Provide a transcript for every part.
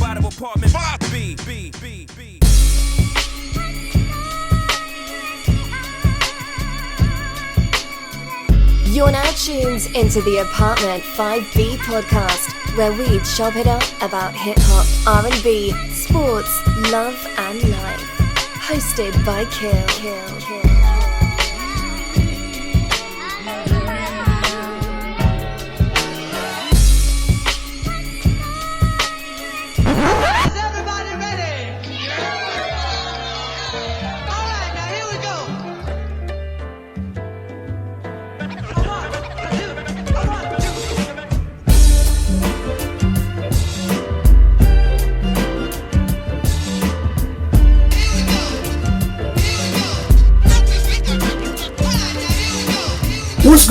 out of apartment 5B. You're now tuned into the Apartment 5B podcast, where we chop it up about hip-hop, R&B, sports, love and life. Hosted by Kill.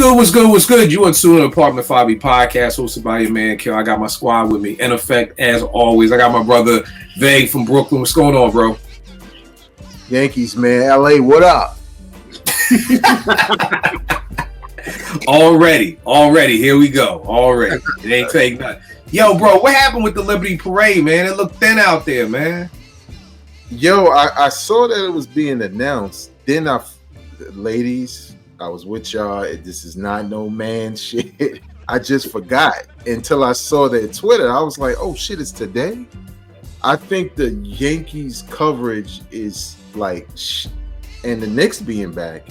What's good? You are to an Apartment 5B podcast hosted by your man, Kill. I got my squad with me. In effect, as always, I got my brother, Vague from Brooklyn. What's going on, bro? Yankees, man. LA, what up? Already. Here we go. Already. It ain't take nothing. Yo, bro, what happened with the Liberty Parade, man? It looked thin out there, man. Yo, I saw that it was being announced. Then ladies, I was with y'all. This is not no man shit. I just forgot until I saw their Twitter. I was like, oh shit, it's today? I think the Yankees coverage is like, and the Knicks being back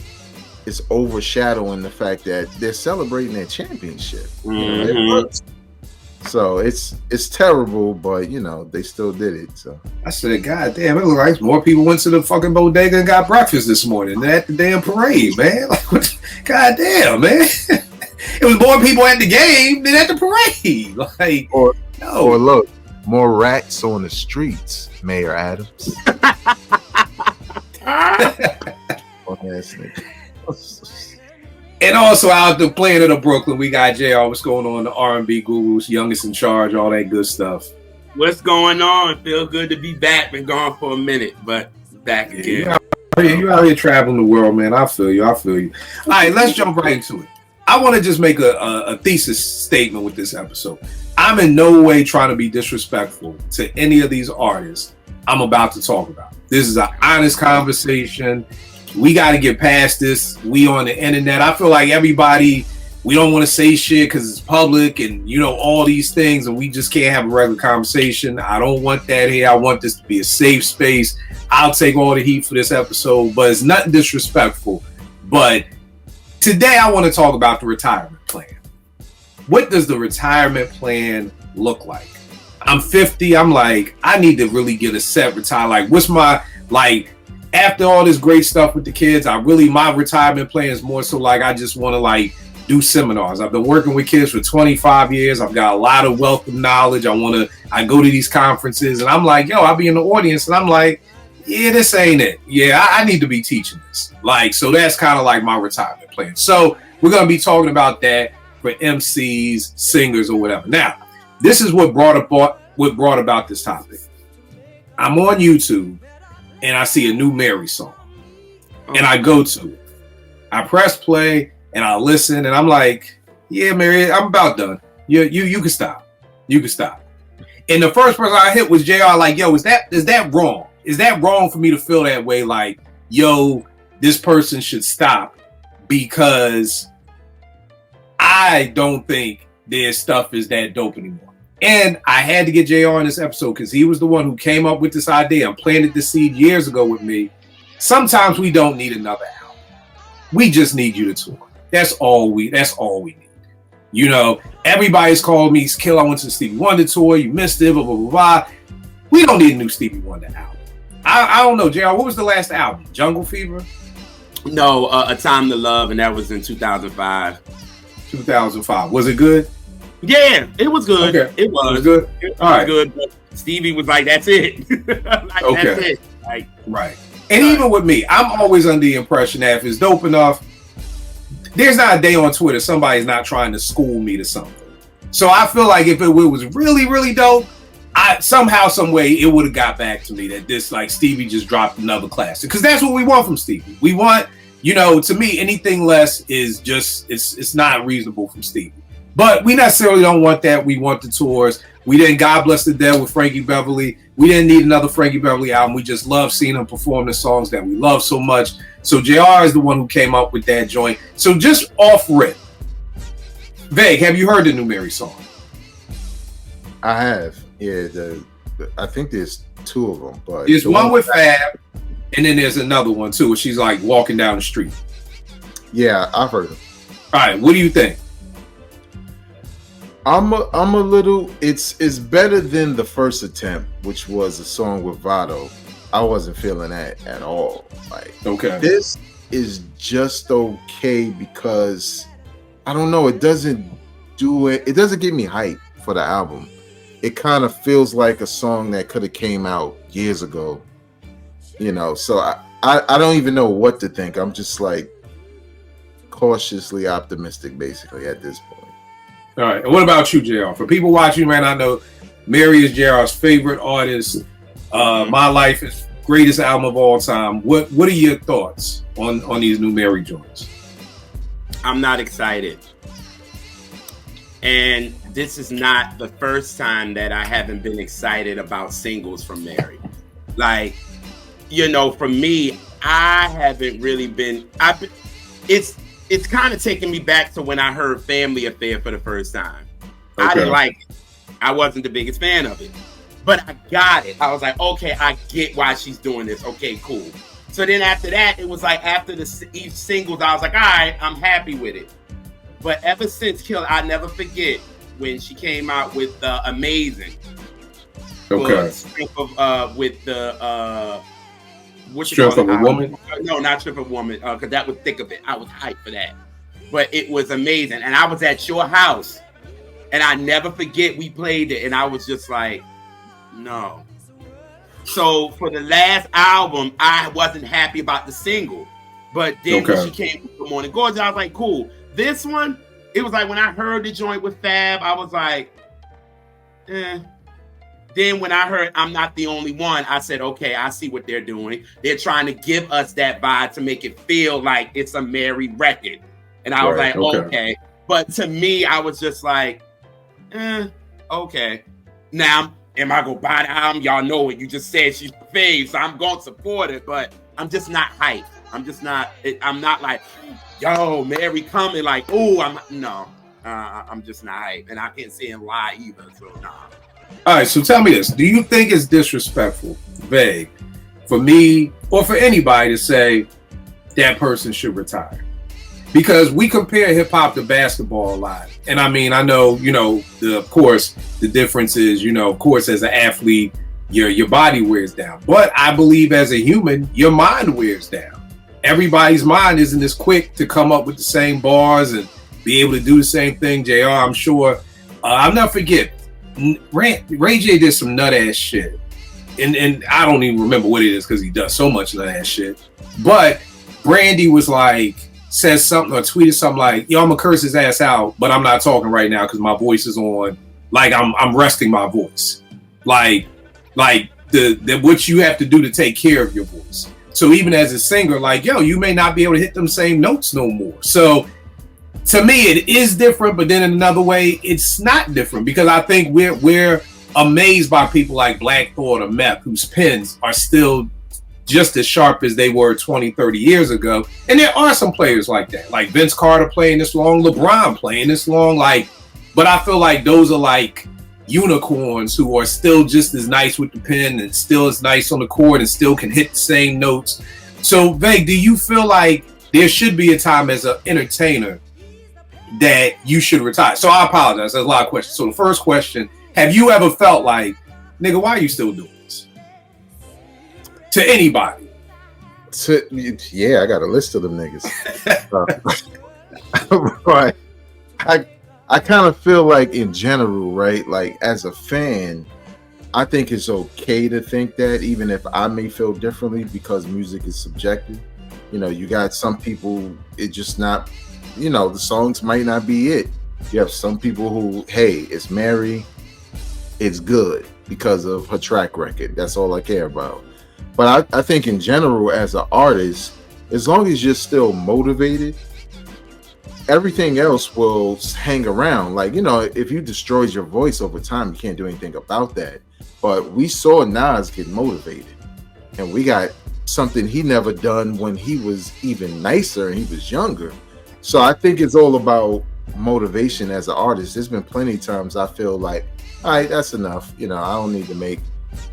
is overshadowing the fact that they're celebrating their championship. Mm-hmm. So it's terrible, but they still did it. So I said, God damn, it looked like more people went to the fucking bodega and got breakfast this morning than at the damn parade, man. Like, God damn, man. It was more people at the game than at the parade. Like, or look, more rats on the streets, Mayor Adams. And also out the planet of Brooklyn, we got JR. What's going on? The R&B gurus, youngest in charge, all that good stuff. What's going on? Feel good to be back. Been gone for a minute, but back again. You out here traveling the world, man. I feel you. All right, let's jump right into it. I want to just make a thesis statement with this episode. I'm in no way trying to be disrespectful to any of these artists I'm about to talk about. This is an honest conversation. We got to get past this. We on the internet. I feel like everybody, we don't want to say shit because it's public and, all these things, and we just can't have a regular conversation. I don't want that here. I want this to be a safe space. I'll take all the heat for this episode, but it's nothing disrespectful. But today I want to talk about the retirement plan. What does the retirement plan look like? I'm 50. I'm like, I need to really get a set retire. Like, what's my, after all this great stuff with the kids, my retirement plan is more so like I just want to do seminars. I've been working with kids for 25 years. I've got a lot of wealth of knowledge. I go to these conferences and I'm like, yo, I'll be in the audience and I'm like, yeah, this ain't it. Yeah, I need to be teaching this. So that's kind of like my retirement plan. So we're going to be talking about that for MCs, singers, or whatever. Now, this is what brought about this topic. I'm on YouTube and I see a new Mary song. And I go to it. I press play and I listen and I'm like, yeah, Mary, I'm about done. You can stop. You can stop. And the first person I hit was JR, like, yo, is that wrong? Is that wrong for me to feel that way? Like, yo, this person should stop because I don't think their stuff is that dope anymore. And I had to get JR in this episode because he was the one who came up with this idea and planted the seed years ago with me. Sometimes we don't need another album. We just need you to tour. That's all we need. Everybody's called me, Kill, I went to the Stevie Wonder tour, you missed it, blah, blah, blah, blah. We don't need a new Stevie Wonder album. I don't know, JR, what was the last album? Jungle Fever? No, A Time to Love, and that was in 2005. 2005. Was it good? Yeah, it was good. Okay. It was good. It was good, but Stevie was like, that's it. That's it. Right. And even with me, I'm always under the impression that if it's dope enough, there's not a day on Twitter somebody's not trying to school me to something. So I feel like if it was really, really dope, somehow, some way, it would have got back to me that this, Stevie just dropped another classic. Because that's what we want from Stevie. We want, to me, anything less is just, it's not reasonable from Stevie. But we necessarily don't want that. We want the tours. We didn't God Bless the Dead with Frankie Beverly. We didn't need another Frankie Beverly album. We just love seeing him perform the songs that we love so much. So JR is the one who came up with that joint. So just off rip, Vague, have you heard the new Mary song? I have. Yeah, I think there's two of them. But there's one with Fab, and then there's another one too, where she's like walking down the street. Yeah, I've heard them. All right, what do you think? I'm a little. It's better than the first attempt, which was a song with Vado. I wasn't feeling that at all. Like, okay, this is just okay because I don't know. It doesn't do it. It doesn't give me hype for the album. It kind of feels like a song that could have came out years ago. You know, so I don't even know what to think. I'm just like cautiously optimistic, basically, at this point. All right. And what about you, JR? For people watching, man, I know Mary is JR's favorite artist. My Life is greatest album of all time. What are your thoughts on these new Mary joints? I'm not excited. And this is not the first time that I haven't been excited about singles from Mary. Like, you know, for me, I haven't really been. It's kind of taking me back to when I heard Family Affair for the first time. Okay. I didn't like it. I wasn't the biggest fan of it. But I got it. I was like, okay, I get why she's doing this. Okay, cool. So then after that, it was like after each singles, I was like, all right, I'm happy with it. But ever since Kill, I never forget when she came out with Amazing. Okay. With the... Strength of a Woman? No, not Strength of a Woman, because that was thick of it. I was hyped for that. But it was amazing. And I was at your house, and I never forget we played it, and I was just like, no. So for the last album, I wasn't happy about the single. But then when she came with Good Morning Gorgeous, I was like, cool. This one, it was like when I heard the joint with Fab, I was like, eh. Then when I heard I'm Not the Only One, I said, okay, I see what they're doing. They're trying to give us that vibe to make it feel like it's a Mary record. And I was like, okay. But to me, I was just like, okay. Now, am I going to buy the album? Y'all know it. You just said she's fave, so I'm going to support it. But I'm just not hyped. I'm not like, yo, Mary coming. Like, ooh, I'm just not hyped. And I can't see him lie either, so nah. All right, so tell me this. Do you think it's disrespectful, Vague, for me or for anybody to say that person should retire? Because we compare hip-hop to basketball a lot. And I mean, I know, of course, the difference is, of course, as an athlete, your body wears down. But I believe as a human, your mind wears down. Everybody's mind isn't as quick to come up with the same bars and be able to do the same thing. JR, I'm sure. I'll never forget. Ray J did some nut ass shit, and I don't even remember what it is because he does so much nut ass shit. But Brandy was like, says something or tweeted something like, "Yo, I'm gonna curse his ass out, but I'm not talking right now because my voice is on. Like I'm resting my voice. Like the what you have to do to take care of your voice. So even as a singer, like, yo, you may not be able to hit them same notes no more. So." To me, it is different, but then in another way, it's not different because I think we're amazed by people like Black Thought or Meth, whose pens are still just as sharp as they were 20, 30 years ago. And there are some players like that, like Vince Carter playing this long, LeBron playing this long. But I feel like those are like unicorns who are still just as nice with the pen and still as nice on the court and still can hit the same notes. So, Vague, do you feel like there should be a time as an entertainer that you should retire? So I apologize. There's a lot of questions. So the first question, have you ever felt like, nigga, why are you still doing this? To anybody. Yeah, I got a list of them niggas. Right. I kind of feel like in general, right? Like as a fan, I think it's okay to think that, even if I may feel differently because music is subjective. You got some people, it just not, the songs might not be it. You have some people who, hey, it's Mary, it's good because of her track record. That's all I care about. But I think in general, as an artist, as long as you're still motivated, everything else will hang around. Like, you know, if you destroys your voice over time, you can't do anything about that. But we saw Nas get motivated, and we got something he never done when he was even nicer and he was younger. So I think it's all about motivation as an artist. There's been plenty of times I feel like, all right, that's enough. You know, I don't need to make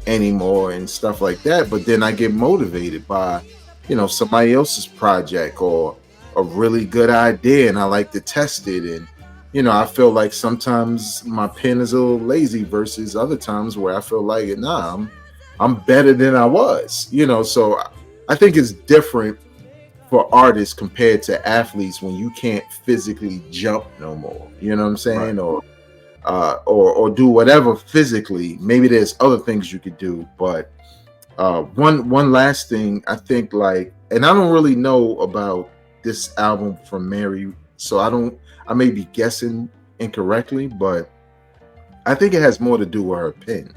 any more and stuff like that. But then I get motivated by, you know, somebody else's project or a really good idea, and I like to test it. And, you know, I feel like sometimes my pen is a little lazy versus other times where I feel like, nah, I'm better than I was, you know. So I think it's different for artists compared to athletes when you can't physically jump no more. You know what I'm saying? Right. Or do whatever physically. Maybe there's other things you could do, but one last thing, I think, like, and I don't really know about this album from Mary, so I may be guessing incorrectly, but I think it has more to do with her pen,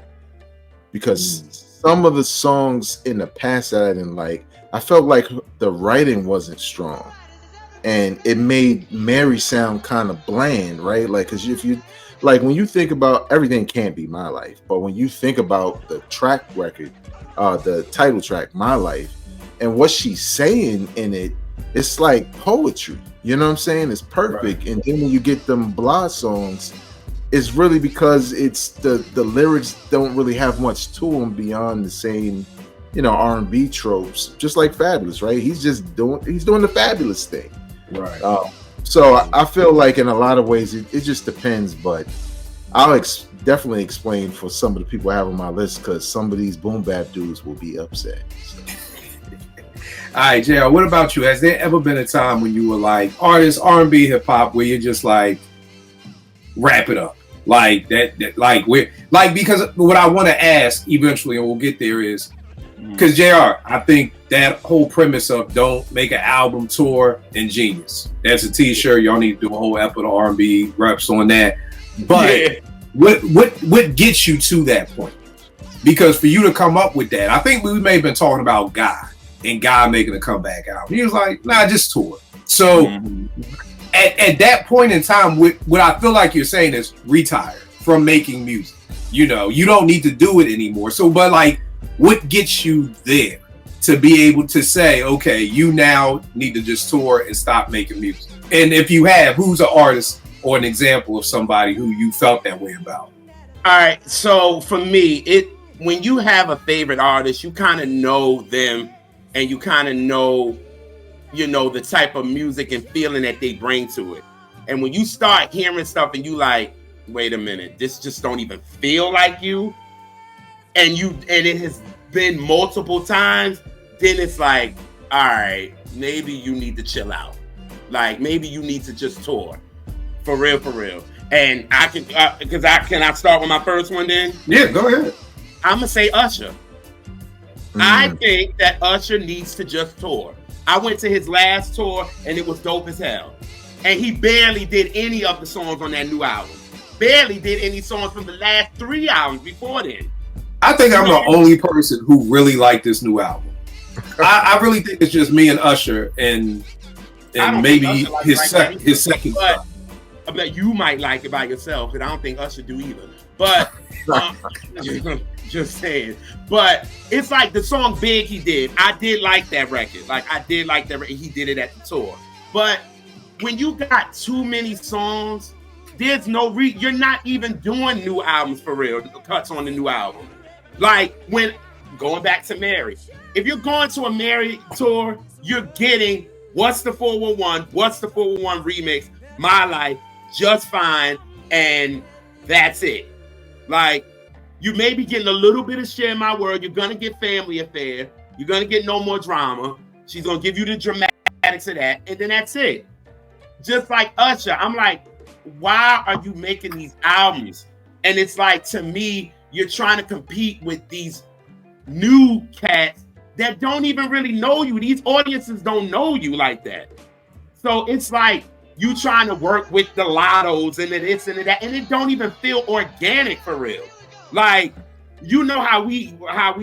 because some of the songs in the past that I didn't like, I felt like the writing wasn't strong, and it made Mary sound kind of bland, right? Like, because if you, like, when you think about Everything Can't Be My Life, but when you think about the track record, the title track, My Life, and what she's saying in it, it's like poetry. You know what I'm saying? It's perfect. Right. And then when you get them blah songs, it's really because it's the lyrics don't really have much to them beyond the same, you know, R&B tropes. Just like Fabulous, right? He's doing the Fabulous thing. Right. So I feel like in a lot of ways it just depends, but I'll definitely explain for some of the people I have on my list, because some of these boom bap dudes will be upset. So. All right, JR, what about you? Has there ever been a time when you were like artist, R&B, hip hop, where you're just like, wrap it up? Like that like we're like, because what I want to ask eventually, and we'll get there, is because JR, I think that whole premise of don't make an album tour ingenious. That's a t-shirt. Y'all need to do a whole episode of R&B reps on that. But what gets you to that point? Because for you to come up with that, I think we may have been talking about God and God making a comeback album. He was like, nah, just tour. So at that point in time, what I feel like you're saying is retire from making music. You know, you don't need to do it anymore. So, but like, what gets you there to be able to say, okay, you now need to just tour and stop making music? And if you have, who's an artist or an example of somebody who you felt that way about? All right. So for me, when you have a favorite artist, you kind of know them, and you kind of know, you know, the type of music and feeling that they bring to it. And when you start hearing stuff and you like, wait a minute, this just don't even feel like you, and it has been multiple times, then it's like, all right, maybe you need to chill out. Like, maybe you need to just tour. For real. And I can, can I start with my first one then? Yeah, go ahead. I'm going to say Usher. I think that Usher needs to just tour. I went to his last tour and it was dope as hell. And he barely did any of the songs on that new album. Barely did any songs from the last 3 albums before then. I think I'm the only person who really liked this new album. I really think it's just me and Usher and maybe his second. But I bet you might like it by yourself, and I don't think Usher do either. But just saying. But it's like the song Big he did. I did like that record. Like, I did like that record. He did it at the tour. But when you got too many songs, there's no you're not even doing new albums for real. Cuts on the new album. Like, when going back to Mary, if you're going to a Mary tour, you're getting What's the 411, What's the 411 remix, My Life, Just Fine, and that's it. Like, you may be getting a little bit of Share My World. You're gonna get Family Affair. You're gonna get No More Drama. She's gonna give you the dramatics of that, and then that's it. Just like Usher, I'm like, why are you making these albums? And it's like, to me, you're trying to compete with these new cats that don't even really know you. These audiences don't know you like that. So it's like you trying to work with the Lottos and the this and the that, and it don't even feel organic for real. Like, you know how we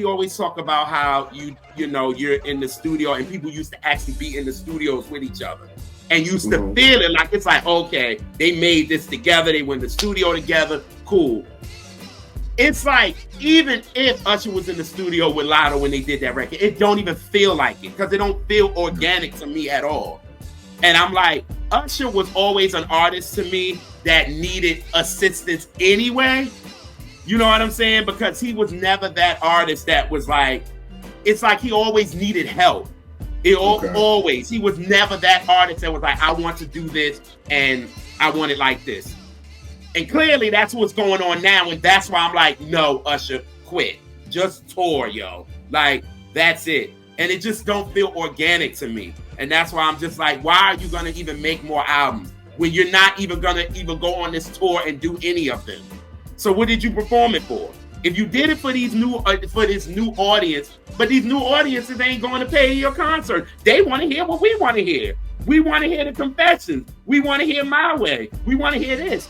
always talk about how you know you're in the studio and people used to actually be in the studios with each other. And you used to feel it like, it's like, okay, they made this together. They went to the studio together. Cool. It's like, even if Usher was in the studio with Lotto when they did that record, it don't even feel like it because it don't feel organic to me at all. And I'm like, Usher was always an artist to me that needed assistance anyway. You know what I'm saying? Because he was never that artist that was like, it's like he always needed help. Always. He was never that artist that was like, I want to do this and I want it like this. And clearly that's what's going on now. And that's why I'm like, no, Usher, quit. Just tour, yo. Like, that's it. And it just don't feel organic to me. And that's why I'm just like, why are you going to even make more albums when you're not even going to even go on this tour and do any of them? So what did you perform it for? If you did it for these for this new audience, but these new audiences ain't going to pay your concert. They want to hear what we want to hear. We want to hear the confessions. We want to hear My Way. We want to hear this.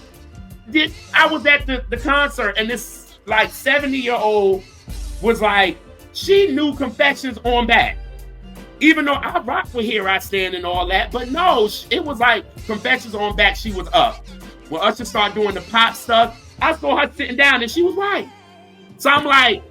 I was at the concert and this like 70-year-old was like, she knew Confessions on back. Even though I rock with Here I Stand and all that, but no, it was like Confessions on back, she was up. When Usher started doing the pop stuff, I saw her sitting down and she was right. So I'm like,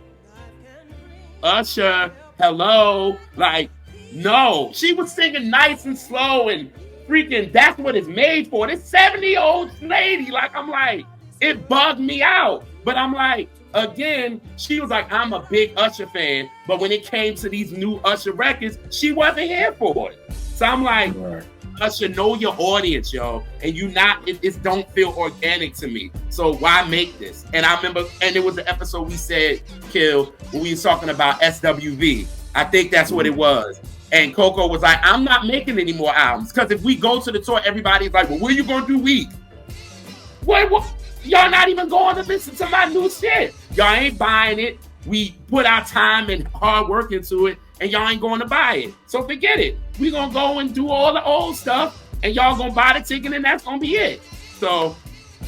Usher, hello. Like, no. She was singing nice and slow and freaking, that's what it's made for. This 70-year-old lady, like, I'm like, it bugged me out. But I'm like, again, she was like, I'm a big Usher fan. But when it came to these new Usher records, she wasn't here for it. So I'm like, right. Usher, know your audience, yo. And you not, it don't feel organic to me. So why make this? And I remember, and it was the episode we said, Kill, when we was talking about SWV. I think that's what it was. And Coco was like, I'm not making any more albums. Because if we go to the tour, everybody's like, well, what are you going to do week? What? Y'all not even going to listen to my new shit. Y'all ain't buying it. We put our time and hard work into it, and y'all ain't going to buy it. So forget it. We going to go and do all the old stuff, and y'all going to buy the ticket, and that's going to be it. So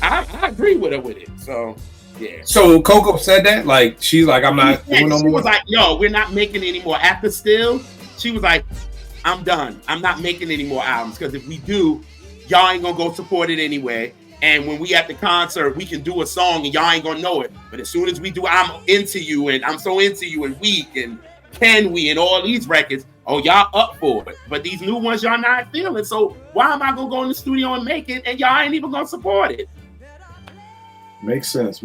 I agree with her with it. So, yeah. So Coco said that? Like, she's like, I'm not doing no more? She was like, no, we're not making any more. After Still, she was like, I'm done. I'm not making any more albums, because if we do, y'all ain't going to go support it anyway. And when we at the concert, we can do a song and y'all ain't gonna know it. But as soon as we do I'm Into You and I'm So Into You and Weak and Can We and all these records, oh, y'all up for it. But these new ones y'all not feeling. So why am I gonna go in the studio and make it and y'all ain't even gonna support it? Makes sense.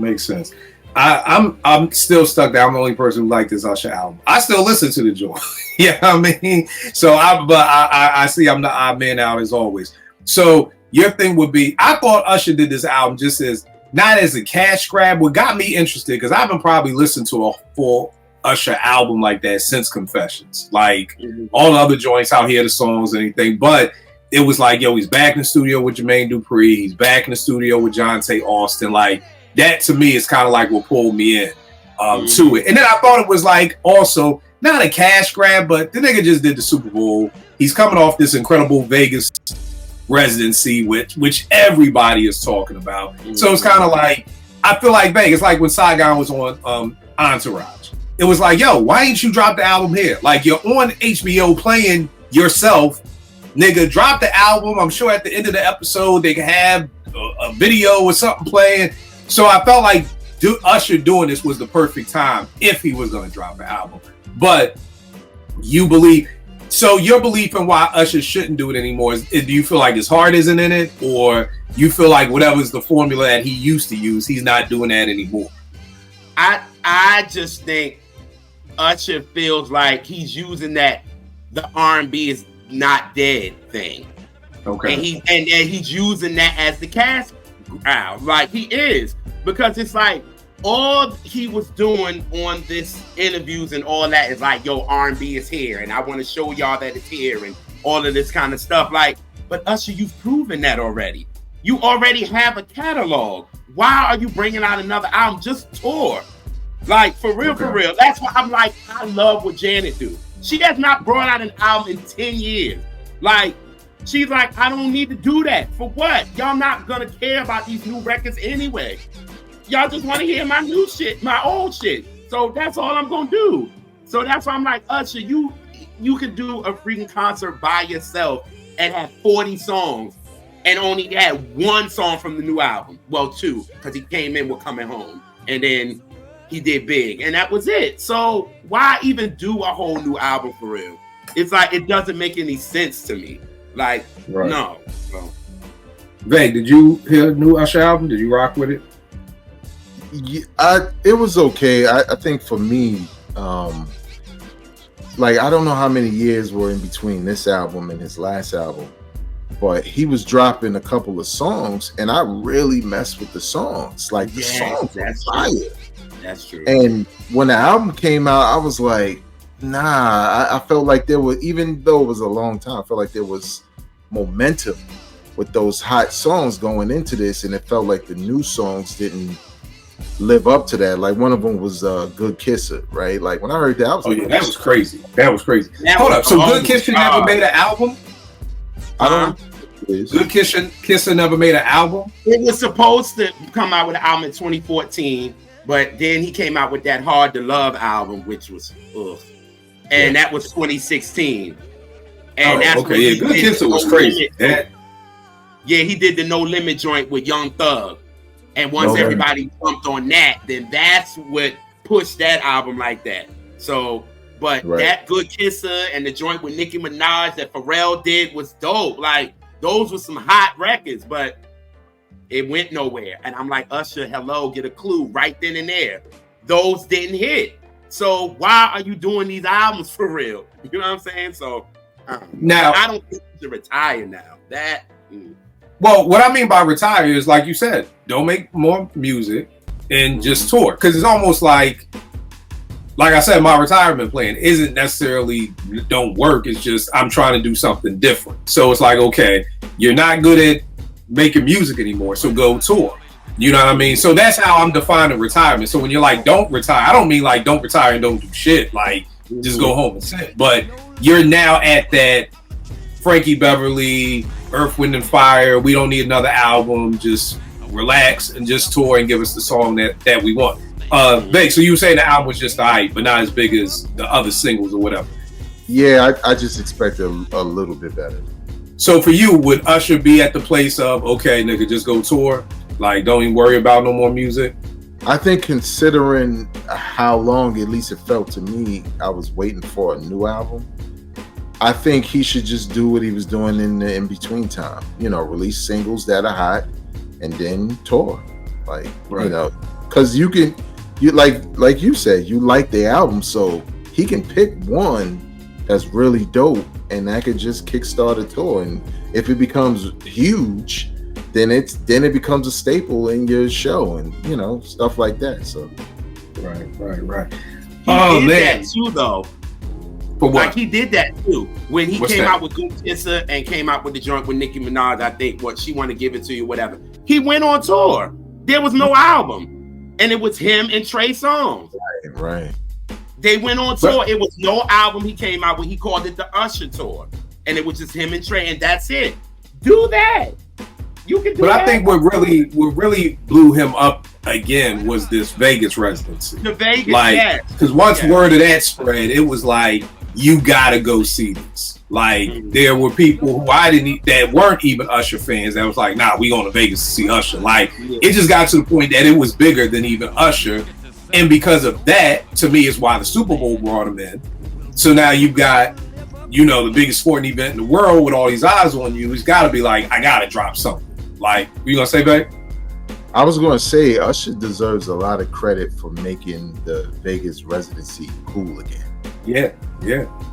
I'm still stuck there. I'm the only person who liked this Usher album. I still listen to the joint. Yeah, I mean, so I see I'm the odd man out as always. So your thing would be, I thought Usher did this album just as, not as a cash grab. What got me interested, because I haven't probably listened to a full Usher album like that since Confessions. Like, all the other joints, I'll hear the songs and anything, but it was like, yo, he's back in the studio with Jermaine Dupri. He's back in the studio with Jonte Austin. Like, that to me is kind of like what pulled me in to it. And then I thought it was like, also, not a cash grab, but the nigga just did the Super Bowl. He's coming off this incredible Vegas residency, which everybody is talking about. So it's kind of like, I feel like Vegas, like when Saigon was on Entourage. It was like, yo, why ain't you drop the album here? Like, you're on HBO playing yourself. Nigga, drop the album. I'm sure at the end of the episode they can have a video or something playing. So I felt like Usher doing this was the perfect time if he was going to drop an album. But you believe... So your belief in why Usher shouldn't do it anymore, do you feel like his heart isn't in it? Or you feel like whatever's the formula that he used to use, he's not doing that anymore? I just think Usher feels like he's using that the R&B is not dead thing. Okay. And he's using that as the cash grab. Like, he is. Because it's like, all he was doing on this interviews and all that is like, yo, R&B is here and I want to show y'all that it's here and all of this kind of stuff. Like, but Usher, you've proven that already. You already have a catalog. Why are you bringing out another album? Just tour. Like, for real, for real. That's why I'm like, I love what Janet do. She has not brought out an album in 10 years. Like, she's like, I don't need to do that. For what? Y'all not gonna care about these new records anyway. Y'all just want to hear my new shit, my old shit. So that's all I'm gonna do. So that's why I'm like, Usher, you could do a freaking concert by yourself and had 40 songs and only had one song from the new album. Well, two, because he came in with Coming Home. And then he did Big. And that was it. So why even do a whole new album for real? It's like, it doesn't make any sense to me. Like, no. Vay, did you hear the new Usher album? Did you rock with it? Yeah, it was okay. I think for me, like, I don't know how many years were in between this album and his last album, but he was dropping a couple of songs, and I really messed with the songs. Like, the songs were fire. That's true. And when the album came out, I was like, nah, I felt like there was, even though it was a long time, I felt like there was momentum with those hot songs going into this, and it felt like the new songs didn't live up to that. Like, one of them was Good Kisser, right? Like, when I heard that, I was like, that was crazy. That was crazy. Hold up, so Good Kisser never made an album? I don't know. Good Kisser never made an album? It was supposed to come out with an album in 2014, but then he came out with that Hard to Love album, which was and that was 2016. And that's okay. Good Kisser was crazy. He did the No Limit joint with Young Thug. And once everybody jumped on that, then that's what pushed that album like that. So, but that Good Kisser and the joint with Nicki Minaj that Pharrell did was dope. Like, those were some hot records, but it went nowhere. And I'm like, Usher, hello, get a clue right then and there. Those didn't hit. So why are you doing these albums for real? You know what I'm saying? So now I don't think you should retire now. Well, what I mean by retire is, like you said, don't make more music and just tour. Because it's almost like I said, my retirement plan isn't necessarily don't work. It's just I'm trying to do something different. So it's like, okay, you're not good at making music anymore, so go tour. You know what I mean? So that's how I'm defining retirement. So when you're like, don't retire, I don't mean like don't retire and don't do shit. Like, just go home and sit. But you're now at that Frankie Beverly, Earth, Wind and Fire, we don't need another album, just relax and just tour and give us the song that we want. Vic, so you were saying the album was just the hype, but not as big as the other singles or whatever. Yeah, I just expected a little bit better. So for you, would Usher be at the place of, okay, nigga, just go tour? Like, don't even worry about no more music? I think considering how long, at least it felt to me, I was waiting for a new album, I think he should just do what he was doing in the in-between time. You know, release singles that are hot and then tour. Like, you know, because you like you said, you like the album, so he can pick one that's really dope and that could just kickstart a tour. And if it becomes huge, then it becomes a staple in your show and, you know, stuff like that. So right. He did that too, though. For what? Like, he did that too when he came out with Good Kisser and came out with the joint with Nicki Minaj. I think She Want to Give It to You, whatever. He went on tour. There was no album, and it was him and Trey Songz. Right. They went on tour. It was no album he came out with. He called it the Usher tour, and it was just him and Trey, and that's it. Do that. You can do that. But I think what really blew him up again was this Vegas residency. The Vegas, like, because once word of that spread, it was like, you gotta go see this. Like, there were people who that weren't even Usher fans that was like, nah, we going to Vegas to see Usher. Like, it just got to the point that it was bigger than even Usher. And because of that, to me, is why the Super Bowl brought him in. So now you've got, you know, the biggest sporting event in the world with all these eyes on you. He's got to be like, I got to drop something. Like, what you going to say, babe? I was going to say, Usher deserves a lot of credit for making the Vegas residency cool again. Yeah.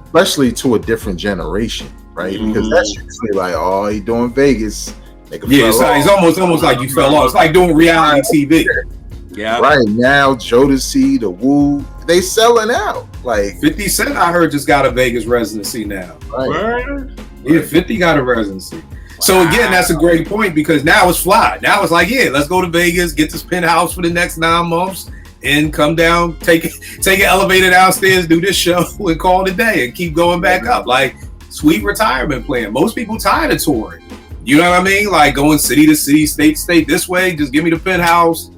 Especially to a different generation, right? Because that's usually like, oh, he doing Vegas. It's almost like you fell off. It's like doing reality TV. Yeah. Right now, Jodeci, the Woo, they selling out. Like 50 Cent, I heard, just got a Vegas residency now. Right. Yeah, 50 got a residency. So again, that's a great point because now it's fly. Now it's like, yeah, let's go to Vegas, get this penthouse for the next 9 months, and come down, take an elevator downstairs, do this show, and call it a day, and keep going back up. Like, sweet retirement plan. Most people tired of touring. You know what I mean? Like going city to city, state to state. This way, just give me the penthouse,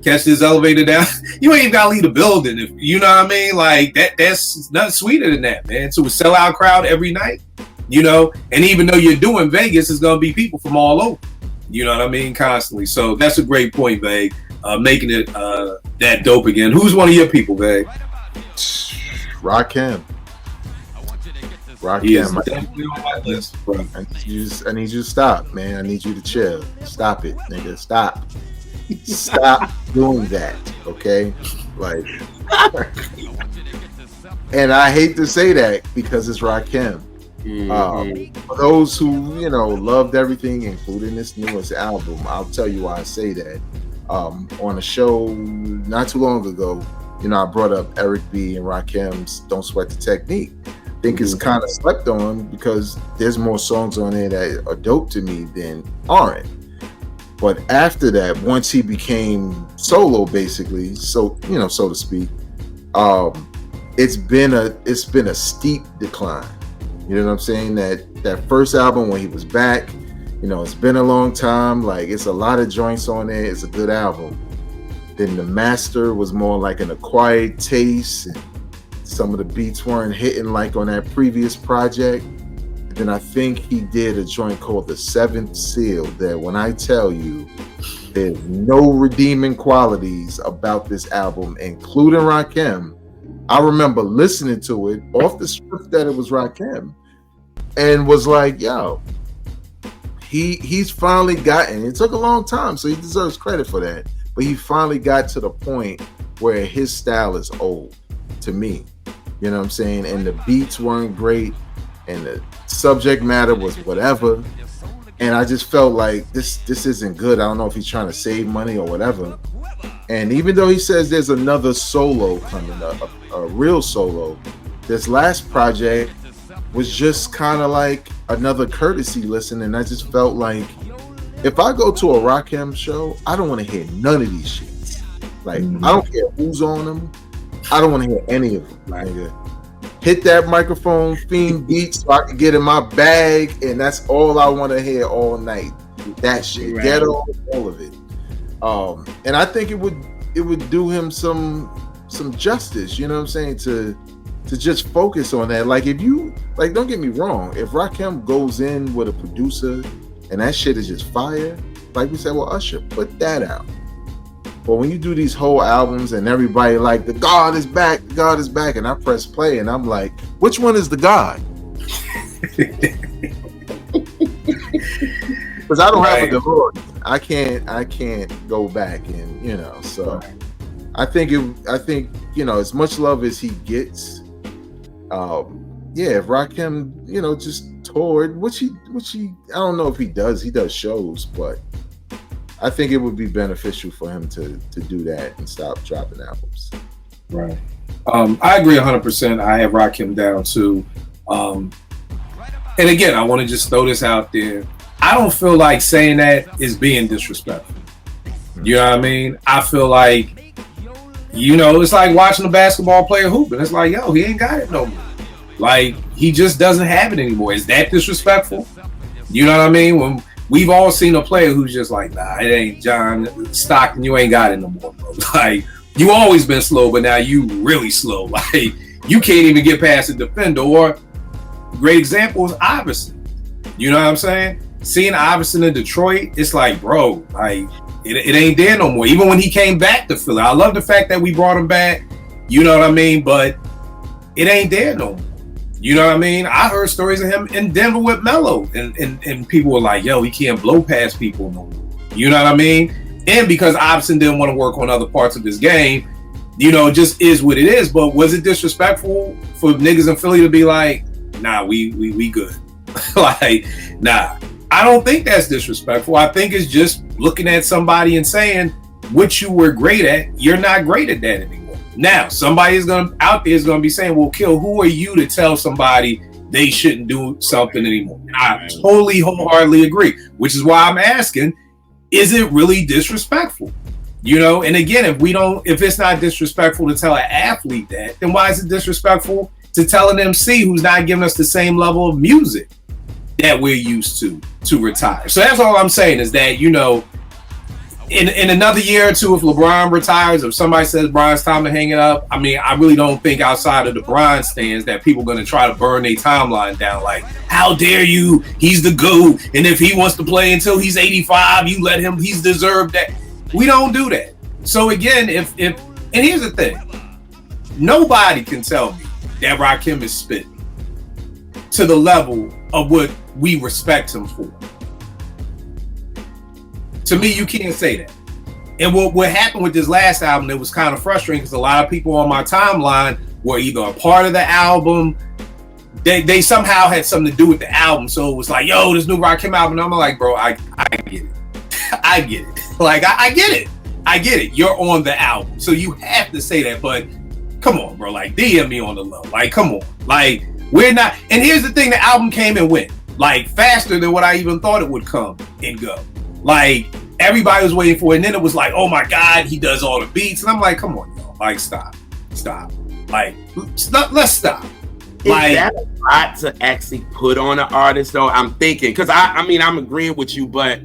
catch this elevator down. You ain't even gotta leave the building. If you know what I mean? Like that's nothing sweeter than that, man. To a sellout crowd every night. you know. And even though you're doing Vegas, it's gonna be people from all over, you know what I mean, constantly. So that's a great point, Vague. Making it that dope again. Who's one of your people, Vague? Rakim. He is definitely on my list, bro. I need you to stop, man. I need you to chill. Stop it, nigga. Stop. Stop doing that, okay? Like, and I hate to say that because it's Rakim. For those who, you know, loved everything, including this newest album, I'll tell you why I say that. On a show not too long ago, you know, I brought up Eric B. and Rakim's Don't Sweat the Technique. I think it's kind of slept on because there's more songs on there that are dope to me than aren't. But after that, once he became solo, basically, so, you know, so to speak, it's been a steep decline. You know what I'm saying? That first album when he was back, you know, it's been a long time. Like, it's a lot of joints on there. It's a good album. Then the master was more like an acquired taste. And some of the beats weren't hitting like on that previous project. Then I think he did a joint called The Seventh Seal that when I tell you there's no redeeming qualities about this album, including Rakim. I remember listening to it off the script that it was Rakim and was like, yo, he's finally gotten, it took a long time, so he deserves credit for that, but he finally got to the point where his style is old to me. You know what I'm saying? And the beats weren't great and the subject matter was whatever. And I just felt like this isn't good. I don't know if he's trying to save money or whatever. And even though he says there's another solo coming up, a real solo, this last project was just kind of like another courtesy listen. And I just felt like if I go to a Rakim show, I don't want to hear none of these shits. Like, I don't care who's on them. I don't want to hear any of them. Nigga. Hit that microphone, Fiend beats, so I can get in my bag, and that's all I want to hear all night. That shit, get all of it. And I think it would do him some justice. You know what I'm saying? To just focus on that. Like, if you like, don't get me wrong. If Rakim goes in with a producer and that shit is just fire, like we said, well, Usher, put that out. But when you do these whole albums and everybody like, the God is back, and I press play and I'm like, which one is the God? Because I don't have a DeLorean. I can't go back and, you know, so I think you know, as much love as he gets, if Rakim, you know, just toured, which he I don't know if he does shows, but I think it would be beneficial for him to do that and stop dropping albums. Right. I agree 100%. I have Rakim down too. And again, I want to just throw this out there. I don't feel like saying that is being disrespectful. You know what I mean? I feel like, you know, it's like watching a basketball player hoop, and it's like, yo, he ain't got it no more. Like, he just doesn't have it anymore. Is that disrespectful? You know what I mean? When we've all seen a player who's just like, nah, it ain't John Stockton. You ain't got it no more, bro. Like, you always been slow, but now you really slow. Like, you can't even get past a defender. Or, great example is Iverson. You know what I'm saying? Seeing Iverson in Detroit, it's like, bro, like, it ain't there no more. Even when he came back to Philly, I love the fact that we brought him back. You know what I mean? But it ain't there no more. You know what I mean? I heard stories of him in Denver with Melo, and people were like, yo, he can't blow past people no more. You know what I mean? And because Iverson didn't want to work on other parts of his game, you know, it just is what it is. But was it disrespectful for niggas in Philly to be like, nah, we good? Like, nah. I don't think that's disrespectful. I think it's just looking at somebody and saying what you were great at, you're not great at that anymore. Now, somebody out there is gonna be saying, well, Kill, who are you to tell somebody they shouldn't do something anymore? I totally wholeheartedly agree, which is why I'm asking, is it really disrespectful? You know, and again, if it's not disrespectful to tell an athlete that, then why is it disrespectful to tell an MC who's not giving us the same level of music that we're used to retire? So that's all I'm saying is that, you know, in another year or two, if LeBron retires, if somebody says Bron's time to hang it up, I mean, I really don't think outside of the Bron stands that people are going to try to burn their timeline down. Like, how dare you? He's the GOAT. And if he wants to play until he's 85, you let him. He's deserved that. We don't do that. So again, if and here's the thing. Nobody can tell me that Rakim is spitting to the level of what we respect him for. To me, you can't say that. And what happened with this last album, it was kind of frustrating because a lot of people on my timeline were either a part of the album, they somehow had something to do with the album. So it was like, yo, this new Rakim album. And I'm like, bro, I get it. I get it. Like, I get it. I get it. You're on the album. So you have to say that. But come on, bro. Like, DM me on the low. Like, come on. Like, we're not. And here's the thing. The album came and went. Like, faster than what I even thought it would come and go. Like, everybody was waiting for it. And then it was like, oh my God, he does all the beats. And I'm like, come on, y'all. Like, stop. Like, let's stop. Is that a lot to actually put on an artist, though? I'm thinking, because I mean, I'm agreeing with you, but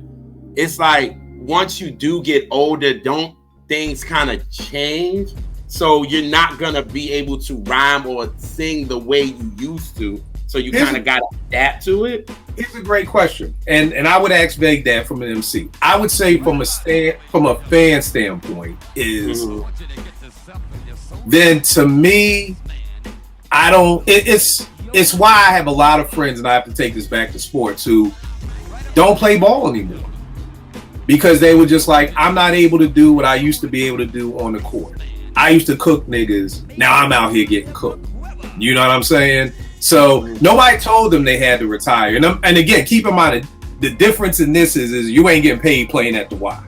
it's like, once you do get older, don't things kind of change? So you're not going to be able to rhyme or sing the way you used to. So you kind of got to adapt to it. Here's a great question, and I would ask Vague that from an MC. I would say from a fan standpoint is, then to me, I don't. It's why I have a lot of friends, and I have to take this back to sports, who don't play ball anymore because they were just like, I'm not able to do what I used to be able to do on the court. I used to cook niggas. Now I'm out here getting cooked. You know what I'm saying? So nobody told them they had to retire. And again, keep in mind, the difference in this is you ain't getting paid playing at the Y.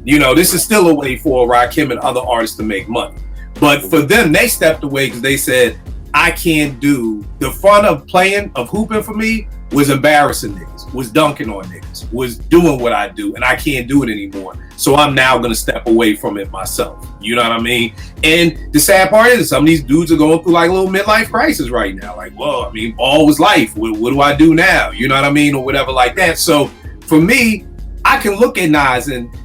You know, this is still a way for Rakim and other artists to make money. But for them, they stepped away because they said, I can't do the fun of playing, of hooping for me was embarrassing niggas, was dunking on niggas, was doing what I do, and I can't do it anymore. So I'm now going to step away from it myself. You know what I mean? And the sad part is some of these dudes are going through like a little midlife crisis right now. Like, well, I mean, ball was life. What do I do now? You know what I mean? Or whatever like that. So for me, I can look at Nas, and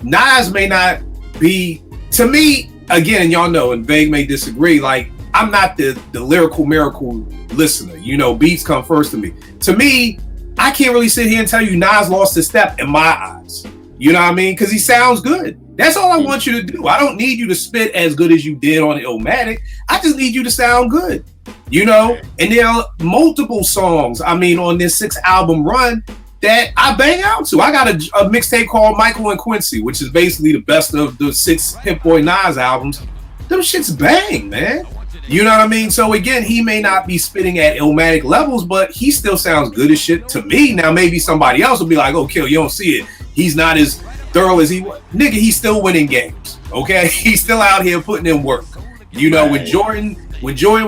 Nas may not be, to me, again, y'all know, and Vague may disagree, like, I'm not the lyrical miracle listener. You know, beats come first to me. To me, I can't really sit here and tell you Nas lost his step in my eyes. You know what I mean? Because he sounds good. That's all I want you to do. I don't need you to spit as good as you did on Illmatic. I just need you to sound good. You know? And there are multiple songs, I mean, on this 6-album run that I bang out to. I got a mixtape called Michael and Quincy, which is basically the best of the 6 Hit Boy Nas albums. Them shits bang, man. You know what I mean? So again, he may not be spitting at Illmatic levels, but he still sounds good as shit to me. Now maybe somebody else will be like, oh, Kill, you don't see it. He's not as thorough as he was. Nigga, he's still winning games. Okay? He's still out here putting in work. You know, when Jordan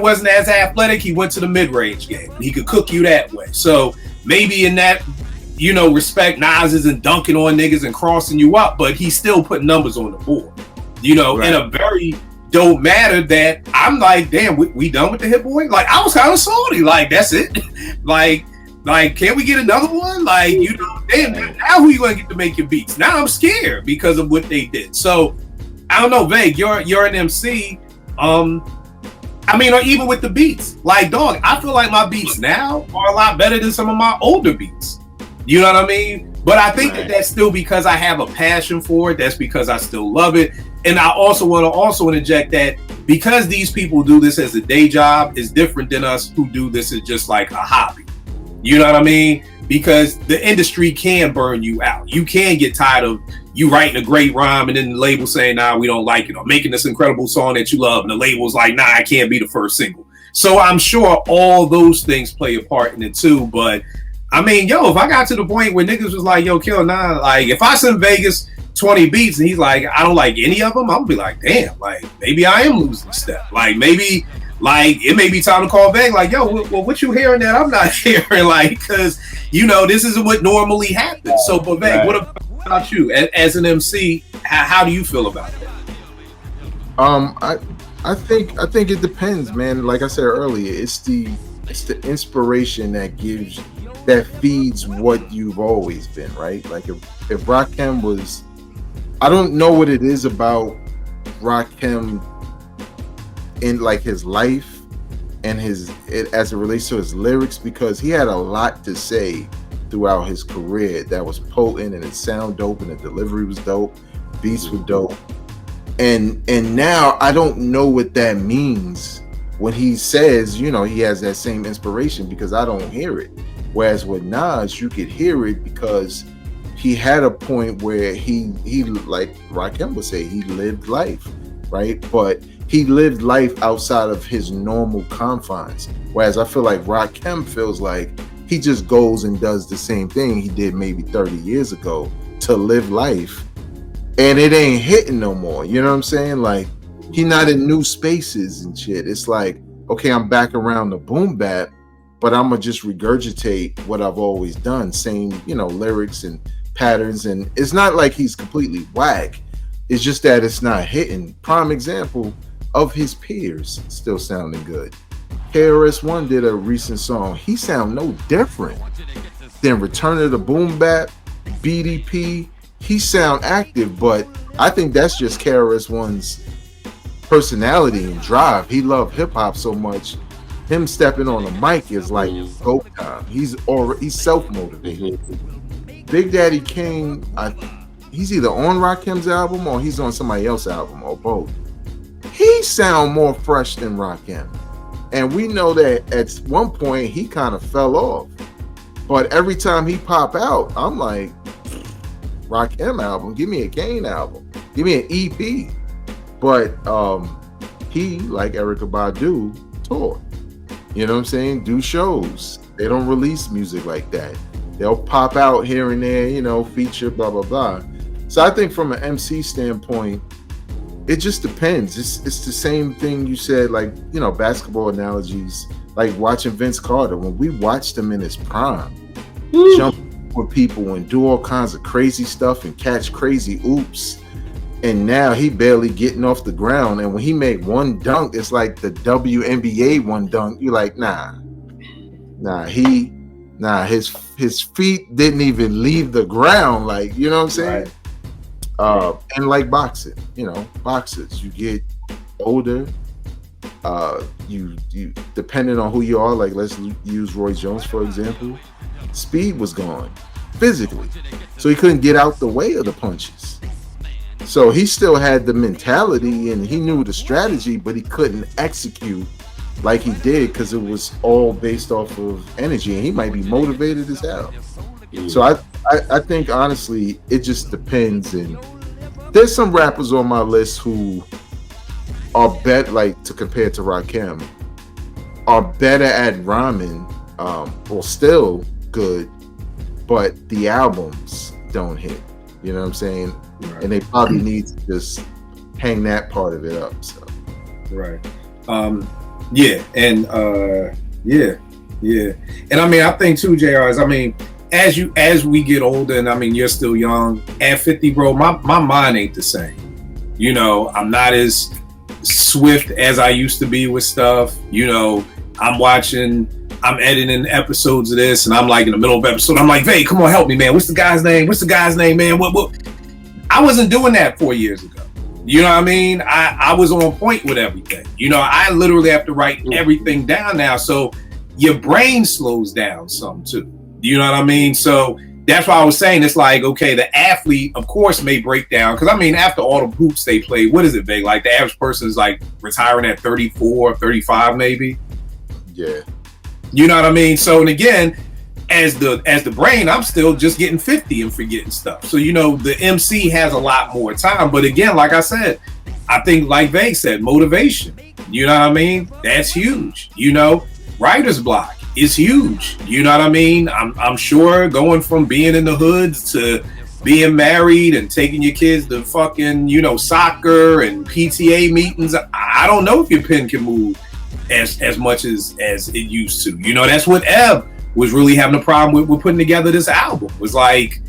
wasn't as athletic, he went to the mid-range game. He could cook you that way. So maybe in that, you know, respect, Nas isn't dunking on niggas and crossing you up, but he's still putting numbers on the board. You know, in a very don't matter that I'm like, damn, we done with the Hit Boy? Like, I was kind of salty. Like, that's it? like, can we get another one? Like, you know, damn, now who you going to get to make your beats? Now I'm scared because of what they did. So, I don't know, Vague, you're an MC. I mean, or even with the beats. Like, dog, I feel like my beats now are a lot better than some of my older beats. You know what I mean? But I think that that's still because I have a passion for it. That's because I still love it. And I also want to interject that because these people do this as a day job is different than us who do this as just like a hobby. You know what I mean? Because the industry can burn you out. You can get tired of you writing a great rhyme and then the label saying, nah, we don't like it, or making this incredible song that you love and the label's like, nah, I can't be the first single. So I'm sure all those things play a part in it too. But I mean, yo, if I got to the point where niggas was like, yo, Kill, nah, like if I send Vegas 20 beats and he's like, I don't like any of them, I'm gonna be like, damn, like maybe I am losing a step. Like maybe, like it may be time to call Vague, like, yo, well, what you hearing that I'm not hearing? Like, because you know this isn't what normally happens. So, but Vague, what about you as an MC? How do you feel about that? I think it depends, man. Like I said earlier, it's the inspiration that feeds what you've always been, right? Like if Rakim was, I don't know what it is about Rakim in like his life and as it relates to his lyrics, because he had a lot to say throughout his career that was potent, and it sound dope, and the delivery was dope, beats were dope, and now I don't know what that means when he says, you know, he has that same inspiration, because I don't hear it. Whereas with Nas, you could hear it because he had a point where he like Rakim would say, he lived life, right? But he lived life outside of his normal confines. Whereas I feel like Rakim feels like he just goes and does the same thing he did maybe 30 years ago to live life, and it ain't hitting no more. You know what I'm saying? Like, he not in new spaces and shit. It's like, okay, I'm back around the boom bap, but I'm gonna just regurgitate what I've always done, same, you know, lyrics and patterns. And it's not like he's completely whack. It's just that it's not hitting. Prime example of his peers still sounding good. KRS-One did a recent song. He sound no different than Return of the Boom Bap, BDP. He sound active, but I think that's just KRS-One's personality and drive. He loved hip hop so much. Him stepping on the mic is like go time. He's self-motivated. Big Daddy Kane, he's either on Rakim's album or he's on somebody else's album, or both. He sound more fresh than Rakim. And we know that at one point he kind of fell off. But every time he pop out, I'm like, Rakim album, give me a Kane album, give me an EP. But he, like Erykah Badu, tour. You know what I'm saying? Do shows. They don't release music like that. They'll pop out here and there, you know, feature, blah, blah, blah. So I think from an MC standpoint, it just depends. It's the same thing you said, like, you know, basketball analogies, like watching Vince Carter. When we watched him in his prime, jump with people and do all kinds of crazy stuff and catch crazy oops. And now he barely getting off the ground. And when he made one dunk, it's like the WNBA one dunk. You're like, his feet didn't even leave the ground. Like, you know what I'm saying? Right. And like boxing, you know, boxers, you get older. You depending on who you are, like let's use Roy Jones, for example. Speed was gone physically. So he couldn't get out the way of the punches. So he still had the mentality and he knew the strategy, but he couldn't execute like he did because it was all based off of energy, and he might be motivated as hell. So I think honestly it just depends. And there's some rappers on my list who are better, like to compare to Rakim, are better at rhyming, or still good, but the albums don't hit. You know what I'm saying? Right. And they probably need to just hang that part of it up. So right. Yeah. And and I mean, I think too, JR, is, I mean, as we get older, and I mean, you're still young at 50, bro, my mind ain't the same. You know, I'm not as swift as I used to be with stuff. You know, I'm editing episodes of this, and I'm like in the middle of episode, I'm like, hey, come on, help me, man. What's the guy's name, man? What? I wasn't doing that 4 years ago. You know what I mean? I was on point with everything. You know, I literally have to write everything down now. So your brain slows down some too. You know what I mean? So that's why I was saying, it's like, okay, the athlete, of course, may break down. Because, I mean, after all the hoops they play, what is it, Vig? Like, the average person is, like, retiring at 34, 35, maybe? Yeah. You know what I mean? So, and again, as the brain, I'm still just getting 50 and forgetting stuff. So, you know, the MC has a lot more time. But again, like I said, I think, like Vig said, motivation. You know what I mean? That's huge. You know, writer's block is huge. You know what I mean? I'm sure going from being in the hoods to being married and taking your kids to fucking, you know, soccer and PTA meetings. I don't know if your pen can move as much as it used to. You know, that's what Ebb was really having a problem with putting together this album. Was like,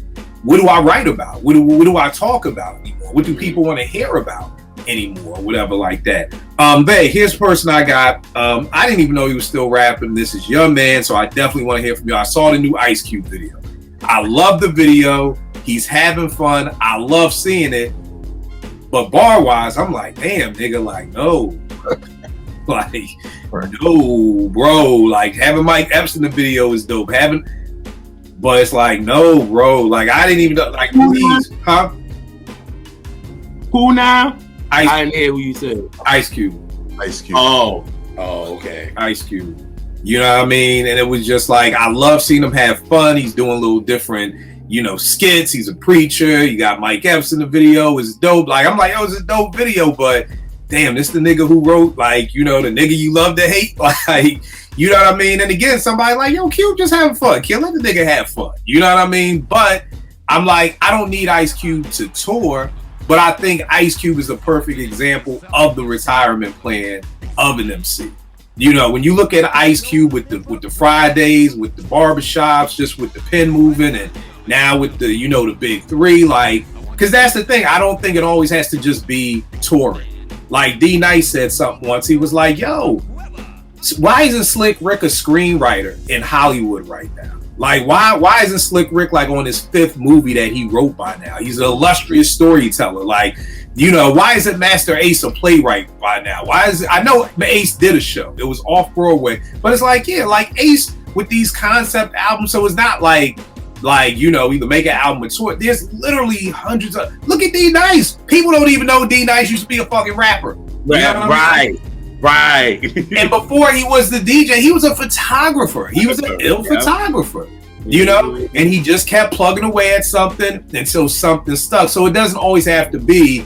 what do I write about? What do I talk about anymore? What do people want to hear about anymore? Whatever like that. Bae, here's a person I got. I didn't even know he was still rapping. This is your man, so I definitely want to hear from you. I saw the new Ice Cube video. I love the video. He's having fun. I love seeing it. But bar wise, I'm like, damn, nigga, like, no. Like, no, bro. Like, having Mike Epps in the video is dope. But it's like, no, bro. Like, I didn't even know. Like, please, huh? Who now? I didn't hear who you said. Ice Cube. Ice Cube. Oh, okay. Ice Cube. You know what I mean? And it was just like, I love seeing him have fun. He's doing little different, skits. He's a preacher. You got Mike Epps in the video. It's dope. Like, I'm like, it's a dope video, but damn, this the nigga who wrote, like, the nigga you love to hate. Like, you know what I mean? And again, somebody like, yo, Cube just having fun. Can't let the nigga have fun. You know what I mean? But I'm like, I don't need Ice Cube to tour, but I think Ice Cube is a perfect example of the retirement plan of an MC. When you look at Ice Cube with the Fridays, with the barbershops, just with the pen moving, and now with the, the big three, like, because that's the thing. I don't think it always has to just be touring. Like D Nice said something once. He was like, yo, why isn't Slick Rick a screenwriter in Hollywood right now? Like, why isn't Slick Rick like on his 5th movie that he wrote by now? He's an illustrious storyteller. Like, why isn't Master Ace a playwright by now? I know Ace did a show. It was off Broadway, but it's like, yeah, like Ace with these concept albums. So it's not like, either make an album or tour. There's literally hundreds of, look at D Nice. People don't even know D Nice used to be a fucking rapper. Right. And before he was the DJ, he was a photographer. He was an ill photographer, and he just kept plugging away at something until something stuck. So it doesn't always have to be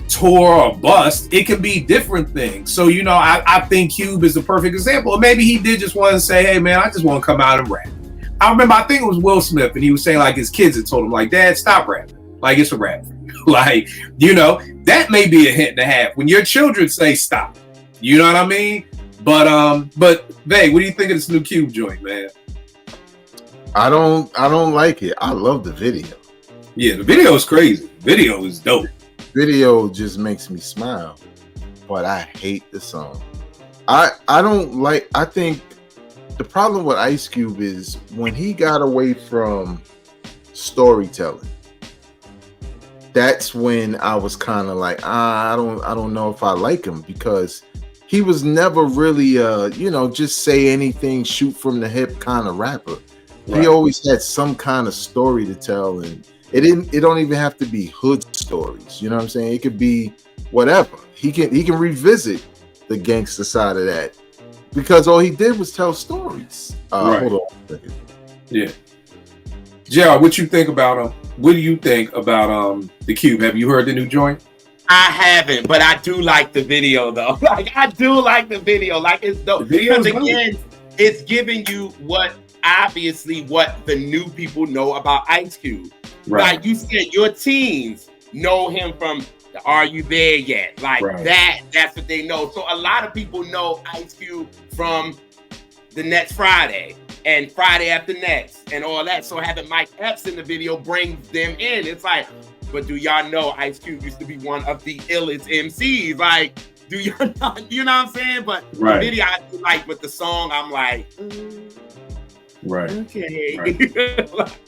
tour or bust. It can be different things. So, I think Cube is the perfect example. Or maybe he did just want to say, hey man, I just want to come out and rap. I remember, I think it was Will Smith, and he was saying like his kids had told him like, Dad, stop rapping. Like, it's a rap for you. Like, that may be a hint and a half when your children say stop. You know what I mean? But Vay, what do you think of this new Cube joint, man? I don't like it. I love the video. Yeah, the video is crazy. The video is dope. Video just makes me smile, but I hate the song. I think the problem with Ice Cube is when he got away from storytelling. That's when I was kind of like, I don't know if I like him, because he was never really just say anything, shoot from the hip kind of rapper. Right. He always had some kind of story to tell, and it don't even have to be hood stories. You know what I'm saying? It could be whatever. He can revisit the gangster side of that, because all he did was tell stories. Right. Hold on a second. Yeah. JR, what you think about him? What do you think about the Cube? Have you heard the new joint? I haven't, but I do like the video though. Like, I do like the video. Like, it's dope. Because again, it's giving you what the new people know about Ice Cube. Right. Like you said, your teens know him from the Are You There Yet? Like right. That's what they know. So a lot of people know Ice Cube from the Next Friday and Friday After Next and all that. So having Mike Epps in the video brings them in. It's like, but do y'all know Ice Cube used to be one of the illest MCs? Like, do y'all know, you know what I'm saying? But right. The video I do like, with the song, I'm like, right. Okay. Right.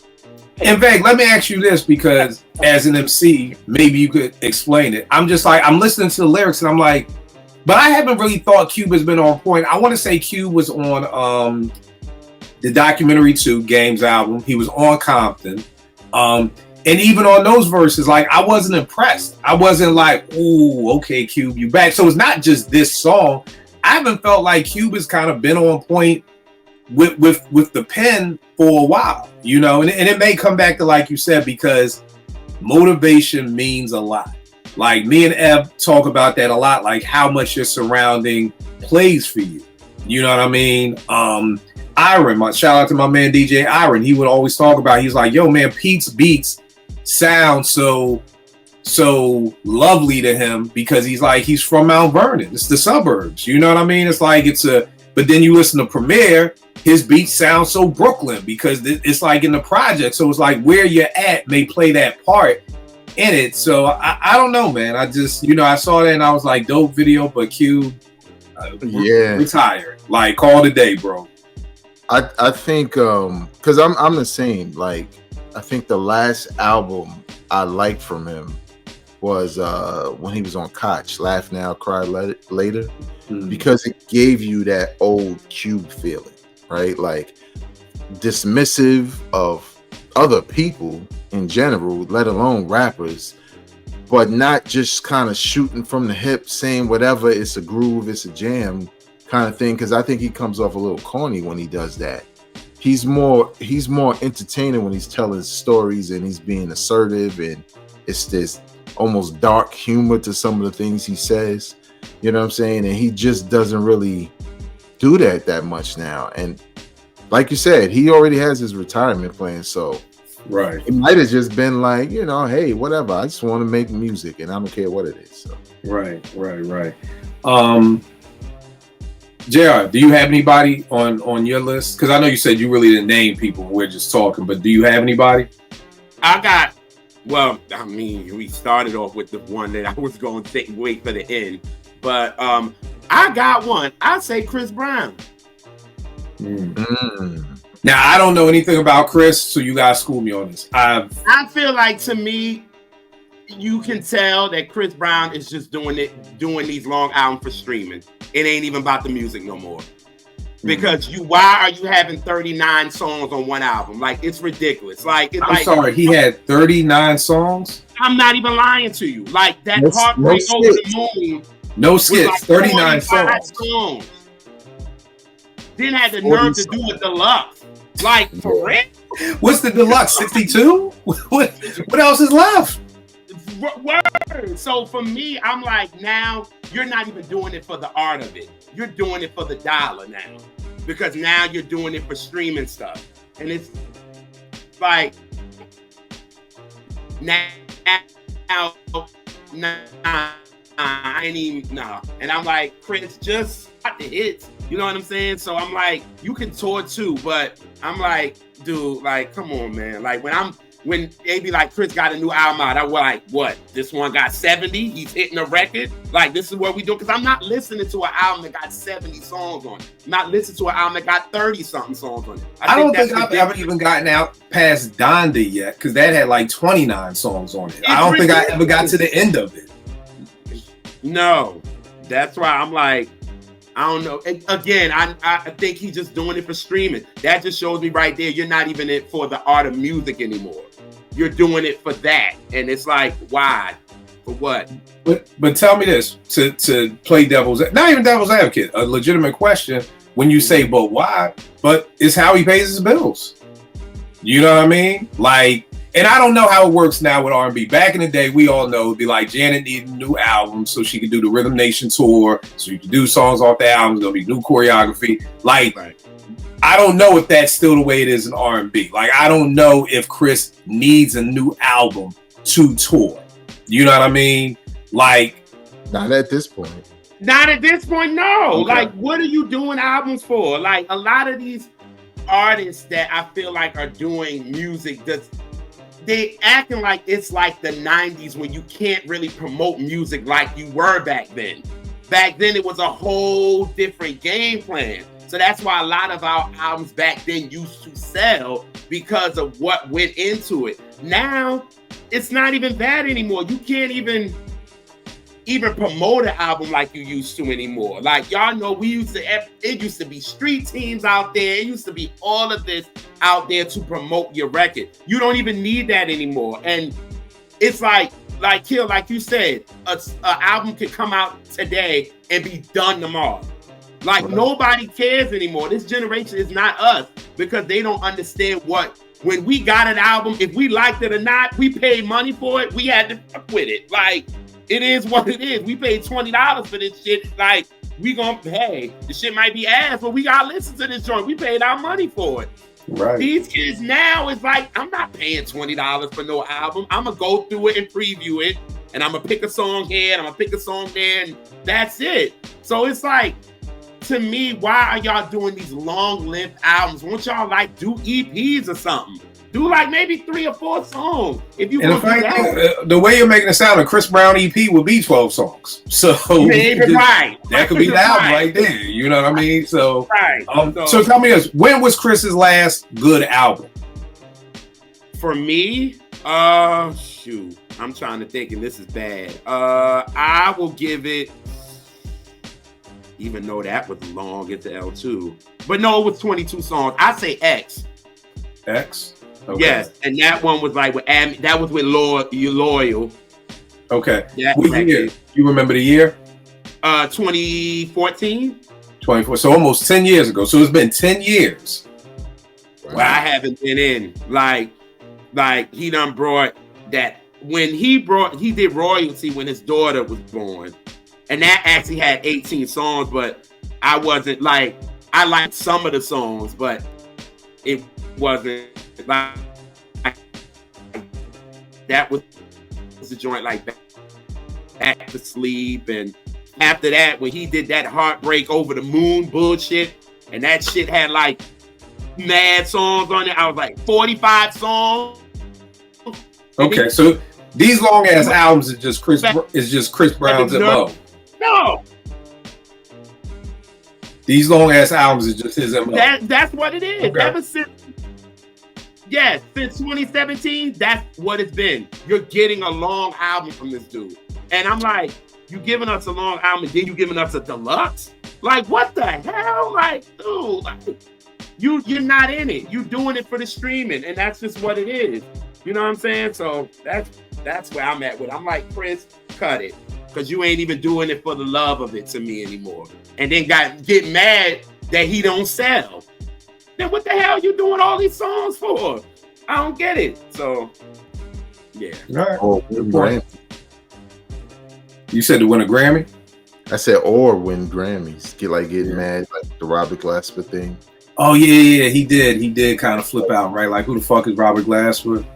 And Veg, let me ask you this, because as an MC, maybe you could explain it. I'm just like, I'm listening to the lyrics and I'm like, but I haven't really thought Cube has been on point. I want to say Cube was on the documentary 2 Games album. He was on Compton. And even on those verses, like, I wasn't impressed. I wasn't like, ooh, okay, Cube, you back. So it's not just this song. I haven't felt like Cube has kind of been on point with the pen for a while, and it may come back to, like you said, because motivation means a lot. Like, me and Eb talk about that a lot, like how much your surrounding plays for you. You know what I mean? Iron, shout out to my man DJ Iron. He would always talk about, he's like, yo man, Pete's beats sound so lovely to him, because he's from Mount Vernon. It's the suburbs. You know what I mean? It's like, but then you listen to Premier, his beats sound so Brooklyn, because it's like in the project. So it's like where you're at may play that part in it. So I don't know, man. I just, I saw that and I was like, dope video, but Q, retired. Like, call it a day, bro. I think, because I'm the same. Like, I think the last album I liked from him was when he was on Koch, Laugh Now, Cry Later, because it gave you that old Cube feeling, right? Like dismissive of other people in general, let alone rappers, but not just kind of shooting from the hip, saying whatever, it's a groove, it's a jam kind of thing. Because I think he comes off a little corny when he does that. He's more entertaining when he's telling stories and he's being assertive, and it's this almost dark humor to some of the things he says. You know what I'm saying? And he just doesn't really do that much now. And like you said, he already has his retirement plan, so right, it might have just been like, you know, hey, whatever, I just want to make music and I don't care what it is. So right. JR, do you have anybody on your list? Because I know you said you really didn't name people, we're just talking, but do you have anybody? Well, I mean, we started off with the one that I was going to wait for the end, but I got one. I'd say Chris Brown. Now, I don't know anything about Chris, so you guys school me on this. I feel like, to me, you can tell that Chris Brown is just doing these long albums for streaming. It ain't even about the music no more. Because why are you having 39 songs on one album? Like, it's ridiculous. Like, I'm sorry, he had 39 songs? I'm not even lying to you. Like, that Heartbreak Over the Moon. No skits, like 39 songs. Then had the nerve to do a deluxe. Like, for real? What's the deluxe? 62? What else is left? Word. So for me, I'm like, now you're not even doing it for the art of it. You're doing it for the dollar now, because now you're doing it for streaming stuff, and it's like now I ain't even no. And I'm like, Chris, just got the hits. You know what I'm saying? So I'm like, you can tour too, but I'm like, dude, like, come on, man. Like when they be like, Chris got a new album out, I was like, what? This one got 70? He's hitting a record? Like, this is what we do? Because I'm not listening to an album that got 70 songs on it. I'm not listening to an album that got 30-something songs on it. I don't think I've ever even gotten out past Donda yet, because that had like 29 songs on it. I don't think I ever got to the end of it. No. That's why I'm like, I don't know. And again, I think he's just doing it for streaming. That just shows me right there, you're not even in it for the art of music anymore. You're doing it for that. And it's like, why? For what? But tell me this, to play not even devil's advocate, a legitimate question, when you say, but why? But it's how he pays his bills. You know what I mean? Like, and I don't know how it works now with R&B. Back in the day, we all know, it'd be like Janet needed a new album so she could do the Rhythm Nation tour, so you could do songs off the album, there'll be new choreography. Like, right. I don't know if that's still the way it is in R&B. Like, I don't know if Chris needs a new album to tour. You know what I mean? Like, not at this point. Not at this point, no. Okay. Like, what are you doing albums for? Like, a lot of these artists that I feel like are doing music they acting like it's like the 90s when you can't really promote music like you were back then. Back then, it was a whole different game plan. So that's why a lot of our albums back then used to sell, because of what went into it. Now, it's not even that anymore. You can't even promote an album like you used to anymore. Like, y'all know, it used to be street teams out there. It used to be all of this out there to promote your record. You don't even need that anymore. And it's like Kill, like you said, an album could come out today and be done tomorrow. Like, nobody cares anymore. This generation is not us, because they don't understand when we got an album, if we liked it or not, we paid money for it. We had to fuck with it. Like, it is what it is. We paid $20 for this shit. Like, we gonna pay. The shit might be ass, but we gotta listen to this joint. We paid our money for it. Right. These kids now is like, I'm not paying $20 for no album. I'm gonna go through it and preview it, and I'm gonna pick a song here and I'm gonna pick a song there, and that's it. So it's like, to me, why are y'all doing these long-length albums? Won't y'all like do EPs or something? Do like maybe 3 or 4 songs. If you want to, the way you're making it sound, a Chris Brown EP would be 12 songs. So right. That could be the album right there. You know what I mean? So, right. So tell me this: when was Chris's last good album? For me, Shoot. I'm trying to think, and this is bad. I will give it, even though that was long, it's the L2. But no, it was 22 songs. I say X. X? Okay. Yes, and that one was like with that was with Loyal. Okay. What year? You remember the year? 2014. 24. So almost 10 years ago. So it's been 10 years. Wow. I haven't been in like he done brought that when he did Royalty when his daughter was born, and that actually had 18 songs, but I wasn't like, I liked some of the songs, but it wasn't like that was the joint like Back to Sleep. And after that, when he did that Heartbreak Over the Moon bullshit, and that shit had like mad songs on it, I was like 45 songs. Okay, so these long ass albums is just Chris Brown's MO. No, these long ass albums is just his MO. That's what it is. Okay. Ever since 2017, that's what it's been. You're getting a long album from this dude, and I'm like, you giving us a long album, and then you giving us a deluxe? Like, what the hell? Like, dude, like, you're not in it. You're doing it for the streaming, and that's just what it is. You know what I'm saying? So that's where I'm at with it. I'm like, Chris, cut it, because you ain't even doing it for the love of it to me anymore. And then get mad that he don't sell. Then what the hell you doing all these songs for? I don't get it. So, yeah. All right. You said to win a Grammy? I said or win Grammys. Getting mad like the Robert Glasper thing. Oh yeah, he did kind of flip out, right? Like, who the fuck is Robert Glasper?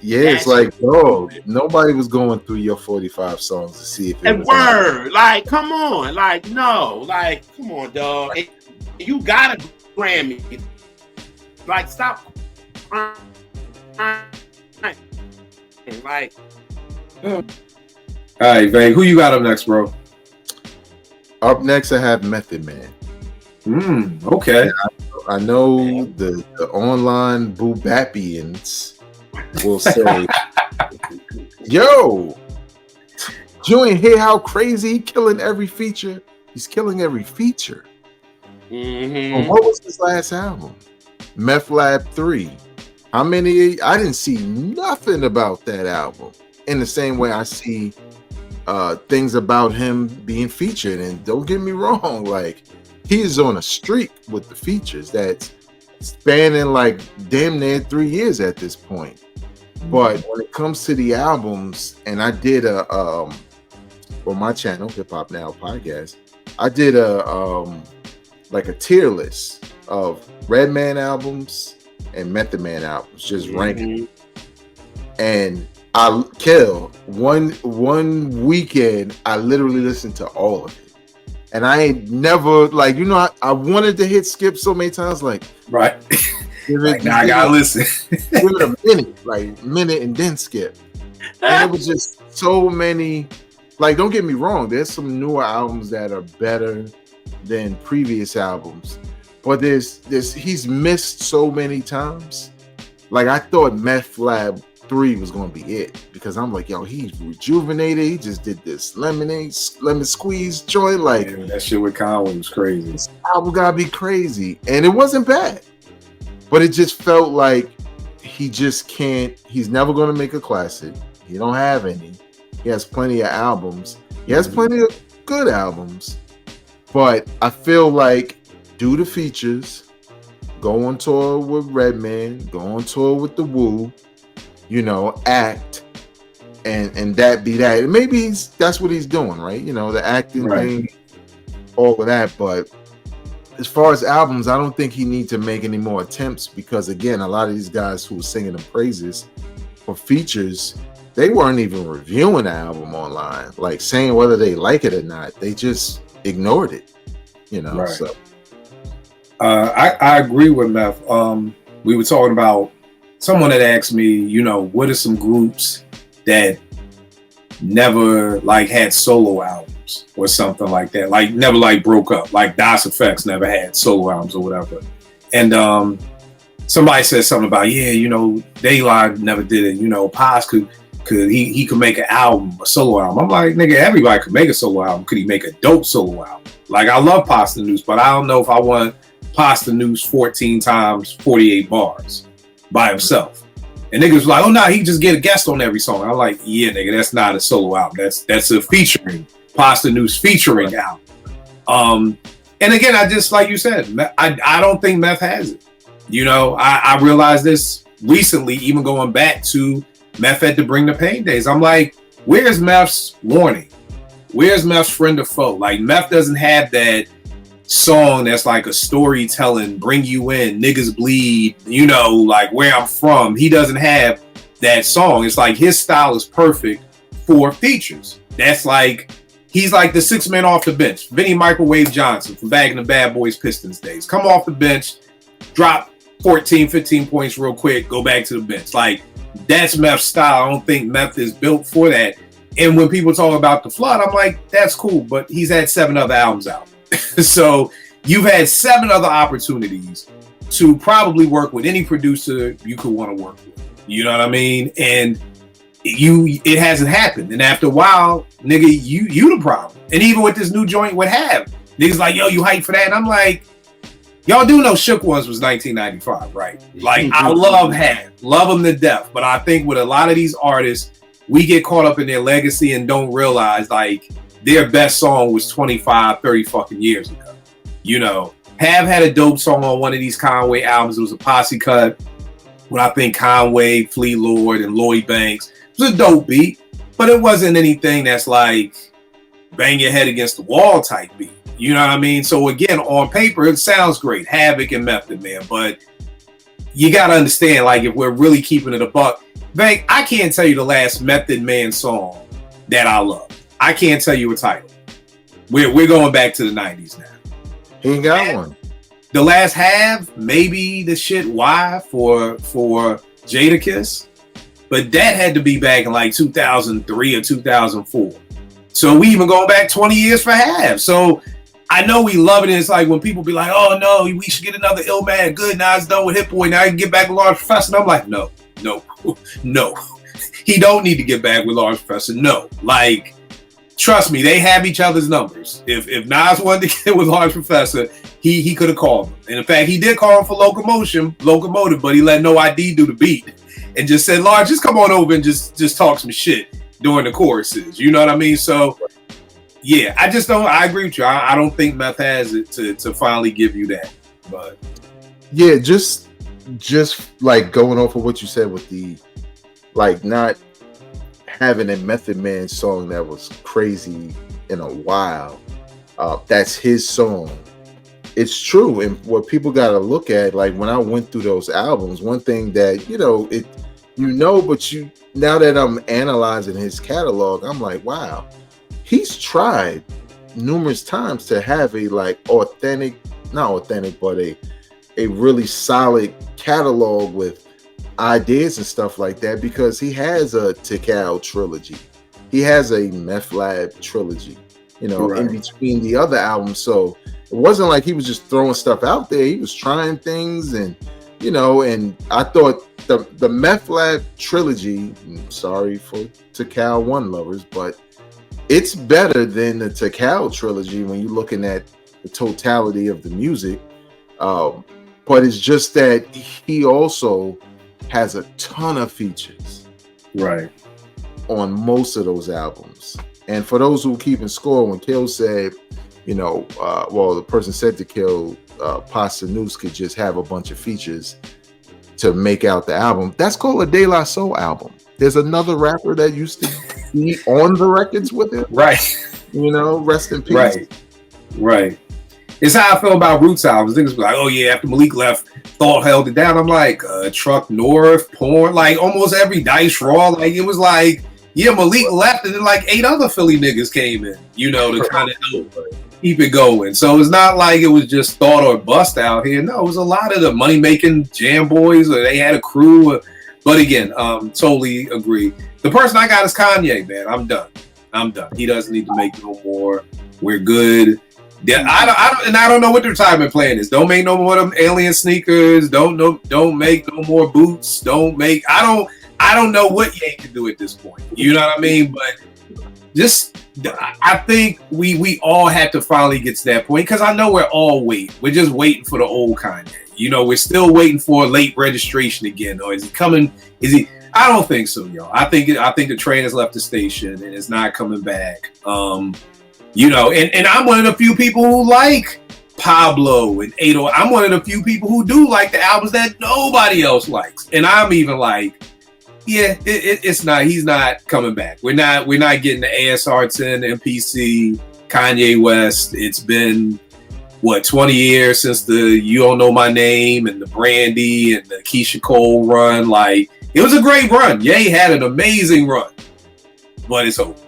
Yeah, it's like, bro, nobody was going through your 45 songs to see if it was word. Like, come on. Like, no. Like, come on, dog. You got a Grammy. Like, stop. Like. All right, Vay, who you got up next, bro? Up next, I have Method Man. Okay. I know the online Boobapians will say, yo, you ain't hear how crazy he killing every feature? He's killing every feature. Well, what was his last album? Meth Lab 3. How many? I didn't see nothing about that album in the same way I see things about him being featured. And don't get me wrong, like, he is on a streak with the features that's spanning like damn near 3 years at this point. But when it comes to the albums, and I did on my channel, Hip Hop Now Podcast, I did a tier list of Redman albums and Method Man albums, just ranking. And I kill one weekend, I literally listened to all of it. And I ain't never, like, I wanted to hit skip so many times, like, right. Now I gotta listen. Give it a minute and then skip. And it was just so many, like, don't get me wrong, there's some newer albums that are better than previous albums, but he's missed so many times. Like, I thought Meth Lab 3 was gonna be it, because I'm like, yo, he's rejuvenated. He just did this lemon squeeze joint. Like, yeah, that shit with Conway was crazy. This album gotta be crazy, and it wasn't bad, but it just felt like he just can't. He's never gonna make a classic. He don't have any. He has plenty of albums. He has plenty of good albums, but I feel like do the features, go on tour with Redman, go on tour with the Wu. Act, and that be that. And maybe that's what he's doing, right? The acting thing, all of that. But as far as albums, I don't think he needs to make any more attempts, because again, a lot of these guys who were singing the praises for features, they weren't even reviewing the album online, like saying whether they like it or not. They just ignored it, Right. So I agree with Meth. We were talking about, someone had asked me, what are some groups that never had solo albums or something like that, like never broke up, like Das Effects never had solo albums or whatever. And somebody said something about, yeah, you know, Daylight never did it. You know, Paz could he could make an album, a solo album. I'm like, nigga, everybody could make a solo album. Could he make a dope solo album? Like, I love Pasta News, but I don't know if I want Pasta News 14 times 48 bars by himself. And niggas was like, oh no, he just get a guest on every song. I'm like, yeah, nigga, that's not a solo album. That's a featuring Pasta News featuring album. And again, I just, like you said, I don't think Meth has it. You know, I realized this recently, even going back to Meth had to Bring the Pain days. I'm like, where's Meth's Warning? Where's Meth's Friend or Foe? Like, Meth doesn't have that song that's like a storytelling, bring you in, niggas bleed, you know, like Where I'm From. He doesn't have that song. It's like his style is perfect for features. That's like, he's like the 6 man off the bench. Vinny Microwave Johnson from back in the Bad Boys Pistons days. Come off the bench, drop 14, 15 points real quick, go back to the bench. Like, that's Meth's style. I don't think Meth is built for that. And when people talk about The Flood, I'm like, that's cool, but he's had 7 other albums out. So you've had 7 other opportunities to probably work with any producer you could want to work with. You know what I mean? And it hasn't happened. And after a while, nigga, you the problem. And even with this new joint with Have, niggas like, yo, you hype for that? And I'm like, y'all do know Shook Ones was 1995, right? Like, I love Have, love them to death. But I think with a lot of these artists, we get caught up in their legacy and don't realize, like, their best song was 25, 30 fucking years ago. You know, Have had a dope song on one of these Conway albums. It was a posse cut with, I think, Conway, Fleet Lord, and Lloyd Banks. It was a dope beat, but it wasn't anything that's like bang your head against the wall type beat. You know what I mean? So again, on paper, it sounds great, Havoc and Method Man, but you got to understand, like, if we're really keeping it a buck, Bang, I can't tell you the last Method Man song that I love. I can't tell you a title. We're going back to the 90s now. He ain't got one. The last Have, maybe the shit Why for Jadakiss, but that had to be back in like 2003 or 2004. So we even going back 20 years for Have. So I know we love it. And it's like when people be like, oh no, we should get another Illmatic. Good, now it's done with Hit Boy. Now I can get back with Large Professor. And I'm like, no. He don't need to get back with Large Professor. No. Like, trust me, they have each other's numbers. If Nas wanted to get with Large Professor, he could have called him. And in fact, he did call him for Locomotive, but he let No ID do the beat and just said, Large, just come on over and just talk some shit during the choruses. You know what I mean? So yeah, I agree with you. I don't think Meth has it to finally give you that. But yeah, just like going off of what you said with the, like, not having a Method Man song that was crazy in a while. That's his song. It's true. And what people got to look at, like, when I went through those albums, one thing that, but now that I'm analyzing his catalog, I'm like, wow, he's tried numerous times to have a, like, not authentic, but a really solid catalog with ideas and stuff like that, because he has a Tikal trilogy. He has a Meth Lab trilogy, right, in between the other albums. So it wasn't like he was just throwing stuff out there. He was trying things, and and I thought the Meth Lab trilogy, sorry for Tikal 1 lovers, but it's better than the Tikal trilogy when you're looking at the totality of the music. But it's just that he also has a ton of features, right, on most of those albums. And for those who keeping score, when Kill said, the person said to Kill, Pasta News could just have a bunch of features to make out the album. That's called a De La Soul album. There's another rapper that used to be on the records with him. Right. Rest in peace. Right. It's how I feel about Roots albums. Niggas be like, oh yeah, after Malik left, Thought held it down. I'm like, Truck North, Porn, like almost every Dice Raw. Like, it was like, yeah, Malik left and then like 8 other Philly niggas came in, to kind of help keep it going. So it's not like it was just Thought or Bust out here. No, it was a lot of the money-making jam boys, or they had a crew. But again, totally agree. The person I got is Kanye, man. I'm done. He doesn't need to make no more. We're good. Yeah, I don't know what the retirement plan is. Don't make no more of them alien sneakers. Don't make no more boots. I don't know what Ye can do at this point. You know what I mean? But just I think we all have to finally get to that point because I know we're all waiting. We're just waiting for the old Kanye. You know, we're still waiting for late registration again. Or is he coming? Is he? I don't think so, yo. I think the train has left the station and it's not coming back. You know, and I'm one of the few people who like Pablo and Ado. I'm one of the few people who do like the albums that nobody else likes. And I'm even like, yeah, it's not. He's not coming back. We're not getting the ASR 10, MPC, Kanye West. It's been 20 years since the You Don't Know My Name and the Brandy and the Keisha Cole run. Like, it was a great run. Ye had an amazing run, but it's over.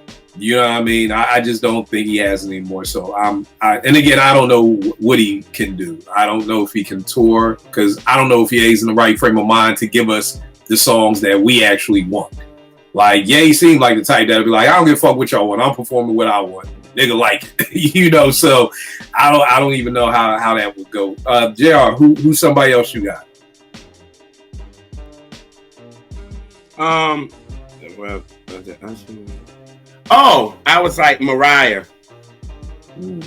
You know what I mean? I just don't think he has anymore. So and again, I don't know what he can do. I don't know if he can tour because I don't know if he's in the right frame of mind to give us the songs that we actually want. Like, Ye seemed like the type that'd be like, I don't give a fuck what y'all want. I'm performing what I want. Nigga like it. You know, so I don't even know how that would go. JR, who's somebody else you got? Well, I was like Mariah. And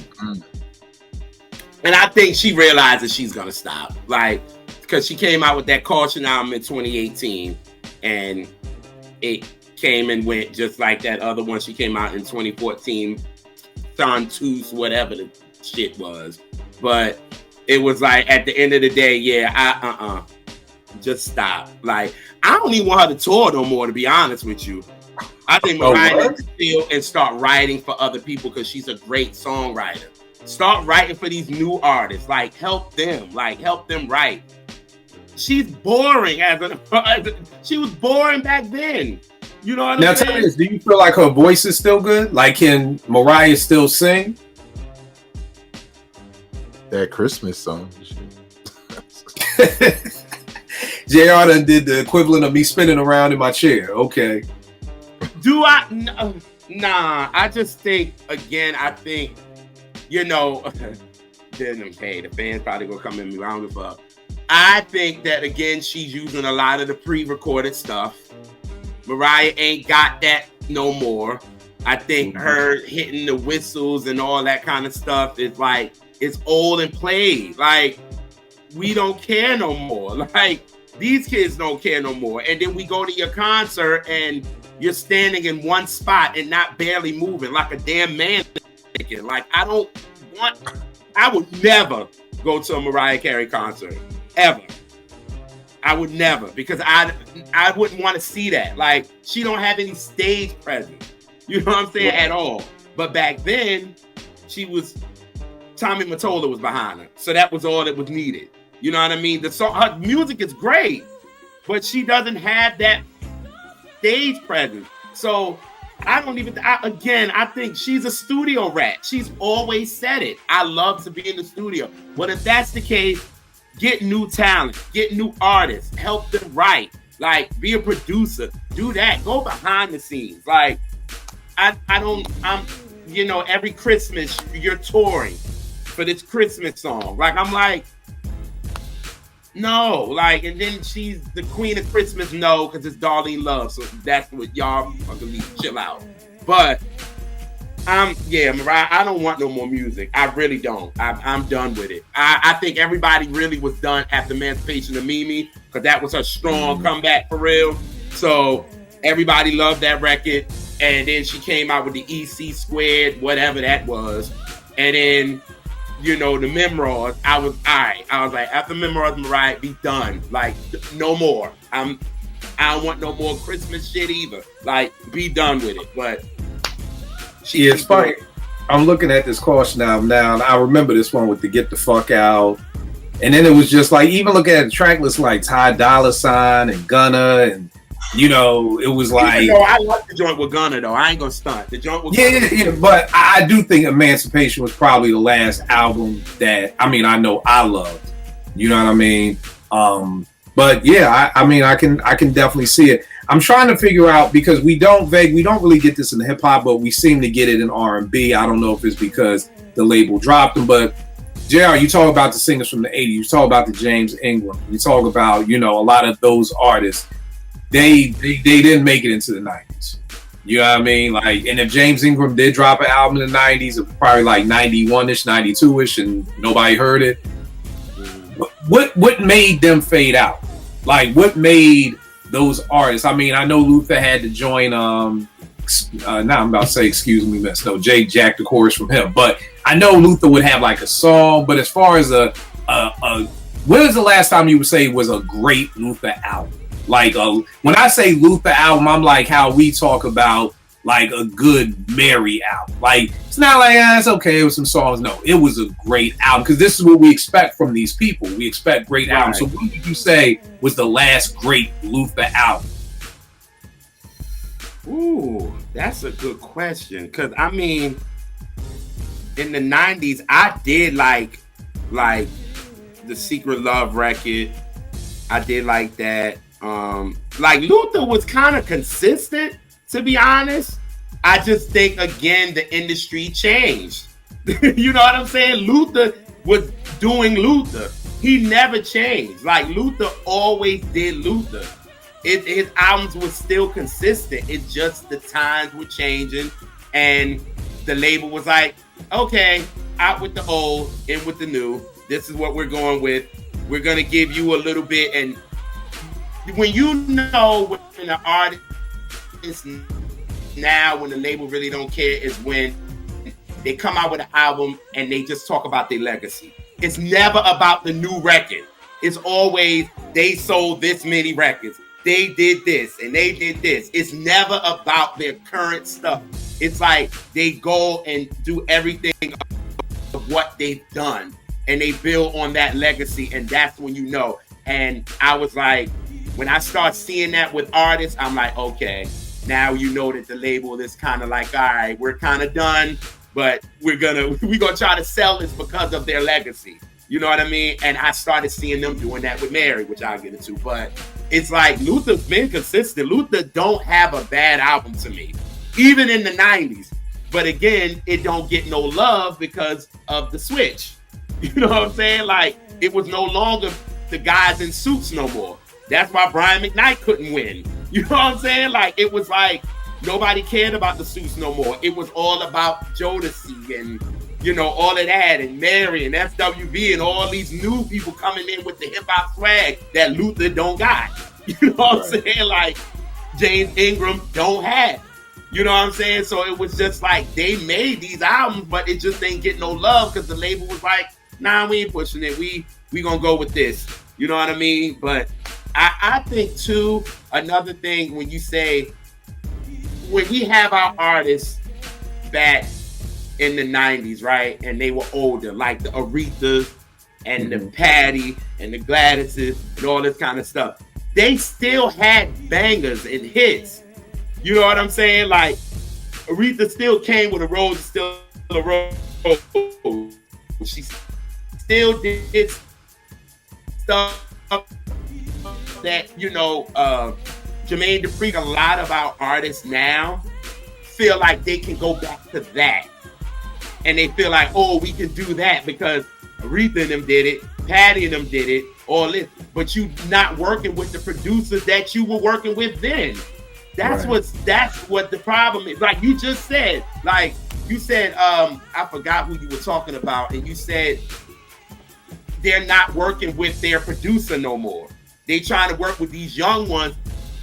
I think she realizes she's gonna stop. Like, because she came out with that Caution album in 2018 and it came and went just like that other one she came out in 2014, Santus, whatever the shit was. But it was like at the end of the day, yeah, just stop. Like, I don't even want her to tour no more, to be honest with you. I think Mariah needs to chill and start writing for other people because she's a great songwriter. Start writing for these new artists. Like, help them write. She's boring she was boring back then. You know what I'm saying? Now tell me this, do you feel like her voice is still good? Like, can Mariah still sing? That Christmas song. JR done did the equivalent of me spinning around in my chair. Okay. Do I? Nah, I just think, again, you know, hey, the fans probably gonna come in me. I don't give a fuck. I think that, again, she's using a lot of the pre-recorded stuff. Mariah ain't got that no more. I think her hitting the whistles and all that kind of stuff is like, it's old and played. Like, we don't care no more. Like, these kids don't care no more. And then we go to your concert and you're standing in one spot and not barely moving like a damn man. Like, I would never go to a Mariah Carey concert, ever. I would never, because I wouldn't want to see that. Like, she don't have any stage presence. You know what I'm saying? At all. But back then, Tommy Mottola was behind her. So that was all that was needed. You know what I mean? Her music is great, but she doesn't have that stage presence. So I think she's a studio rat. She's always said it. I love to be in the studio. But if that's the case, get new talent, get new artists, help them write, like, be a producer, do that, go behind the scenes. Like, you know, every Christmas you're touring for this Christmas song. Like, I'm like, no, like, and then she's the queen of Christmas, no, because it's Darlene Love, so that's what y'all are gonna need to chill out. But Mariah, I don't want no more music. I really don't. I'm done with it. I think everybody really was done after Emancipation of Mimi, because that was her strong comeback for real. So everybody loved that record, and then she came out with the EC Squared, whatever that was, and then, you know, the Memoirs. I was all right. I was like, after Memoirs, Mariah, be done. Like, no more. I don't want no more Christmas shit either. Like, be done with it. But it's funny. I'm looking at this Caution album now, and I remember this one with the Get the Fuck Out. And then it was just like, even looking at the track list, like Ty Dolla $ign and Gunna, and, you know, it was like, I like the joint with Gunna, though. I ain't gonna stunt. The joint with Gunna. Yeah, but I do think Emancipation was probably the last album that, I mean, I know I loved. You know what I mean? But But yeah, I mean, I can definitely see it. I'm trying to figure out because we don't really get this in hip hop, but we seem to get it in R&B. I don't know if it's because the label dropped them, but JR, you talk about the singers from the 80s. You talk about the James Ingram. You talk about, a lot of those artists. They didn't make it into the 90s. You know what I mean? Like, and if James Ingram did drop an album in the 90s, it was probably like 91-ish, 92-ish, and nobody heard it. What made them fade out? Like, what made those artists? I mean, I know Luther had to join. Now I'm about to say, excuse me, miss. No, Jake Jack the chorus from him. But I know Luther would have like a song. But as far as when was the last time you would say was a great Luther album? Like, when I say Luther album, I'm like how we talk about like a good Mary album. Like, it's not like, it's okay with some songs. No, it was a great album because this is what we expect from these people. We expect great albums. So what would you say was the last great Luther album? Ooh, that's a good question. Because, I mean, in the 90s, I did like the Secret Love record. I did like that. Like, Luther was kind of consistent, to be honest. I just think, again, the industry changed. You know what I'm saying? Luther was doing Luther. He never changed. Like, Luther always did Luther. His albums were still consistent. It's just the times were changing. And the label was like, okay, out with the old, in with the new. This is what we're going with. We're going to give you a little bit. And when you know when the artist now, when the label really don't care, is when they come out with an album and they just talk about their legacy. It's never about the new record. It's always they sold this many records. They did this and they did this. It's never about their current stuff. It's like they go and do everything of what they've done and they build on that legacy, and that's when you know. And I was like, when I start seeing that with artists, I'm like, okay, now you know that the label is kind of like, all right, we're kind of done, but we're gonna try to sell this because of their legacy. You know what I mean? And I started seeing them doing that with Mary, which I'll get into. But it's like Luther's been consistent. Luther don't have a bad album to me, even in the 90s. But again, it don't get no love because of the switch. You know what I'm saying? Like, it was no longer the guys in suits no more. That's why Brian McKnight couldn't win. You know what I'm saying? Like, it was like nobody cared about the suits no more. It was all about Jodeci and, all of that, and Mary and FWB and all these new people coming in with the hip hop swag that Luther don't got. You know what I'm saying? Like, James Ingram don't have. You know what I'm saying? So it was just like they made these albums, but it just ain't get no love because the label was like, nah, we ain't pushing it. We gonna go with this. You know what I mean? But I think too, another thing when you say, when we have our artists back in the 90s, right? And they were older, like the Aretha and the Patty and the Gladyses and all this kind of stuff. They still had bangers and hits. You know what I'm saying? Like, Aretha still came with a rose, still a rose. She still did stuff that, Jermaine Dupri, a lot of our artists now feel like they can go back to that. And they feel like, oh, we can do that because Aretha and them did it, Patty and them did it, all this. But you not working with the producers that you were working with then. That's what the problem is. Like you just said, I forgot who you were talking about, and you said they're not working with their producer no more. They trying to work with these young ones,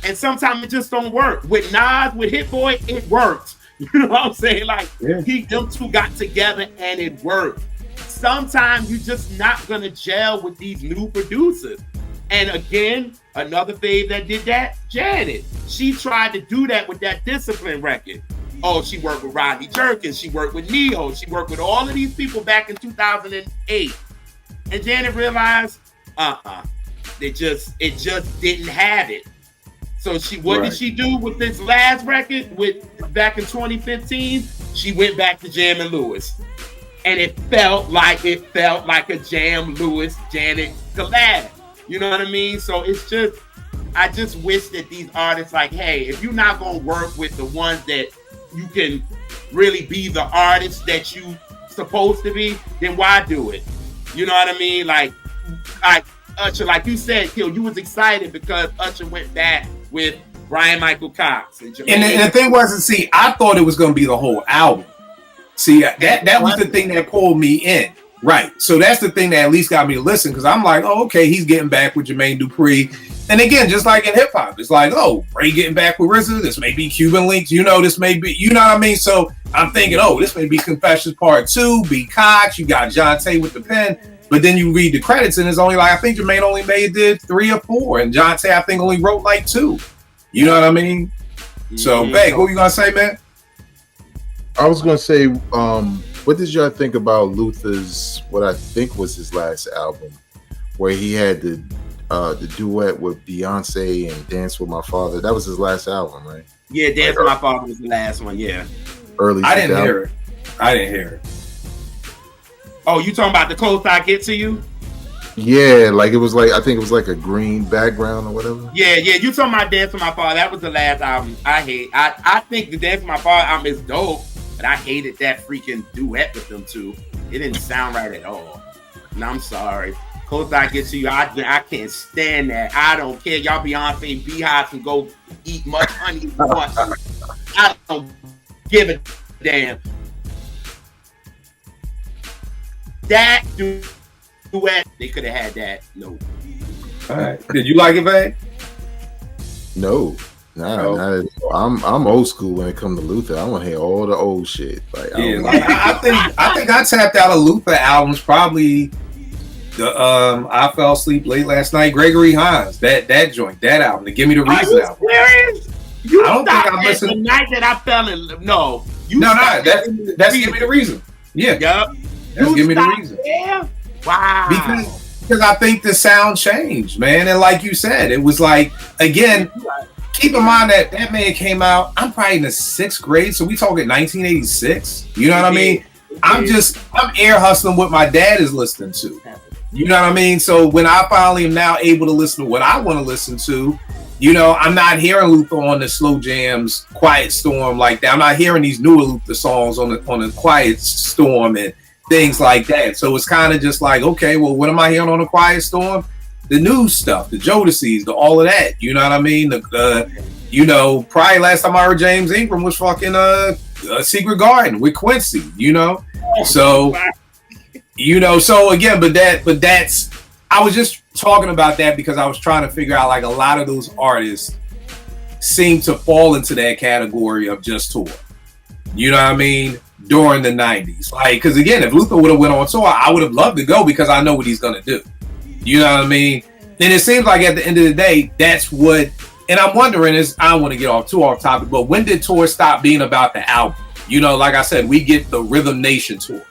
and sometimes it just don't work. With Nas, with Hit Boy, it worked. You know what I'm saying? Like, them two got together and it worked. Sometimes you just not gonna gel with these new producers. And again, another fave that did that, Janet. She tried to do that with that Discipline record. Oh, she worked with Rodney Jerkins. She worked with Neo. She worked with all of these people back in 2008. And Janet realized, it just didn't have it. So what did she do with this last record? Back in 2015, she went back to Jam and Lewis, and it felt like a Jam Lewis Janet collab. You know what I mean? So it's just, I just wish that these artists, like, hey, if you're not gonna work with the ones that you can really be the artist that you supposed to be, then why do it? You know what I mean? Like Usher, like you said, Kill, you was excited because Usher went back with Brian Michael Cox. And the thing wasn't, see, I thought it was going to be the whole album. See, that was the thing that pulled me in. Right. So that's the thing that at least got me to listen, because I'm like, oh, okay, he's getting back with Jermaine Dupri. And again, just like in hip hop, it's like, oh, Ray getting back with RZA. This may be Cuban Links. You know, this may be, you know what I mean? So I'm thinking, oh, this may be Confessions Part 2, B. Cox. You got John Tay with the pen. But then you read the credits, and it's only like, I think Jermaine only did 3 or 4. And John Tay, I think, only wrote like 2. You know what I mean? So, Beg, what you going to say, man? I was going to say, what did y'all think about Luther's, what I think was his last album, where he had the duet with Beyonce and Dance with My Father? That was his last album, right? Yeah, Dance with My Father was the last one, yeah. Early. I didn't hear it. Oh, you talking about The Closer I Get to You? Yeah, like it was like, I think it was like a green background or whatever. Yeah, you talking about Dance with My Father. That was the last album I hate. I think the Dance with My Father album is dope, but I hated that freaking duet with them two. It didn't sound right at all. And I'm sorry. Closer I Get to You, I can't stand that. I don't care. Y'all Beyonce Beehive can go eat much honey if you want to. I don't give a damn. That duet, they could have had that. No. All right. Did you like it, Vay? No. Nah, I'm old school when it comes to Luther. I want to hear all the old shit. Like, I think I tapped out of Luther albums probably the I Fell Asleep Late Last Night, Gregory Hines, that joint, that album, the Give Me the Reason album. Serious? I don't think I listened. The night that I fell in love. No. That's Give Me the Reason. Yeah. Yep. That's Give Me the Reason. There? Wow. Because I think the sound changed, man. And like you said, it was like, again, keep in mind that man came out, I'm probably in the 6th grade, so we talking 1986. You know what I mean? I'm ear hustling what my dad is listening to. You know what I mean? So when I finally am now able to listen to what I want to listen to, you know, I'm not hearing Luther on the slow jams, Quiet Storm like that. I'm not hearing these newer Luther songs on the Quiet Storm and things like that. So it's kind of just like, okay, well, what am I hearing on the Quiet Storm? The new stuff, the Jodeci's, the all of that. You know what I mean? You know, probably last time I heard James Ingram was fucking Secret Garden with Quincy. You know, so you know, so again, but that's. I was just talking about that because I was trying to figure out, like, a lot of those artists seem to fall into that category of just tour. You know what I mean? During the 90s. Like, because again, if Luther would have went on tour, I would have loved to go because I know what he's going to do. You know what I mean? And it seems like at the end of the day, that's what, and I'm wondering is, I don't want to get too off topic, but when did tour stop being about the album? You know, like I said, we get the Rhythm Nation tour.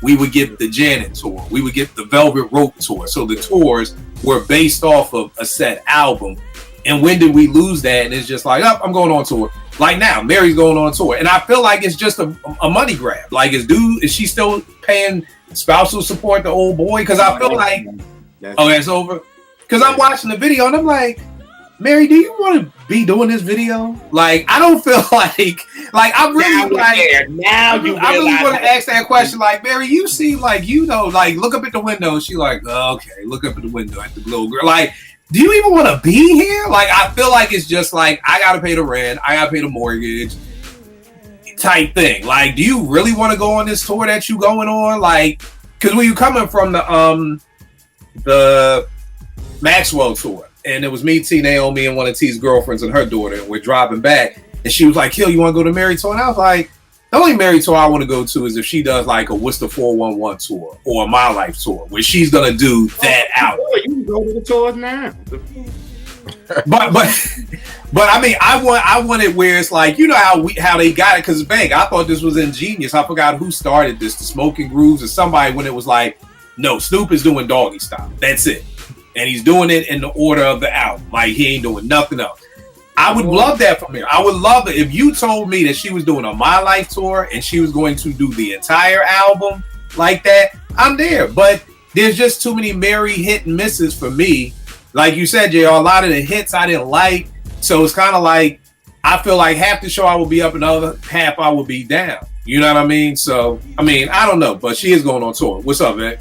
We would get the Janet tour. We would get the Velvet Rope tour. So the tours were based off of a set album. And when did we lose that? And it's just like, oh, I'm going on tour. Like now, Mary's going on tour. And I feel like it's just a money grab. Like, is she still paying spousal support the old boy? Because I feel like, that's over. Because I'm watching the video and I'm like, Mary, do you want to be doing this video? Like, I don't feel like I really I really want to ask that question. Like, Mary, you seem like, you know, like, look up at the window. She like, oh, okay, look up at the window at the Glow Girl. Like, do you even want to be here? Like, I feel like it's just like, I got to pay the rent. I got to pay the mortgage type thing. Like, do you really want to go on this tour that you going on? Like, because when you coming from the Maxwell tour, and it was me, T, Naomi, and one of T's girlfriends and her daughter, and we're driving back, and she was like, Kill, you want to go to Mary tour? And I was like, the only Mary tour I want to go to is if she does like a Worcester 411 tour or a My Life tour, where she's gonna do that out. You can go to the tours now. but I mean, I want it where it's like, you know how they got it, because Bang, I thought this was ingenious. I forgot who started this, the Smoking Grooves or somebody, when it was like, no, Snoop is doing Doggy Style. That's it. And he's doing it in the order of the album. Like, he ain't doing nothing else. I would love that from her. I would love it if you told me that she was doing a My Life tour and she was going to do the entire album like that. I'm there. But there's just too many Mary hit and misses for me like you said, JR, a lot of the hits I didn't like. So it's kind of like I feel like half the show I will be up and the other half I will be down. You know what I mean? So I mean, I don't know, but she is going on tour. What's up, man?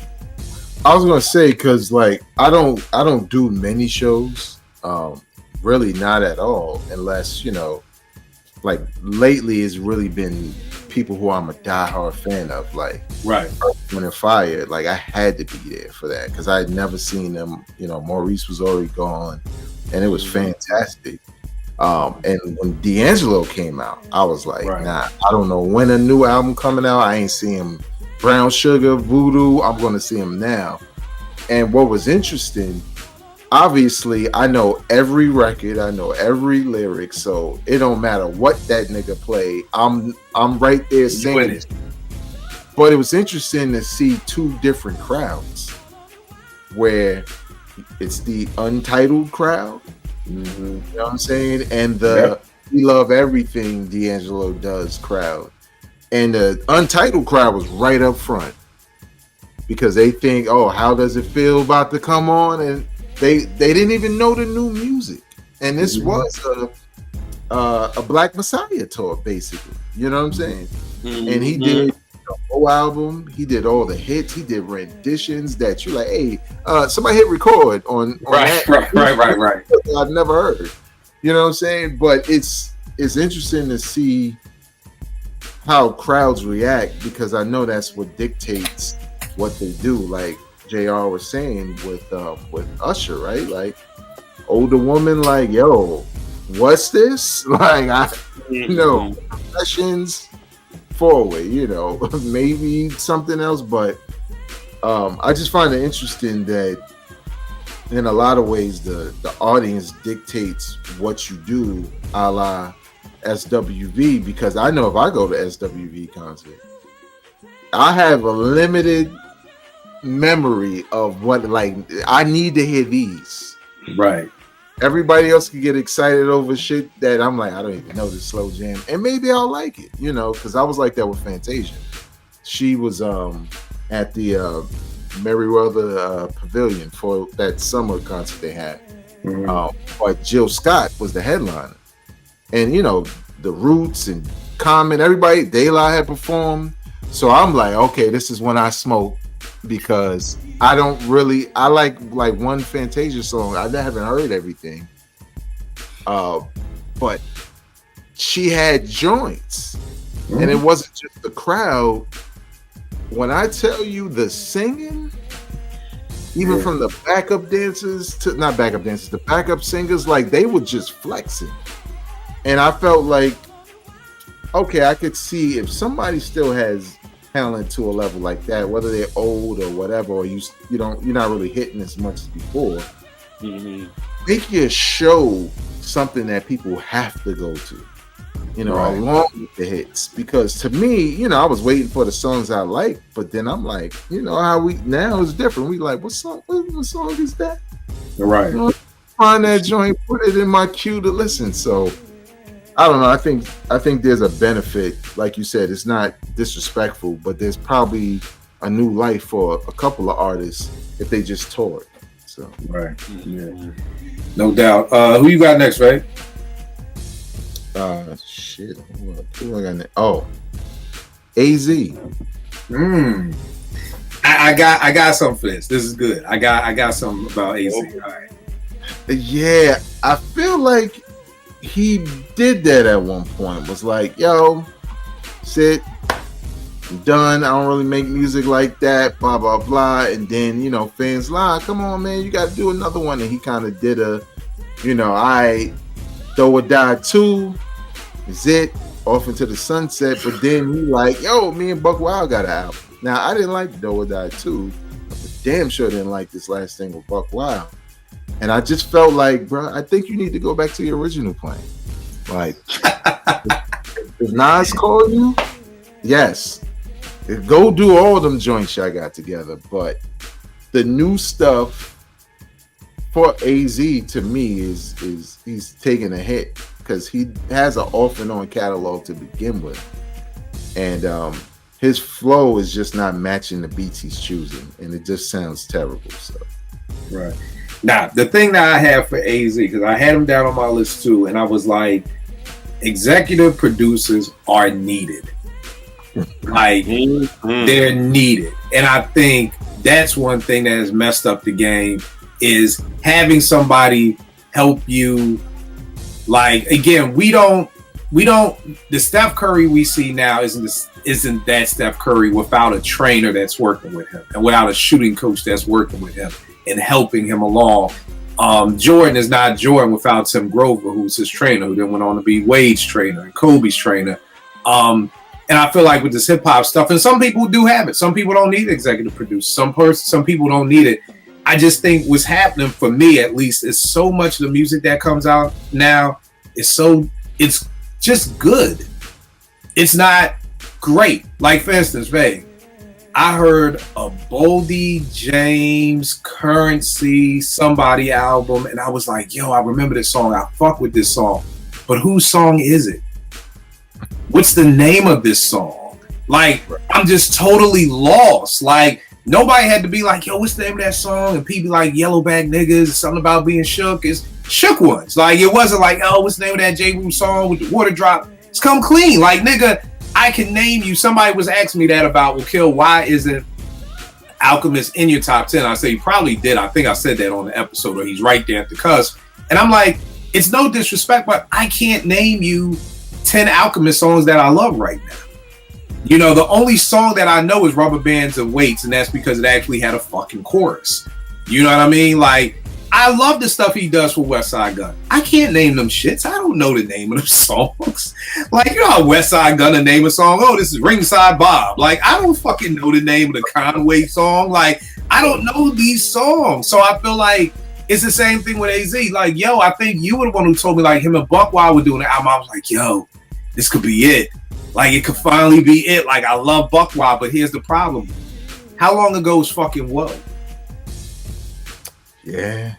I was gonna say because like I don't do many shows, really not at all, unless like lately it's really been people who I'm a diehard fan of, like Right. Earth, Wind and Fire. Like I had to be there for that because I had never seen them. Maurice was already gone, and it was fantastic. And when D'Angelo came out, I was like, Right. nah, I don't know when a new album coming out. I ain't seen him. Brown Sugar, Voodoo, I'm going to see him now. And what was interesting, obviously, I know every record, I know every lyric, so it don't matter what that nigga play. I'm right there singing it. But it was interesting to see two different crowds, where it's the Untitled crowd, you know what I'm saying, and the We Love Everything D'Angelo Does crowd. And the Untitled crowd was right up front because they think, oh, how does it feel about to come on? And they didn't even know the new music. And this was a Black Messiah tour, basically. You know what I'm saying? And he did the whole album. He did all the hits. He did renditions that you're like, hey, somebody hit record on Right. I've never heard. You know what I'm saying? But it's interesting to see how crowds react because I know that's what dictates what they do. Like JR was saying with Usher, right? Like older woman, like, yo, what's this? Like sessions forward, maybe something else, but I just find it interesting that in a lot of ways the audience dictates what you do, a la SWV, because I know if I go to SWV concert, I have a limited memory of what, like, I need to hear these. Right. Everybody else can get excited over shit that I'm like, I don't even know this slow jam, and maybe I'll like it, because I was like that with Fantasia. She was at the Merriweather Pavilion for that summer concert they had, but Jill Scott was the headliner. And the Roots and Common, everybody, De La had performed. So I'm like, okay, this is when I smoke because I like one Fantasia song. I haven't heard everything. But she had joints. And it wasn't just the crowd. When I tell you the singing, even from the backup dancers to not backup dancers, the backup singers, like they were just flexing. And I felt like, okay, I could see if somebody still has talent to a level like that, whether they're old or whatever, or you're not really hitting as much as before. Make your show something that people have to go to, along with the hits. Because to me, I was waiting for the songs I like, but then I'm like, how we now is different. We like, what song is that? Right. Find that joint, put it in my queue to listen. So I don't know. I think there's a benefit, like you said. It's not disrespectful, but there's probably a new life for a couple of artists if they just toured. So right, no doubt. Who you got next, right? Shit. Who I got next? Oh, AZ. I got something for this. This is good. I got something about AZ. All right. Yeah, I feel like he did that at one point. Was like, yo, sit, I'm done. I don't really make music like that, blah blah blah. And then fans lie, come on man, you got to do another one. And he kind of did I Throw or Die 2 is it, Off Into the Sunset. But then he like, yo, me and Buck Wild got an album. Now I didn't like Throw or Die 2, but damn sure didn't like this last thing with Buck Wild. And I just felt like, bro, I think you need to go back to your original plan. Like, if Nas called you, yes, go do all them joints y'all got together. But the new stuff for AZ to me is he's taking a hit because he has an off and on catalog to begin with, and his flow is just not matching the beats he's choosing, and it just sounds terrible. So, right. Now, the thing that I have for AZ, because I had him down on my list too, and I was like, executive producers are needed. Like, they're needed. And I think that's one thing that has messed up the game, is having somebody help you. Like, again, we don't, the Steph Curry we see now isn't that Steph Curry without a trainer that's working with him and without a shooting coach that's working with him and helping him along. Jordan is not Jordan without Tim Grover, who's his trainer, who then went on to be Wade's trainer and Kobe's trainer. And I feel like with this hip hop stuff, and some people do have it. Some people don't need executive produce. Some people don't need it. I just think what's happening for me, at least, is so much of the music that comes out now it's just good. It's not great. Like, for instance, babe, I heard a Boldy James Currency somebody album, and I was like, yo, I remember this song. I fuck with this song. But whose song is it? What's the name of this song? Like, I'm just totally lost. Like, nobody had to be like, yo, what's the name of that song? And people like Yellowback Niggas, something about being shook. It's Shook Ones. Like, it wasn't like, oh, what's the name of that J. Rue song with the water drop? It's Come Clean. Like, nigga, I can name you. Somebody was asking me that about, well, Kill, why isn't Alchemist in your top 10? I say, he probably did. I think I said that on the episode, or he's right there at the cusp. And I'm like, it's no disrespect, but I can't name you 10 Alchemist songs that I love right now. You know, the only song that I know is Rubber Bands and Weights, and that's because it actually had a fucking chorus. You know what I mean? Like, I love the stuff he does for West Side Gun. I can't name them shits. I don't know the name of them songs. Like, you know how West Side Gun to name a song? Oh, this is Ringside Bob. Like, I don't fucking know the name of the Conway song. Like, I don't know these songs. So I feel like it's the same thing with AZ. Like, yo, I think you were the one who told me, like, him and Buckwild were doing the album. I was like, yo, this could be it. Like, it could finally be it. Like, I love Buckwild, but here's the problem. How long ago was fucking Whoa? Yeah.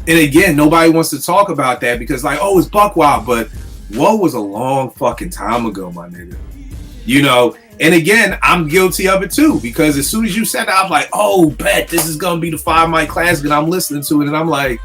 And again, nobody wants to talk about that because, like, oh, it's Buckwild, but Whoa was a long fucking time ago, my nigga. You know? And again, I'm guilty of it too, because as soon as you said that, I was like, oh, bet this is going to be the 5 Mic Classic, and I'm listening to it, and I'm like,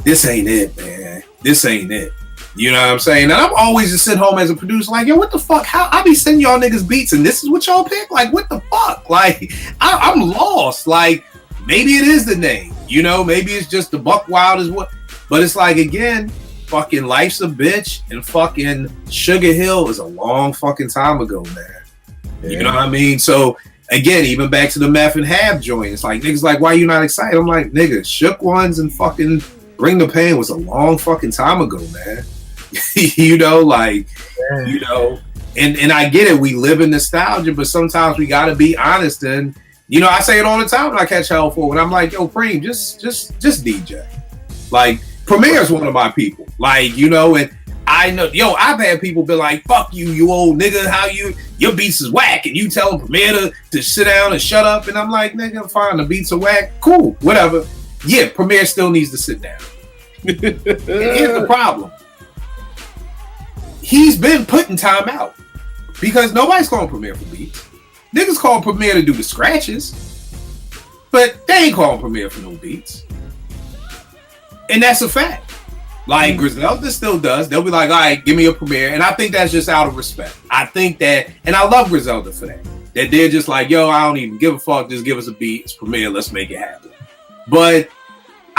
this ain't it, man. This ain't it. You know what I'm saying? And I'm always just sitting home as a producer like, yo, what the fuck? How I be sending y'all niggas beats and this is what y'all pick? Like, what the fuck? Like, I'm lost. Like, maybe it is the name. You know, maybe it's just the Buckwild is what. But it's like, again, fucking Life's a Bitch and fucking Sugar Hill is a long fucking time ago, man. Yeah. You know what I mean? So, again, even back to the Meth and Hab joint, it's like, niggas like, why you not excited? I'm like, nigga, Shook Ones and fucking Bring the Pain was a long fucking time ago, man. You know, like, you know, and I get it. We live in nostalgia, but sometimes we got to be honest. And, you know, I say it all the time when I catch hell for it. I'm like, yo, Preem, just DJ. Like, Premier is one of my people. Like, you know, and I know, yo, I've had people be like, fuck you, you old nigga, how your beats is whack. And you tell Premier to sit down and shut up. And I'm like, nigga, fine, the beats are whack. Cool, whatever. Yeah, Premier still needs to sit down. And here's the problem. He's been put in time out because nobody's calling Premier for beats. Niggas call Premier to do the scratches, but they ain't calling Premier for no beats. And that's a fact. Like, Griselda still does. They'll be like, all right, give me a Premier. And I think that's just out of respect. I think that, and I love Griselda for that. That they're just like, yo, I don't even give a fuck. Just give us a beat. It's Premier. Let's make it happen. But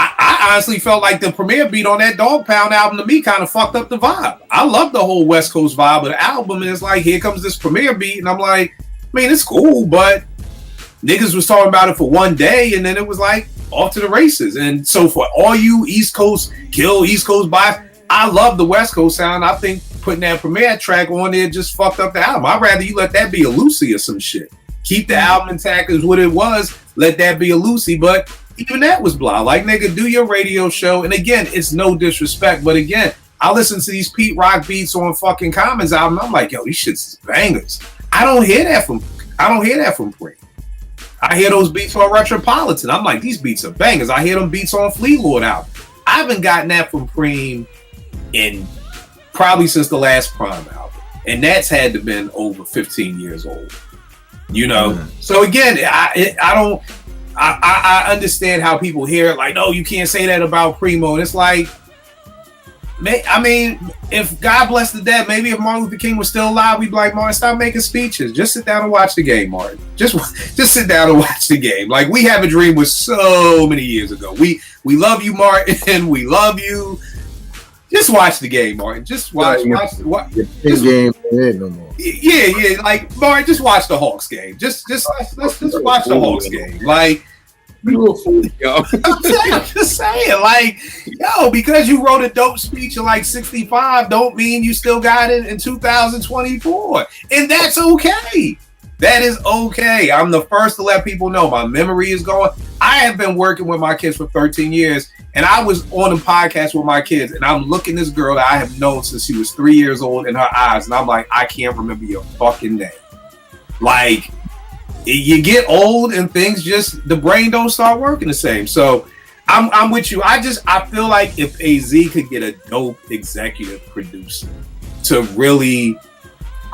I honestly felt like the Premier beat on that Dog Pound album to me kind of fucked up the vibe. I love the whole West Coast vibe of the album, and it's like, here comes this Premier beat, and I'm like, I mean, it's cool, but niggas was talking about it for one day, and then it was like, off to the races. And so for all you East Coast kill, East Coast bias, I love the West Coast sound. I think putting that Premier track on there just fucked up the album. I'd rather you let that be a Lucy or some shit. Keep the album intact as what it was, let that be a Lucy, but even that was blah. Like, nigga, do your radio show. And again, it's no disrespect, but again, I listen to these Pete Rock beats on fucking Commons album. I'm like, yo, these shits is bangers. I don't hear that from Preem. I hear those beats on Retropolitan. I'm like, these beats are bangers. I hear them beats on Fleet Lord album. I haven't gotten that from Preem in probably since the last Prime album, and that's had to been over 15 years old. You know, so again, I understand how people hear it, like, no, you can't say that about Primo. And it's like, I mean, if God bless the dead, maybe if Martin Luther King was still alive, we'd be like, Martin, stop making speeches. Just sit down and watch the game, Martin. Just sit down and watch the game. Like, We Have a Dream was so many years ago. We love you, Martin. We love you. Just watch the game, Martin. Just watch the game. No more. Yeah. Like, Martin, just watch the Hawks game. Let's just watch the Hawks game. Like, you a fool, yo. I'm just saying, like, yo, because you wrote a dope speech in like 65, don't mean you still got it in 2024. And that's okay. That is okay. I'm the first to let people know my memory is going. I have been working with my kids for 13 years, and I was on a podcast with my kids, and I'm looking this girl that I have known since she was 3 years old in her eyes, and I'm like, I can't remember your fucking name. Like, you get old and things the brain don't start working the same. So I'm with you. I feel like if AZ could get a dope executive producer to really,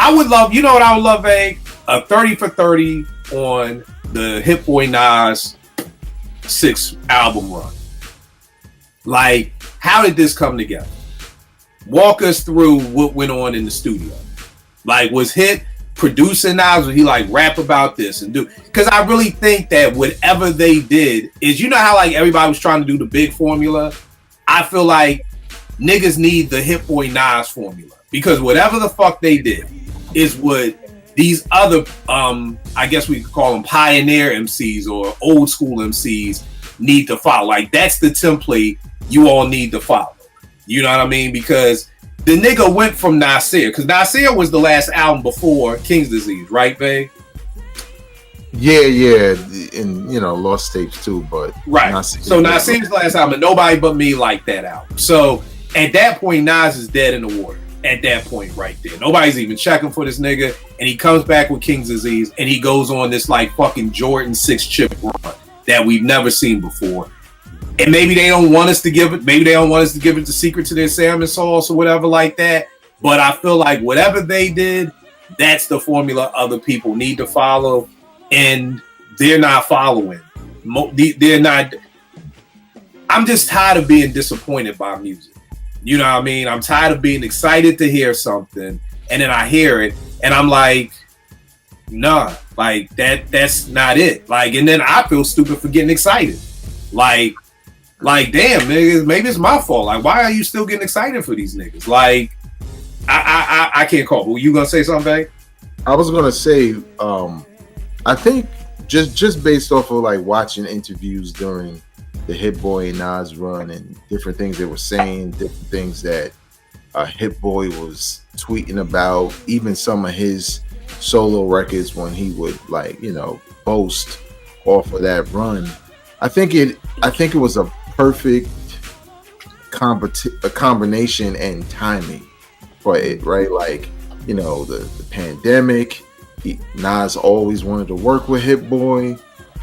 I would love, you know what I would love, a 30 for 30 on the Hit Boy Nas 6 album run. Like, how did this come together? Walk us through what went on in the studio. Like, was Hit producing Nas, would he like rap about this and do? Because I really think that whatever they did is, you know how like everybody was trying to do the big formula. I feel like niggas need the Hit Boy Nas formula, because whatever the fuck they did is what these other I guess we could call them pioneer MCs or old school MCs need to follow. Like, that's the template you all need to follow. You know what I mean? Because the nigga went from Nasir, because Nasir was the last album before King's Disease, right, babe? Yeah, and Lost Tapes too, but right. So Nasir's last album, and Nobody But Me liked that album. So at that point, Nas is dead in the water. At that point, right there, nobody's even checking for this nigga, and he comes back with King's Disease, and he goes on this like fucking Jordan 6 chip run that we've never seen before. And maybe they don't want us to give it. Maybe they don't want us to give it the secret to their salmon sauce or whatever like that. But I feel like whatever they did, that's the formula other people need to follow, and they're not following. They're not. I'm just tired of being disappointed by music. You know what I mean? I'm tired of being excited to hear something, and then I hear it, and I'm like, nah, like that's not it. Like, and then I feel stupid for getting excited. Like, damn, niggas, maybe it's my fault. Like, why are you still getting excited for these niggas? Like, I can't call. Were you gonna say something, babe? I was gonna say, I think just based off of like watching interviews during the Hit Boy and Nas run and different things they were saying, different things that Hit Boy was tweeting about, even some of his solo records when he would boast off of that run. I think it was a perfect combination and timing for it, right? Like, the pandemic, Nas always wanted to work with Hit Boy.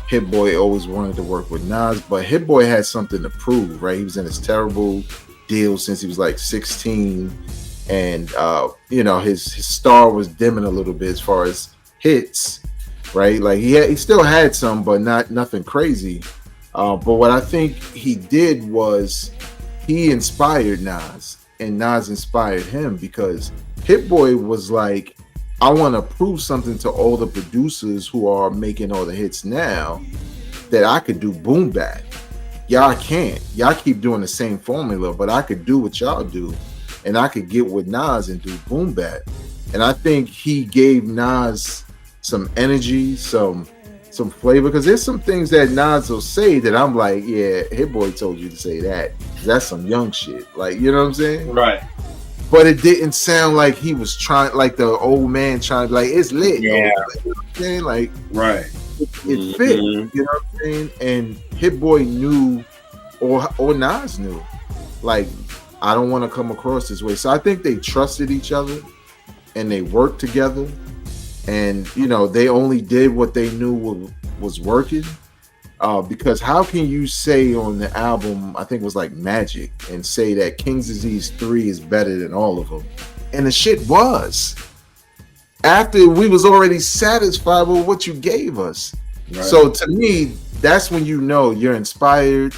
Hit Boy always wanted to work with Nas, but Hit Boy had something to prove, right? He was in this terrible deal since he was like 16, and his star was dimming a little bit as far as hits, right? Like he still had some, but nothing crazy. But what I think he did was he inspired Nas, and Nas inspired him, because Hit Boy was like, I want to prove something to all the producers who are making all the hits now, that I could do boom bap. Y'all can't. Y'all keep doing the same formula, but I could do what y'all do, and I could get with Nas and do boom bap. And I think he gave Nas some energy, some flavor, because there's some things that Nas will say that I'm like, yeah, Hit Boy told you to say that. That's some young shit. Like, you know what I'm saying? Right. But it didn't sound like he was trying, like the old man trying to be like, it's lit. Yeah. You know what I'm saying? Like, right. It fit. You know what I'm saying? And Hit Boy knew, or Nas knew, like, I don't want to come across this way. So I think they trusted each other, and they worked together, and they only did what they knew was working. Because how can you say on the album, I think it was like Magic, and say that King's Disease 3 is better than all of them? And the shit was. After we was already satisfied with what you gave us. Right. So to me, that's when you know you're inspired.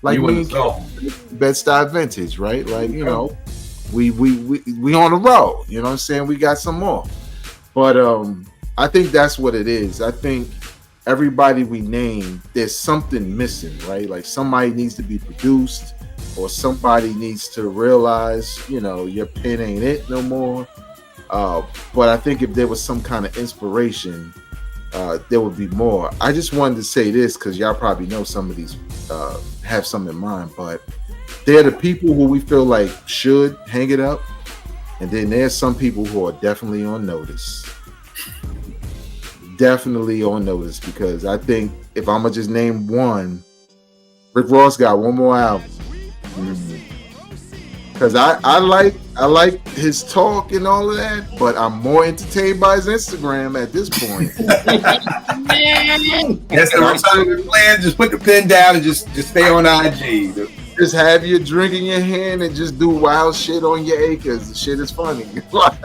Like You when in the zone. Bed-Stuy Vintage, right? Like, you know, we on the road. You know what I'm saying? We got some more. But I think that's what it is. I think everybody we name, there's something missing, right? Like somebody needs to be produced, or somebody needs to realize, you know, your pen ain't it no more. But I think if there was some kind of inspiration, there would be more. I just wanted to say this because y'all probably know some of these, have some in mind, but they're the people who we feel like should hang it up, and then there's some people who are definitely on notice. Definitely on notice, because I think if I'm gonna just name one, Rick Ross got one more album. Because I like his talk and all of that, but I'm more entertained by his Instagram at this point. That's the retirement plan. Just put the pen down and just stay on IG. Just have your drink in your hand and just do wild shit on your acres. The shit is funny. But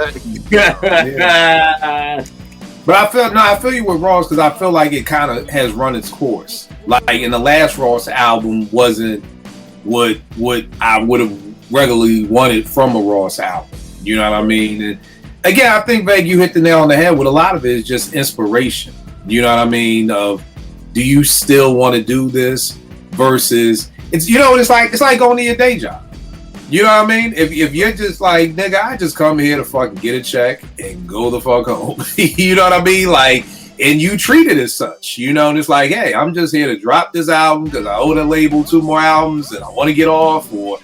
I feel you with Ross, because I feel like it kind of has run its course. Like in the last Ross album wasn't what I would have regularly wanted from a Ross album. You know what I mean? And again, I think, Veg, you hit the nail on the head with a lot of it is just inspiration. You know what I mean? Of, do you still want to do this versus it's, you know, it's like going to your day job. You know what I mean? If you're just like, nigga, I just come here to fucking get a check and go the fuck home. You know what I mean? Like, and you treat it as such, you know, and it's like, hey, I'm just here to drop this album because I owe the label 2 more albums and I want to get off, or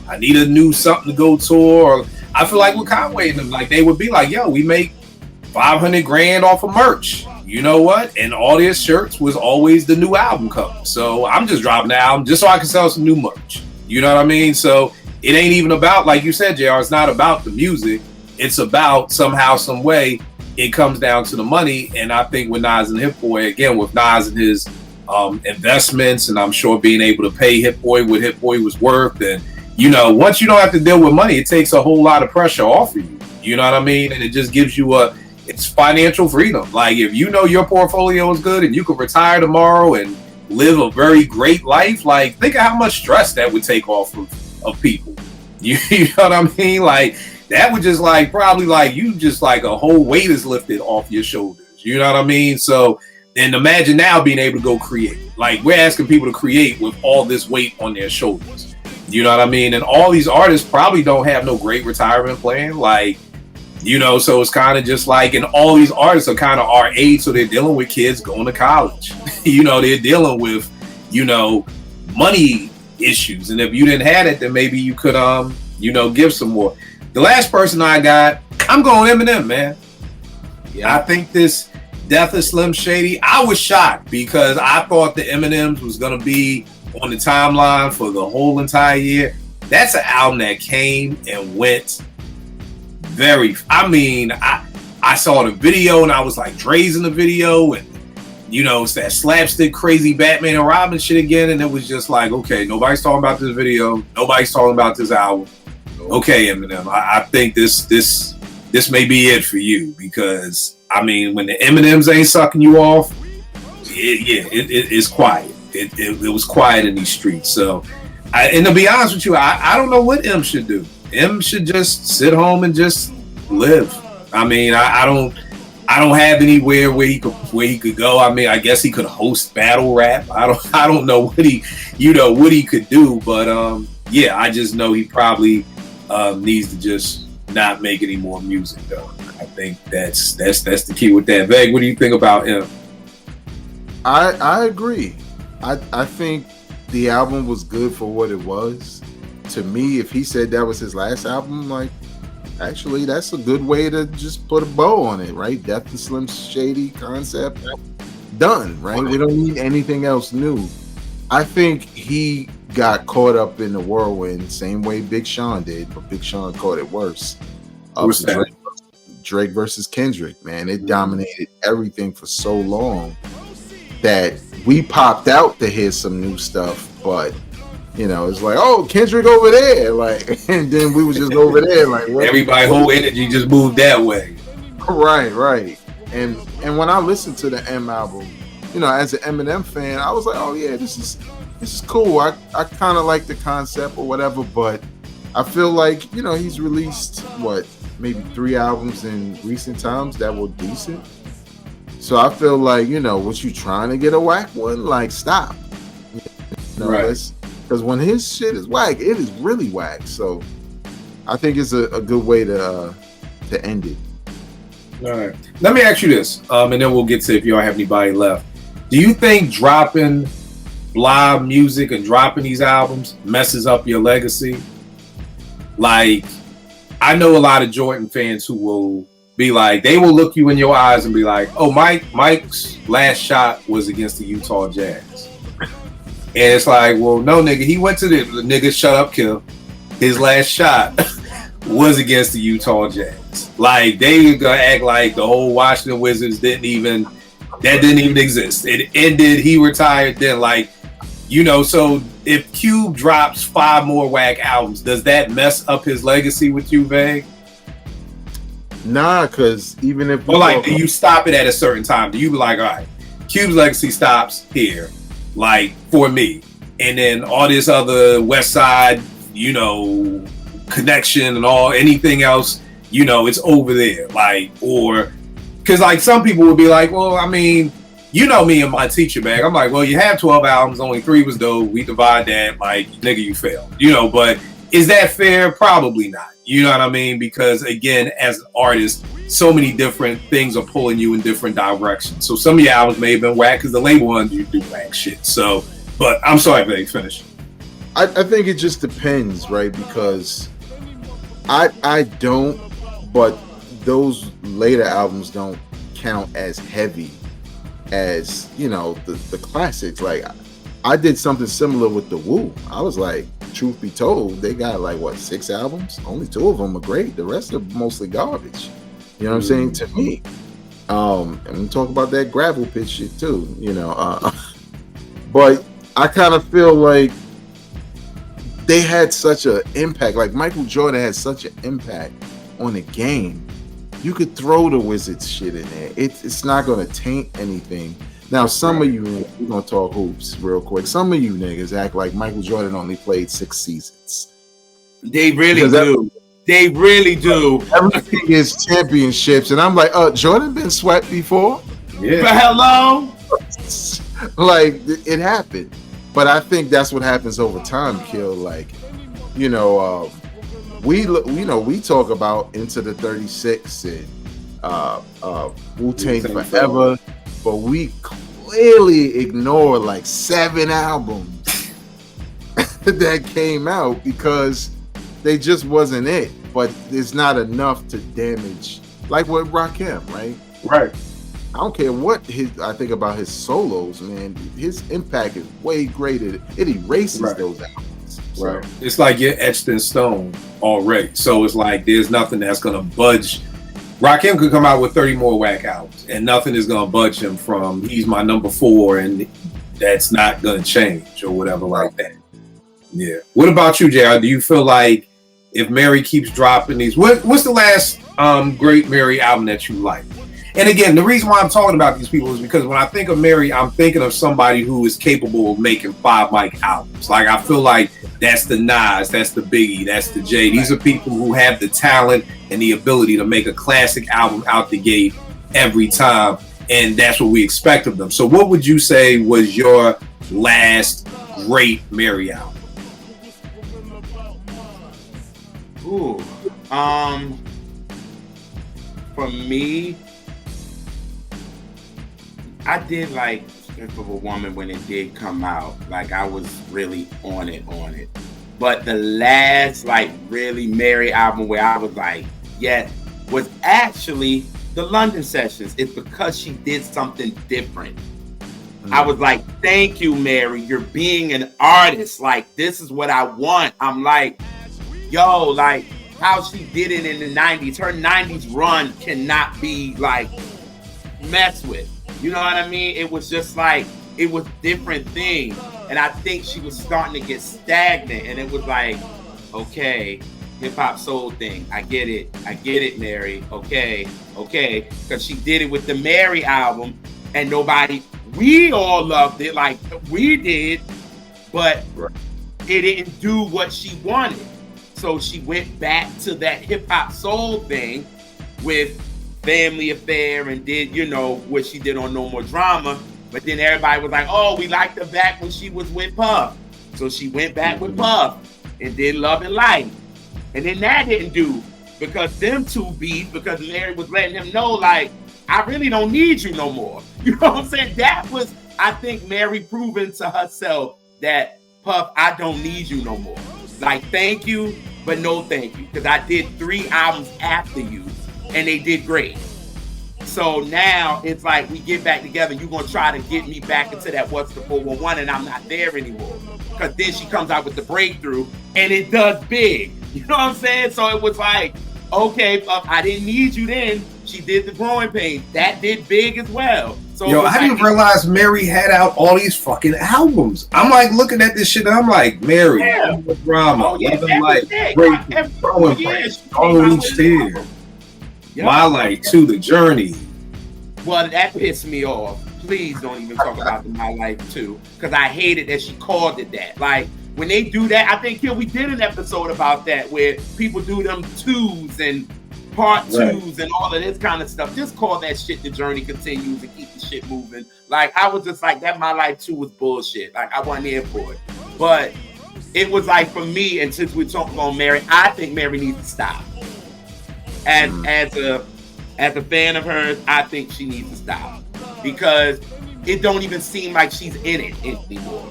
I need a new something to go tour. Or I feel like with Conway and them, like they would be like, yo, we make $500,000 off of merch. You know what? And all their shirts was always the new album cover. So I'm just dropping the album just so I can sell some new merch. You know what I mean? So it ain't even about, like you said, JR, it's not about the music. It's about somehow, some way, it comes down to the money. And I think with Nas and Hit Boy, again, with Nas and his investments, and I'm sure being able to pay Hit Boy what Hit Boy was worth, and, you know, once you don't have to deal with money, it takes a whole lot of pressure off of you. You know what I mean? And it just gives you it's financial freedom. Like, if you know your portfolio is good and you can retire tomorrow and live a very great life, like, think of how much stress that would take off of people. You know what I mean? Like, that would just like probably like you just like a whole weight is lifted off your shoulders. You know what I mean? So, and imagine now being able to go create. Like, we're asking people to create with all this weight on their shoulders. You know what I mean? And all these artists probably don't have no great retirement plan. Like, you know, so it's kind of just like, and all these artists are kind of our age, so they're dealing with kids going to college. You know, they're dealing with, you know, money issues. And if you didn't have it, then maybe you could, you know, give some more. The last person I got, I'm going Eminem, man. Yeah, I think this Death of Slim Shady, I was shocked because I thought the Eminems was going to be on the timeline for the whole entire year. That's an album that came and went very, I mean, I saw the video and I was like, Dre's in the video, and you know, it's that slapstick crazy Batman and Robin shit again, and it was just like, okay, nobody's talking about this video, nobody's talking about this album. Okay, Eminem, I think this may be it for you, because I mean, when the Eminems ain't sucking you off, it's quiet. It was quiet in these streets. So, and to be honest with you, I don't know what M should do. M should just sit home and just live. I mean, I don't have anywhere where he could go. I mean, I guess he could host battle rap. I don't know what he could do, but yeah, I just know he probably needs to just not make any more music though. I think that's the key with that. Veg, what do you think about him? I agree. I think the album was good for what it was. To me, if he said that was his last album, like, actually, that's a good way to just put a bow on it, right? Death and Slim Shady concept, done, right? We don't need anything else new. I think he got caught up in the whirlwind, same way Big Sean did, but Big Sean caught it worse. Drake versus Kendrick, man, it dominated everything for so long that we popped out to hear some new stuff, but you know, it's like, oh, Kendrick over there, like, and then we was just over there, like, what? Everybody, whole energy just moved that way. Right. And when I listened to the M album, as an Eminem fan, I was like, oh yeah, this is cool. I kind of like the concept or whatever, but I feel like, he's released maybe 3 albums in recent times that were decent. So I feel like, what you trying to get a whack one, like stop. Right. Because when his shit is whack, it is really whack. So I think it's a good way to end it. All right. Let me ask you this, and then we'll get to if y'all have anybody left. Do you think dropping live music and dropping these albums messes up your legacy? Like, I know a lot of Jordan fans who will be like, they will look you in your eyes and be like, oh, Mike's last shot was against the Utah Jazz. And it's like, well, no, nigga, he went to the nigga, shut up, kill. His last shot was against the Utah Jazz. Like, they gonna act like the whole Washington Wizards didn't even exist. It ended, he retired then. Like, so if Cube drops 5 more whack albums, does that mess up his legacy with you, Vague? Nah, because even if do you stop it at a certain time? Do you be like, all right, Cube's legacy stops here, like, for me, and then all this other West Side, connection and anything else, it's over there, like, or because like some people would be like, well, I mean, me and my teacher bag. I'm like, well, you have 12 albums, only 3 was dope. We divide that, like, nigga, you failed. But is that fair? Probably not. You know what I mean? Because again, as an artist, so many different things are pulling you in different directions. So some of your albums may have been whack because the label wanted you to do whack shit. So, but I'm sorry, Vague, finish. I think it just depends, right? Because I don't, but those later albums don't count as heavy as the classics. Like, I did something similar with the Wu. I was like, truth be told, they got like 6 albums, only 2 of them are great, the rest are mostly garbage. You know what I'm saying? To me, and we talk about that gravel pit shit too, but I kind of feel like they had such an impact. Like, Michael Jordan had such an impact on the game. You could throw the Wizards shit in there. It's not going to taint anything. Now, some of you, we're going to talk hoops real quick. Some of you niggas act like Michael Jordan only played 6 seasons. They really do. They really do. Everything is championships. And I'm like, Jordan been swept before? Yeah. But hello? Like, it happened. But I think that's what happens over time, Kill. Like, we talk about Into the 36 and Wu-Tang Forever, but we clearly ignore like 7 albums that came out because they just wasn't it. But it's not enough to damage, like with Rakim, right? Right. I don't care what I think about his solos, man. His impact is way greater. It erases those albums. So. Right. It's like you're etched in stone already. So it's like there's nothing that's gonna budge. Rakim could come out with 30 more whack albums, and nothing is gonna budge him from he's my number 4, and that's not gonna change or whatever like that. Yeah. What about you, JR? Do you feel like if Mary keeps dropping these, what's the last great Mary album that you like? And again, the reason why I'm talking about these people is because when I think of Mary, I'm thinking of somebody who is capable of making 5 mic albums. Like, I feel like that's the Nas, that's the Biggie, that's the Jay. These are people who have the talent and the ability to make a classic album out the gate every time. And that's what we expect of them. So what would you say was your last great Mary album? Ooh. For me, I did like Strength of a Woman when it did come out. Like, I was really on it. But the last, like, really Mary album where I was like, yes, was actually the London Sessions. It's because she did something different. I was like, thank you, Mary. You're being an artist. Like, this is what I want. I'm like, yo, like, how she did it in the 90s. Her 90s run cannot be, like, messed with. You know what I mean? It was just like, it was different thing. And I think she was starting to get stagnant. And it was like, okay, hip hop soul thing. I get it, Mary. Okay. Because she did it with the Mary album and nobody We all loved it like we did, but Right. it didn't do what she wanted. So she went back to that hip hop soul thing with Family Affair and did, you know, what she did on No More Drama. But then everybody was like, oh, we liked her back when she was with Puff. So she went back with Puff and did Love and Light. And then that didn't do because them two beat, because Mary was letting him know, like, I really don't need you no more. You know what I'm saying? That was, I think, Mary proving to herself that, Puff, I don't need you no more. Like, thank you, but no thank you. Because I did 3 albums after you, and they did great. So now it's like we get back together. You're going to try to get me back into that What's the 411, and I'm not there anymore. Because then she comes out with the breakthrough, and it does big. You know what I'm saying? So it was like, okay, Puff, I didn't need you then. She did the Growing Pains. That did big as well. So Yo, I didn't realize Mary had out all these fucking albums. I'm like looking at this shit and I'm like, Mary, Yeah. Drama, Oh, yeah, Love and Light, everything. Great, Growing Pains, All Each Tear, Yeah. My Light, To The Journey. Well, that pissed me off. Please don't even talk about the My Life too, because I hated that she called it that. Like, when they do that, I think we did an episode about that where people do them twos and part twos Right. and all of this kind of stuff. Just call that shit The Journey Continues and keep the shit moving. Like, I was just like, that My Life 2 was bullshit. Like, I wasn't here for it. But it was like, for me, and since we're talking on Mary, I think Mary needs to stop. As a fan of hers, I think she needs to stop. Because it don't even seem like she's in it anymore.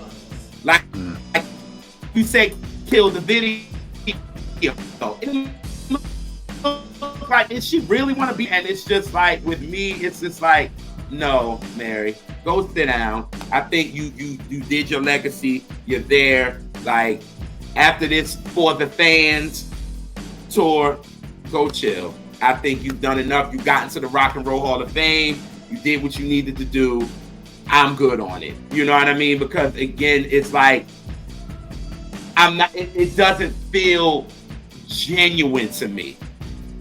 Like you say, kill the video. It looks like, does she really want to be? And it's just like, with me, it's just like, no, Mary, go sit down. I think you did your legacy. You're there. Like, after this For the Fans tour, go chill. I think you've done enough. You got into the Rock and Roll Hall of Fame. You did what you needed to do. I'm good on it. You know what I mean? Because again, it's like, I'm not. It doesn't feel genuine to me.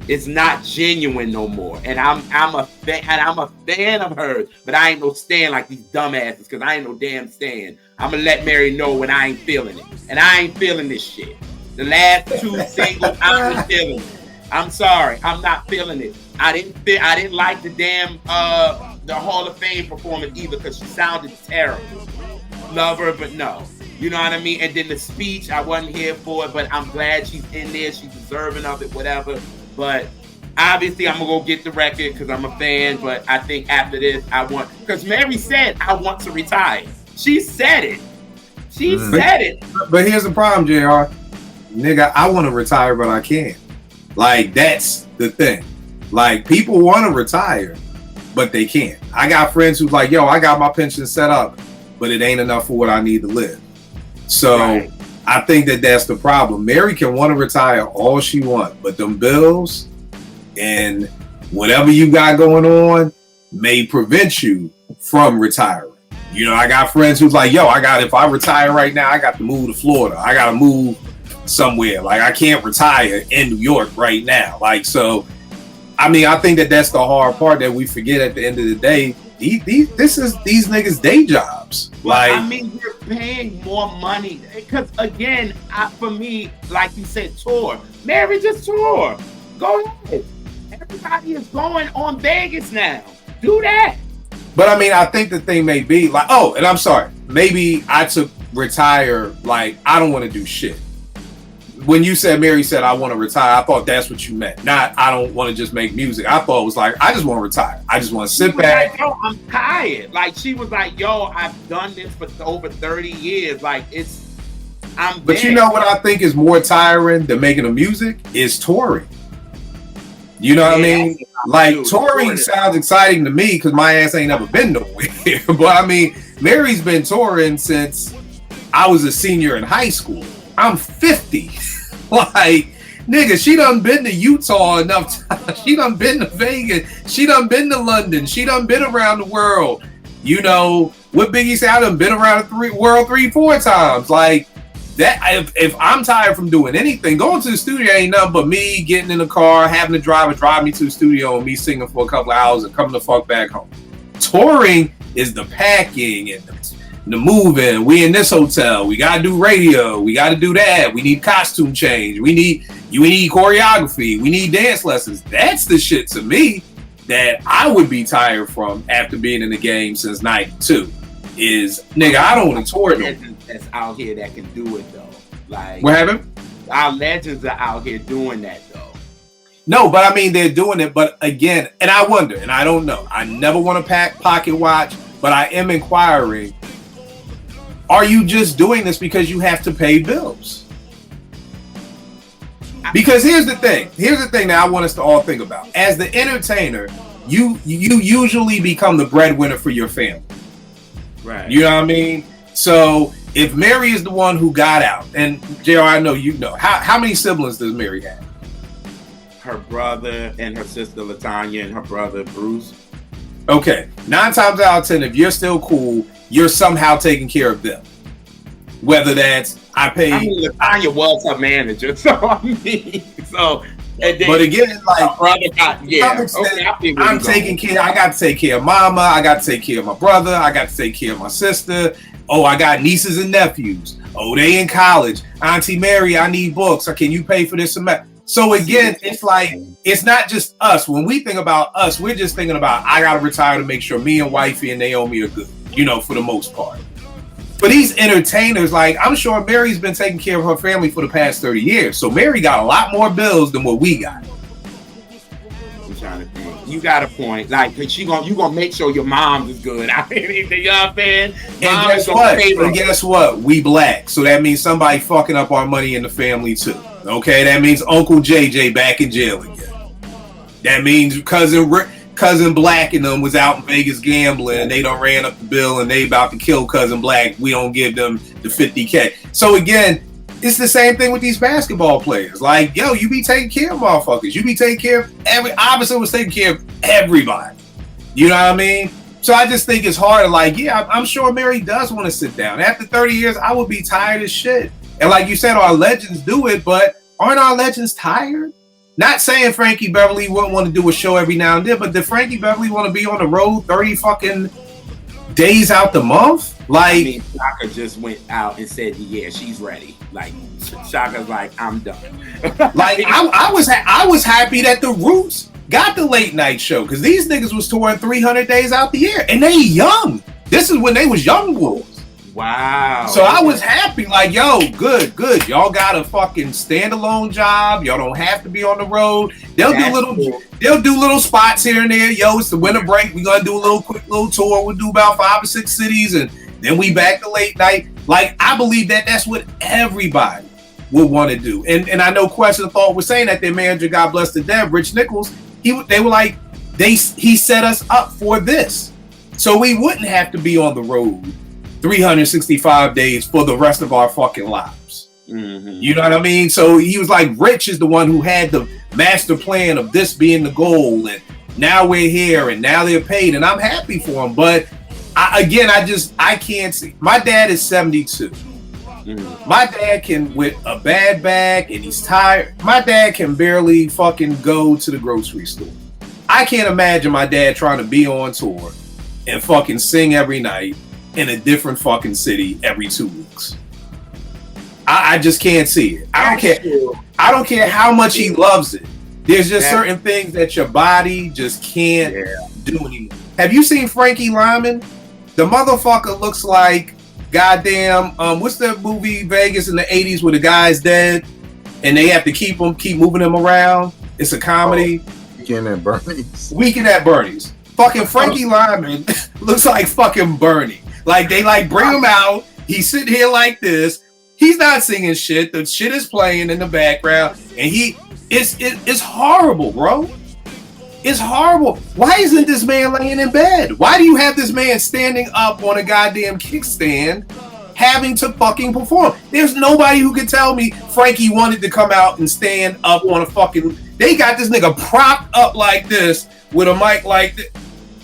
It's not genuine no more. And I'm a fan of hers, but I ain't no stan like these dumbasses, because I ain't no damn stan. I'm gonna let Mary know when I ain't feeling it, and I ain't feeling this shit. The last 2 singles, I was feeling it. I'm sorry, I'm not feeling it. I didn't like the damn the Hall of Fame performance either, because she sounded terrible. Love her, but no. You know what I mean? And then the speech, I wasn't here for it, but I'm glad she's in there. She's deserving of it, whatever. But obviously, I'm going to go get the record because I'm a fan. But I think after this, because Mary said, I want to retire. She said it. She said it. But here's the problem, JR. Nigga, I want to retire, but I can't. Like, that's the thing. Like, people want to retire, but they can't. I got friends who's like, yo, I got my pension set up, but it ain't enough for what I need to live. So right. I think that's the problem. Mary can want to retire all she wants, but them bills and whatever you got going on may prevent you from retiring. You know, I got friends who's like, yo, if I retire right now, I got to move to Florida. I got to move somewhere. Like, I can't retire in New York right now. Like, so, I mean, I think that's the hard part that we forget at the end of the day. This is these niggas' day jobs. Well, like, I mean, you're paying more money because, again, for me, like you said, tour. Mary, just tour. Go ahead. Everybody is going on Vegas now. Do that. But I mean, I think the thing may be like, oh, and I'm sorry, maybe I took retire like I don't want to do shit. When you said Mary said I want to retire, I thought that's what you meant. Not I don't want to just make music. I thought it was like I just want to retire. I just want to sit back. Like, yo, I'm tired. Like, she was like, yo, I've done this for over 30 years. Like, I'm But dead. you know what I think is more tiring than making the music is touring. You know what I mean? Like, touring sounds exciting to me because my ass ain't never been nowhere. But I mean, Mary's been touring since I was a senior in high school. I'm 50. Like, nigga, she done been to Utah enough times. She done been to Vegas. She done been to London. She done been around the world. You know, what Biggie said, I done been around the world 3-4 times. Like, that, if I'm tired from doing anything, going to the studio ain't nothing but me getting in the car, having the driver drive me to the studio and me singing for a couple of hours and coming the fuck back home. Touring is the packing and the moving. We in this hotel. We gotta do radio. We gotta do that. We need costume change. We need choreography. We need dance lessons. That's the shit to me that I would be tired from after being in the game since '92. Is nigga, I don't want to tour no. That's out here that can do it though. Like what happened? Our legends are out here doing that though. No, but I mean they're doing it. But again, and I wonder, and I don't know. I never want to pocket watch, but I am inquiring. Are you just doing this because you have to pay bills? Because here's the thing that I want us to all think about. As the entertainer, you usually become the breadwinner for your family. Right. You know what I mean? So if Mary is the one who got out, and JR, I know you know, how many siblings does Mary have? Her brother and her sister Latanya and her brother Bruce. Okay. 9 times out of 10, if you're still cool, you're somehow taking care of them. Whether that's Latanya was her manager, so I mean, so. But again, like, brother got, yeah, okay, I'm taking care. I got to take care of mama. I got to take care of my brother. I got to take care of my sister. Oh, I got nieces and nephews. Oh, they in college. Auntie Mary, I need books. Or can you pay for this semester? So again, it's like, it's not just us. When we think about us, we're just thinking about, I got to retire to make sure me and wifey and Naomi are good, you know, for the most part. For these entertainers, like, I'm sure Mary's been taking care of her family for the past 30 years. So Mary got a lot more bills than what we got. I'm trying to think. You got a point. Like, cause you gonna make sure your mom is good. I mean, you know what I'm saying? And guess what? We black. So that means somebody fucking up our money in the family too. Okay? That means Uncle JJ back in jail again. That means Cousin Black and them was out in Vegas gambling and they done ran up the bill and they about to kill Cousin Black. We don't give them the 50K. So again, it's the same thing with these basketball players. Like, yo, you be taking care of motherfuckers. You be taking care of obviously was taking care of everybody. You know what I mean? So I just think it's hard to like, yeah, I'm sure Mary does want to sit down. After 30 years, I would be tired as shit. And like you said, our legends do it, but aren't our legends tired? Not saying Frankie Beverly wouldn't want to do a show every now and then, but did Frankie Beverly want to be on the road 30 fucking days out the month? Like, I mean, Shaka just went out and said, yeah, she's ready. Like, Shaka's like, I'm done. Like, I was happy that the Roots got the late night show because these niggas was touring 300 days out the year and they young. This is when they was young boys. Wow. So I was happy, like, yo, good. Y'all got a fucking standalone job. Y'all don't have to be on the road. They'll do little spots here and there. Yo, it's the winter break. We're gonna do a quick little tour. We'll do about 5 or 6 cities, and then we back to late night. Like, I believe that's what everybody would want to do. And I know Question of Thought was saying that their manager, God bless the dead, Rich Nichols, they were like, he set us up for this. So we wouldn't have to be on the road 365 days for the rest of our fucking lives. Mm-hmm. You know what I mean? So he was like, Rich is the one who had the master plan of this being the goal, and now we're here, and now they're paid, and I'm happy for him. But I can't see. My dad is 72. Mm-hmm. My dad can, with a bad back, and he's tired. My dad can barely fucking go to the grocery store. I can't imagine my dad trying to be on tour and fucking sing every night in a different fucking city every 2 weeks. I just can't see it. I don't care how much he loves it. There's just certain things that your body just can't do anymore. Have you seen Frankie Lyman? The motherfucker looks like goddamn, what's that movie Vegas in the 80s where the guy's dead and they have to keep moving him around? It's a comedy. Weekend at Bernie's. Weekend at Bernie's. Fucking Frankie Lyman looks like fucking Bernie. Like, they like bring him out. He's sitting here like this. He's not singing shit. The shit is playing in the background, and it's horrible, bro. It's horrible. Why isn't this man laying in bed? Why do you have this man standing up on a goddamn kickstand, having to fucking perform? There's nobody who can tell me Frankie wanted to come out and stand up on a fucking. They got this nigga propped up like this with a mic like this.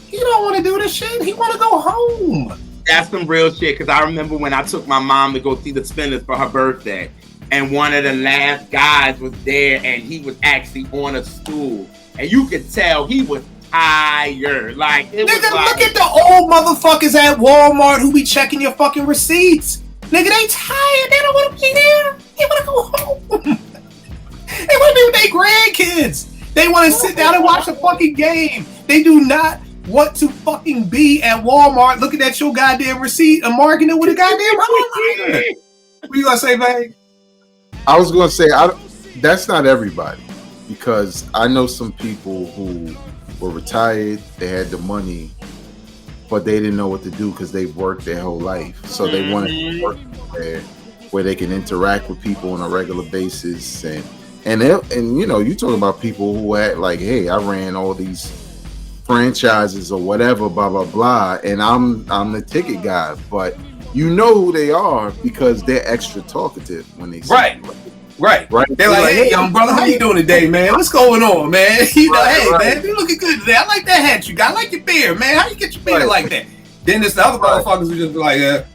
He don't want to do this shit. He want to go home. That's some real shit, because I remember when I took my mom to go see the Spinners for her birthday, and one of the last guys was there, and he was actually on a stool, and you could tell he was tired. Like it was Nigga, like, look at the old motherfuckers at Walmart who be checking your fucking receipts. Nigga, they tired. They don't want to be there. They want to go home. They want to be with their grandkids. They want to sit down and watch a fucking game. They do not want to fucking be at Walmart looking at your goddamn receipt and marking it with a goddamn highlighter. What you gonna say, babe? I was gonna say that's not everybody, because I know some people who were retired, they had the money, but they didn't know what to do because they've worked their whole life. So they wanted to work where they can interact with people on a regular basis, and you know, you talk about people who had like, hey, I ran all these franchises or whatever, blah blah blah, and I'm the ticket guy, but you know who they are because they're extra talkative when they say it. Right. They're like, hey, young brother, how you doing today, man? What's going on, man? You know, hey, man, you looking good today. I like that hat you got. I like your beard, man. How you get your beard like that? Then there's the other motherfuckers who just be like,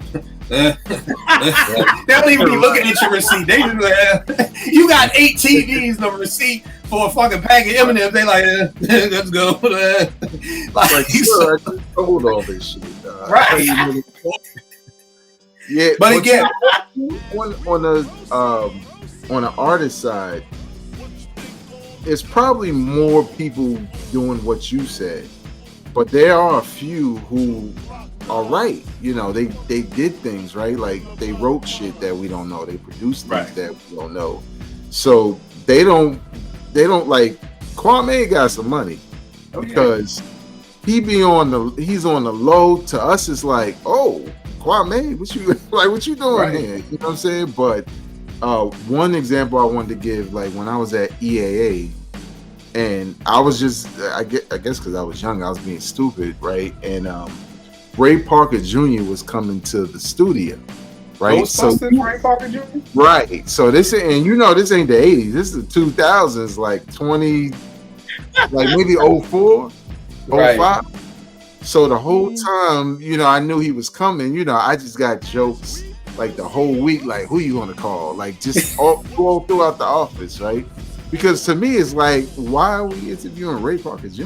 they don't even be looking at your receipt. They just like, you got 8 TVs on receipt for a fucking pack of M&M's. They like, let's go. Like, sure, I just told all this shit. Right. Yeah, but again, on the artist side, it's probably more people doing what you said, but there are a few who are right. You know, they did things right, like they wrote shit that we don't know, they produced things that we don't know. So they don't like Kwame got some money because he's on the low. To us, it's like, oh, Kwame, what you doing here? You know what I'm saying? But one example I wanted to give, like when I was at EAA, and I was just, I guess because I was young, I was being stupid, right? And Ray Parker Jr. was coming to the studio, right? Ray Parker Jr.? Right. So this ain't the 80s. This is the 2000s, like 20, like maybe 04, 05. So the whole time, you know, I knew he was coming. You know, I just got jokes like the whole week, like, who you gonna call? Like, just all throughout the office, right? Because to me, it's like, why are we interviewing Ray Parker Jr.?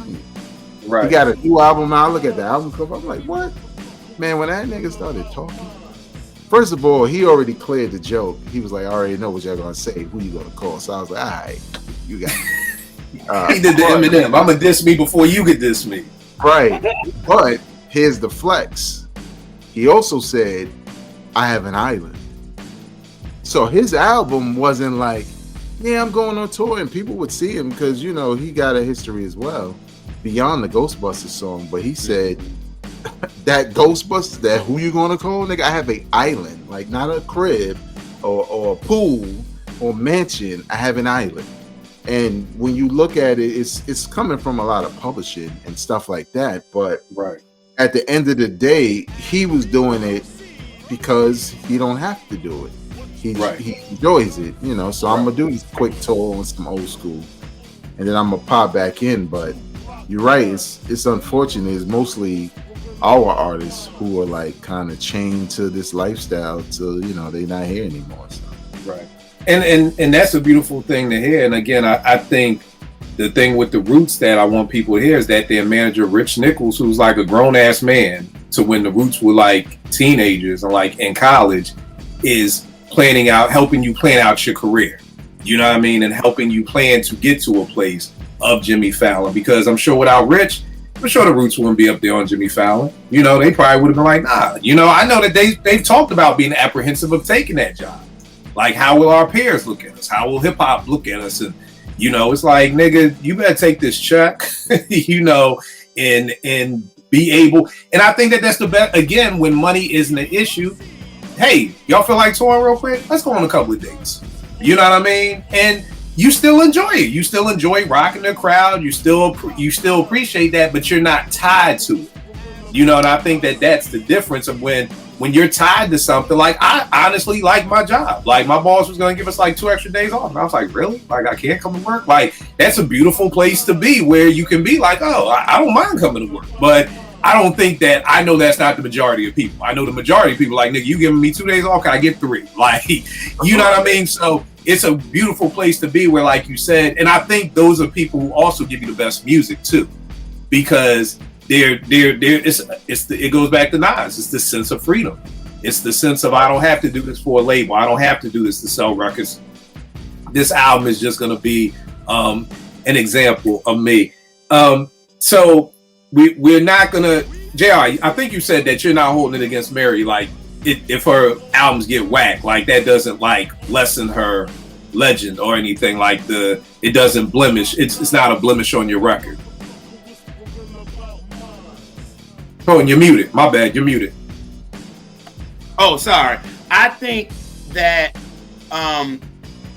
Right. He got a new album out. I look at the album cover. I'm like, what? Man, when that nigga started talking, first of all, he already cleared the joke. He was like, I already know what y'all gonna say. Who you gonna call? So I was like, all right, you got it. He did the Eminem. I'm gonna diss me before you could diss me. Right. But here's the flex. He also said, I have an island. So his album wasn't like, yeah, I'm going on tour, and people would see him because, you know, he got a history as well beyond the Ghostbusters song. But he said that Ghostbusters, that who you gonna call, nigga, I have an island, like not a crib or a pool or mansion. I have an island. And when you look at it, it's coming from a lot of publishing and stuff like that. But at the end of the day, he was doing it because he don't have to do it. He enjoys it, you know. So I'm gonna do this quick tour on some old school, and then I'm gonna pop back in. But you're right, it's unfortunate. It's mostly our artists who are like kind of chained to this lifestyle till, you know, they're not here anymore. So. Right. And that's a beautiful thing to hear. And again, I think the thing with the Roots that I want people to hear is that their manager, Rich Nichols, who's like a grown ass man, to when the Roots were like teenagers and like in college, is helping you plan out your career. You know what I mean? And helping you plan to get to a place of Jimmy Fallon. Because I'm sure without Rich, I'm sure the Roots wouldn't be up there on Jimmy Fallon. You know, they probably would have been like, nah. You know, I know that they've talked about being apprehensive of taking that job. Like, how will our peers look at us? How will hip hop look at us? And, you know, it's like, nigga, you better take this check, you know, and be able. And I think that's the best. Again, when money isn't an issue, hey, y'all feel like touring real quick? Let's go on a couple of dates. You know what I mean? And you still enjoy it. You still enjoy rocking the crowd. You still appreciate that, but you're not tied to it. You know, and I think that's the difference of when you're tied to something. Like, I honestly like my job. Like, my boss was going to give us like 2 extra days off. And I was like, really? Like, I can't come to work? Like, that's a beautiful place to be, where you can be like, oh, I don't mind coming to work. But I don't think I know that's not the majority of people. I know the majority of people like, nigga, you giving me 2 days off, can I get 3? Like, you know what I mean? So it's a beautiful place to be where, like you said, and I think those are people who also give you the best music too. because it goes back to Nas. It's the sense of freedom. It's the sense of I don't have to do this for a label. I don't have to do this to sell records. This album is just going to be an example of me. So we're not going to, JR, I think you said that you're not holding it against Mary. Like if her albums get whacked, like that doesn't like lessen her legend or anything. Like it doesn't blemish. It's not a blemish on your record. Oh, and you're muted. My bad. You're muted. Oh, sorry. I think that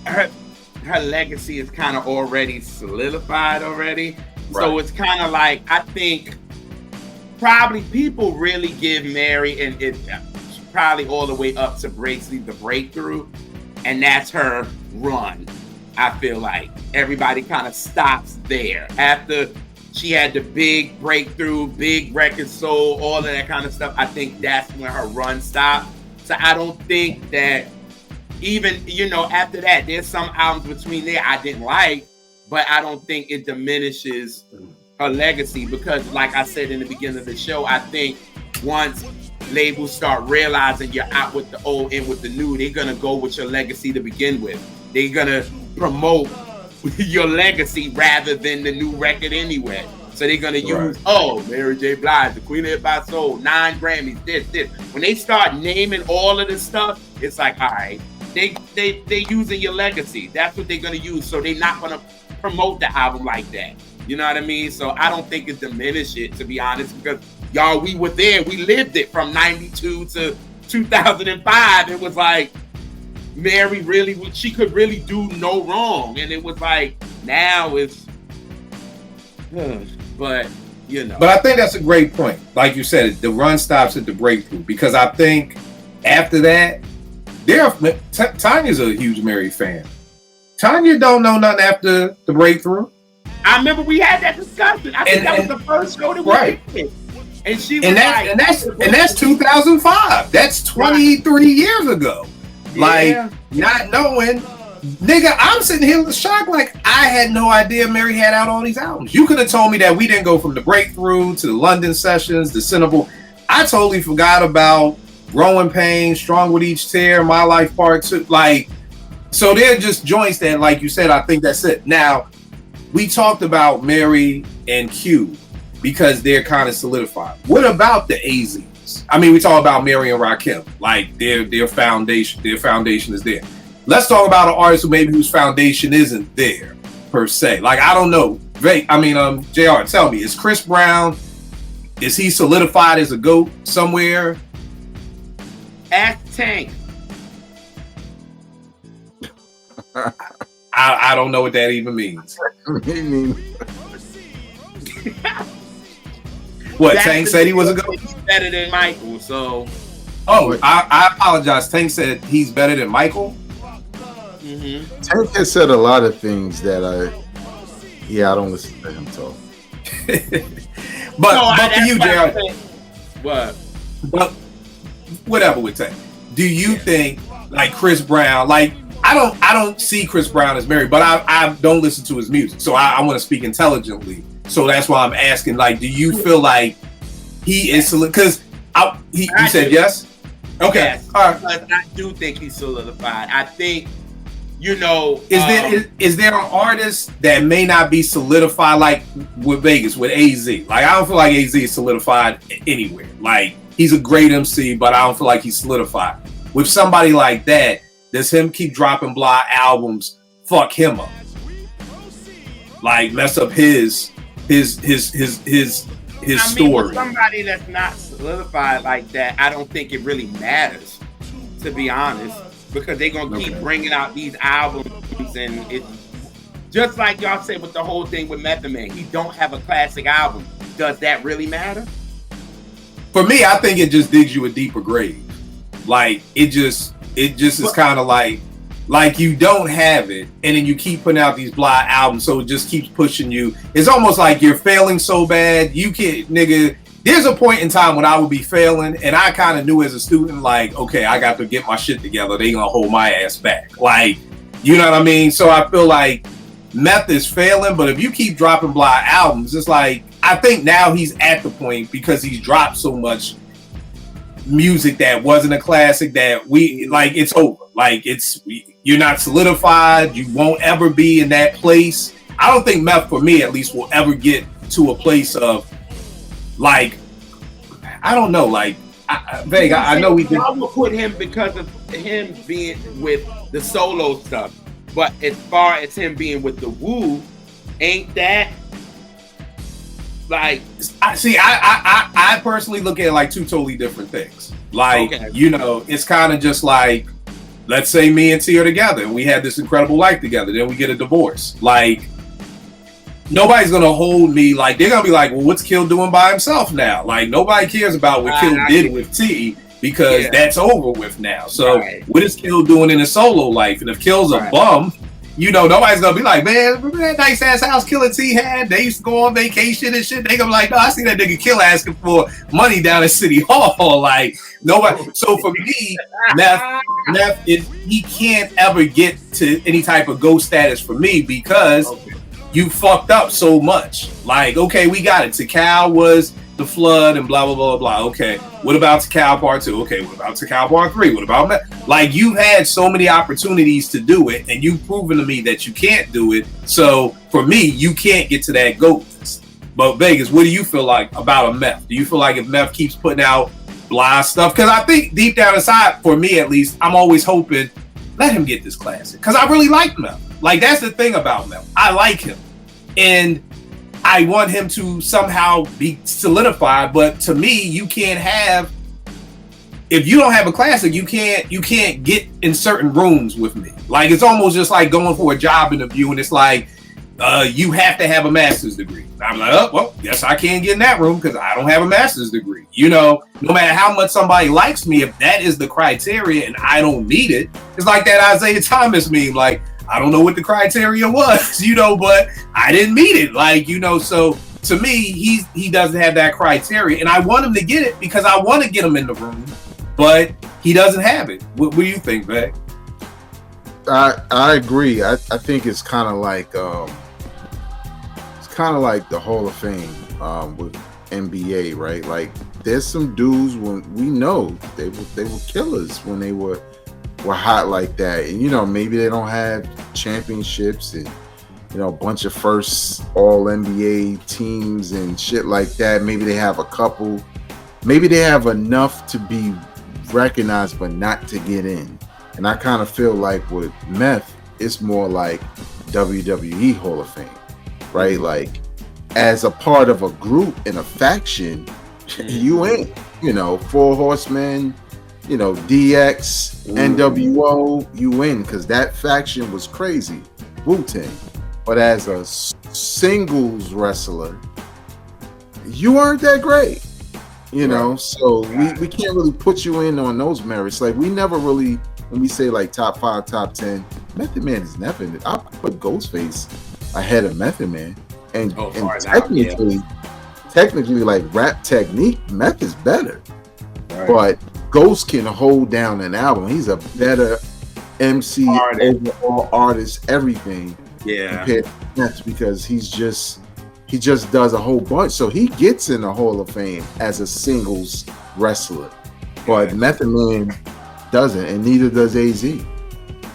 her legacy is kind of already solidified already. Right. So it's kind of like, I think probably people really give Mary and it probably all the way up to Bracelet the Breakthrough, and that's her run. I feel like everybody kind of stops there after she had the big breakthrough, big record sold, all of that kind of stuff. I think that's when her run stopped. So I don't think that even, after that, there's some albums between there I didn't like, but I don't think it diminishes her legacy because, like I said in the beginning of the show, I think once labels start realizing you're out with the old in with the new, they're going to go with your legacy to begin with. They're going to promote your legacy rather than the new record anyway. So they're going to use, Mary J. Blige, the Queen of Hip Hop Soul, 9 Grammys, this. When they start naming all of this stuff, it's like, all right, they using your legacy. That's what they're going to use. So they're not going to promote the album like that. You know what I mean? So I don't think it diminished it, to be honest, because y'all, we were there. We lived it from 92 to 2005. It was like, Mary she could really do no wrong. And it was like, now it's, but But I think that's a great point. Like you said, the run stops at the breakthrough, because I think after that, Tanya's a huge Mary fan. Tanya don't know nothing after the breakthrough. I remember we had that discussion. I think that was the first show that we did. And she was that's 2005. That's 23 years ago. Yeah. Like, not knowing, nigga, I'm sitting here shocked. Like, I had no idea Mary had out all these albums. You could have told me that we didn't go from the Breakthrough to the London Sessions, the Cinnable. I totally forgot about Growing Pains, Strong with Each Tear, My Life Part 2. Like, so they're just joints that, like you said, I think that's it. Now, we talked about Mary and Q because they're kind of solidified. What about the AZs? I mean, we talk about Mary and Rakim, like their foundation is there. Let's talk about an artist whose foundation isn't there per se. Like, I don't know. JR, tell me, is Chris Brown, is he solidified as a GOAT somewhere? Ask Tank. I don't know what that even means. What, Tank said he was a GOAT? He's better than Michael, so. Oh, I apologize. Tank said he's better than Michael? Mm-hmm. Tank has said a lot of things that I don't listen to him talk. but for you, JR. What? But whatever with Tank. Do you think, like, Chris Brown, like, I don't see Chris Brown as Mary, but I don't listen to his music, so I want to speak intelligently. So that's why I'm asking, like, do you feel like he is solidified? Because you said yes? Okay. Yes, all right. I do think he's solidified. I think, Is there an artist that may not be solidified, like with Vegas, with AZ? Like, I don't feel like AZ is solidified anywhere. Like, he's a great MC, but I don't feel like he's solidified. With somebody like that, does him keep dropping blah albums fuck him up? Like, mess up his story. With somebody that's not solidified like that, I don't think it really matters, to be honest, because they're gonna keep bringing out these albums, and it's just like y'all said with the whole thing with Method Man. He don't have a classic album. Does that really matter? For me, I think it just digs you a deeper grave. Like, it just is kind of like you don't have it, and then you keep putting out these blah albums, so it just keeps pushing you. It's almost like you're failing so bad, you can't, nigga. There's a point in time when I would be failing, and I kind of knew as a student, like, okay, I got to get my shit together. They gonna hold my ass back. Like, you know what I mean? So I feel like Meth is failing, but if you keep dropping blah albums, it's like, I think now he's at the point because he's dropped so much music that wasn't a classic that we like. It's over. Like you're not solidified. You won't ever be in that place. I don't think Meth, for me at least, will ever get to a place of like, I don't know, like Vega. I know we did. I would put him because of him being with the solo stuff, but as far as him being with the Wu, ain't that like? I personally look at it like two totally different things. Like, you know, it's kind of just like, let's say me and T are together and we had this incredible life together, then we get a divorce. Like, nobody's gonna hold me like, they're gonna be like, well, what's Kill doing by himself now? Like, nobody cares about what Kill did with T because that's over with now. So what is Kill doing in his solo life? And if Kill's a bum, you know, nobody's gonna be like, man, remember that nice ass house Kill and T had? They used to go on vacation and shit. They gonna be like, no, I see that nigga Kill asking for money down at City Hall. Like, nobody. So for me, Meth is, he can't ever get to any type of ghost status for me because you fucked up so much. Like, okay, we got it. Tikal was the flood and blah, blah, blah, blah. Okay, what about Tikal Part 2? Okay, what about Tikal Part 3? What about that? Like, you've had so many opportunities to do it, and you've proven to me that you can't do it. So, for me, you can't get to that GOAT list. But, Vegas, what do you feel like about a Meth? Do you feel like if Meth keeps putting out blah stuff? Because I think deep down inside, for me at least, I'm always hoping, let him get this classic. Because I really like Meth. Like, that's the thing about Meth. I like him. And I want him to somehow be solidified, but to me, you can't have, if you don't have a classic, you can't get in certain rooms with me. Like, it's almost just like going for a job interview and it's like, you have to have a master's degree. And I'm like, oh, well, yes, I can't get in that room because I don't have a master's degree. You know, no matter how much somebody likes me, if that is the criteria and I don't meet it, it's like that Isaiah Thomas meme, like, I don't know what the criteria was, you know, but I didn't meet it. Like, you know, so to me, he doesn't have that criteria. And I want him to get it because I want to get him in the room, but he doesn't have it. What do you think, Beck? I agree. I think it's kind of like the Hall of Fame with NBA, right? Like, there's some dudes when we know they were killers when they were hot like that, and you know, maybe they don't have championships and, you know, a bunch of first all NBA teams and shit like that. Maybe they have a couple, maybe they have enough to be recognized but not to get in. And I kind of feel like with Meth, it's more like WWE Hall of Fame, right? Like, as a part of a group in a faction, you in, you know, Four Horsemen, you know, DX, NWO, you win, because that faction was crazy, Wu-Tang. But as a singles wrestler, you weren't that great, you know. So we can't really put you in on those merits. Like, we never really, when we say like top 5, top 10, Method Man is never in it. I put Ghostface ahead of Method Man, and technically, like rap technique, Meth is better, but Ghost can hold down an album. He's a better MC, overall artist, everything. Yeah, compared to Meth, because he just does a whole bunch. So he gets in the Hall of Fame as a singles wrestler, but Method Man doesn't, and neither does AZ.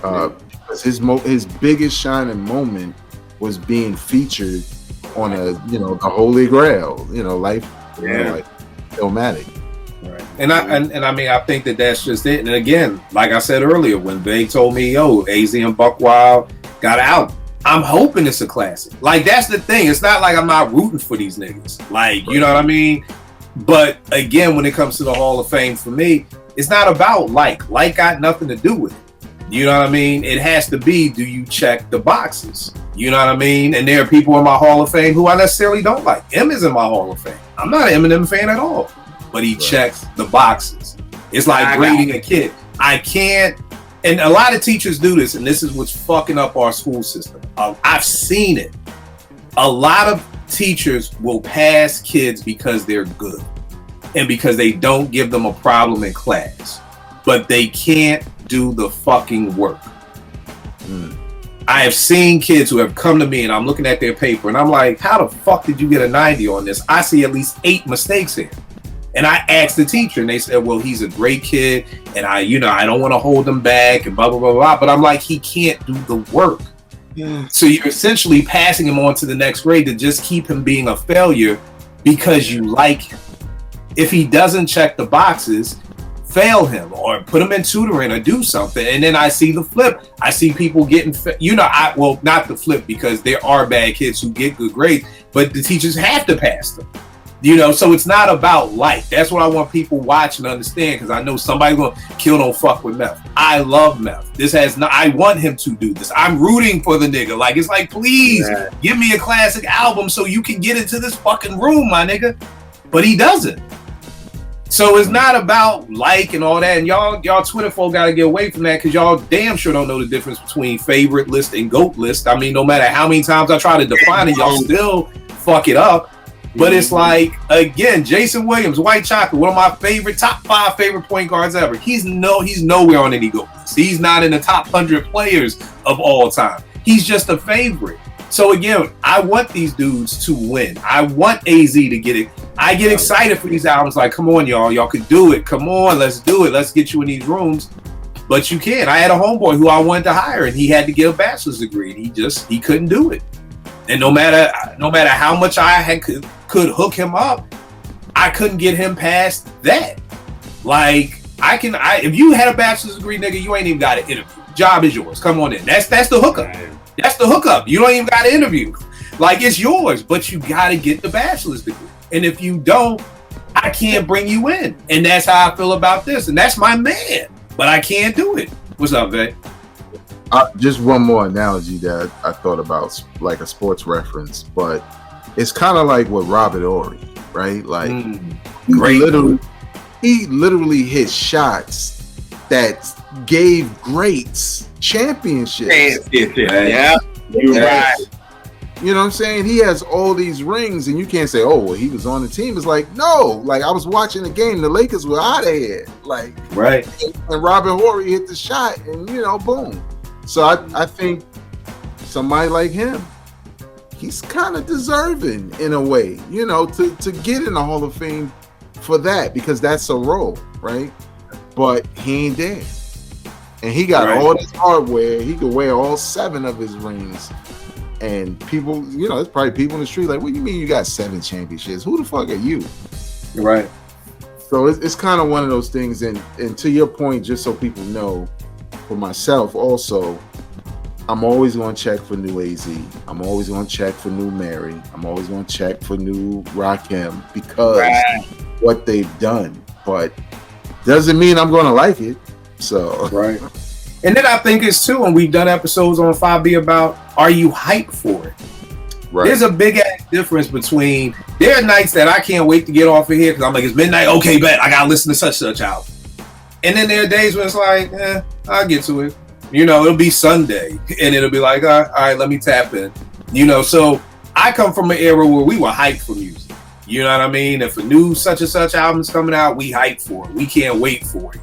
Because his biggest shining moment was being featured on the Holy Grail, like Illmatic. Right. And I mean, I think that's just it. And again, like I said earlier, when Big told me, yo, AZ and Buckwild got out, I'm hoping it's a classic. Like, that's the thing. It's not like I'm not rooting for these niggas. Like, you know what I mean? But again, when it comes to the Hall of Fame, for me, it's not about like got nothing to do with it. You know what I mean? It has to be, do you check the boxes? You know what I mean? And there are people in my Hall of Fame who I necessarily don't like. M is in my Hall of Fame. I'm not an Eminem fan at all. But he checks the boxes. It's like grading a kid. I can't, and a lot of teachers do this, and this is what's fucking up our school system. I've seen it. A lot of teachers will pass kids because they're good and because they don't give them a problem in class, but they can't do the fucking work. I have seen kids who have come to me and I'm looking at their paper and I'm like, how the fuck did you get a 90 on this? I see at least 8 mistakes here. And I asked the teacher and they said, well, he's a great kid and I don't want to hold him back and blah, blah, blah, blah. But I'm like, he can't do the work. Yeah. So you're essentially passing him on to the next grade to just keep him being a failure because you like him. If he doesn't check the boxes, fail him or put him in tutoring or do something. And then I see the flip. I see people getting, well, not the flip because there are bad kids who get good grades, but the teachers have to pass them. So it's not about like. That's what I want people watching to understand because I know somebody's going to kill don't fuck with Meth. I love Meth. I want him to do this. I'm rooting for the nigga. Like, it's like, please give me a classic album so you can get into this fucking room, my nigga. But he doesn't. So it's not about like and all that. And y'all Twitter folk got to get away from that because y'all damn sure don't know the difference between favorite list and GOAT list. I mean, no matter how many times I try to define it, y'all still fuck it up. But it's like, again, Jason Williams, White Chocolate, one of my top 5 favorite point guards ever. He's nowhere on any GOAT list. He's not in the top 100 players of all time. He's just a favorite. So again, I want these dudes to win. I want AZ to get it. I get excited for these albums. Like, come on, y'all can do it. Come on, let's do it. Let's get you in these rooms. But you can't. I had a homeboy who I wanted to hire, and he had to get a bachelor's degree, and he couldn't do it. And no matter how much I could hook him up, I couldn't get him past that. Like, if you had a bachelor's degree, nigga, you ain't even got an interview. Job is yours. Come on in. That's the hookup. That's the hookup. You don't even got an interview. Like, it's yours, but you got to get the bachelor's degree. And if you don't, I can't bring you in. And that's how I feel about this. And that's my man. But I can't do it. What's up, Vay? Just one more analogy that I thought about, like a sports reference, but it's kind of like with Robert Horry, right? Like, he literally hit shots that gave greats championships. Yeah, you're right. You know what I'm saying? He has all these rings, and you can't say, "Oh, well, he was on the team." It's like, no, like I was watching the game. The Lakers were out of here, like, right. And Robert Horry hit the shot, and boom. So I think somebody like him, he's kind of deserving in a way, to get in the Hall of Fame for that, because that's a role, right? But he ain't there. And he got all this hardware. He could wear all 7 of his rings. And people, there's probably people in the street like, what do you mean you got 7 championships? Who the fuck are you? Right. So it's kind of one of those things. And to your point, just so people know, for myself also, I'm always going to check for new AZ. I'm always going to check for new Mary. I'm always going to check for new Rakim because what they've done. But doesn't mean I'm going to like it. So right. And then I think it's too, and we've done episodes on 5B about, are you hyped for it? Right. There's a big ass difference between, there are nights that I can't wait to get off of here because I'm like, it's midnight. Okay, bet I gotta listen to such album. And then there are days when it's like, I'll get to it. It'll be Sunday and it'll be like, all right, let me tap in. So I come from an era where we were hyped for music. You know what I mean? If a new such and such album's coming out, we hyped for it. We can't wait for it.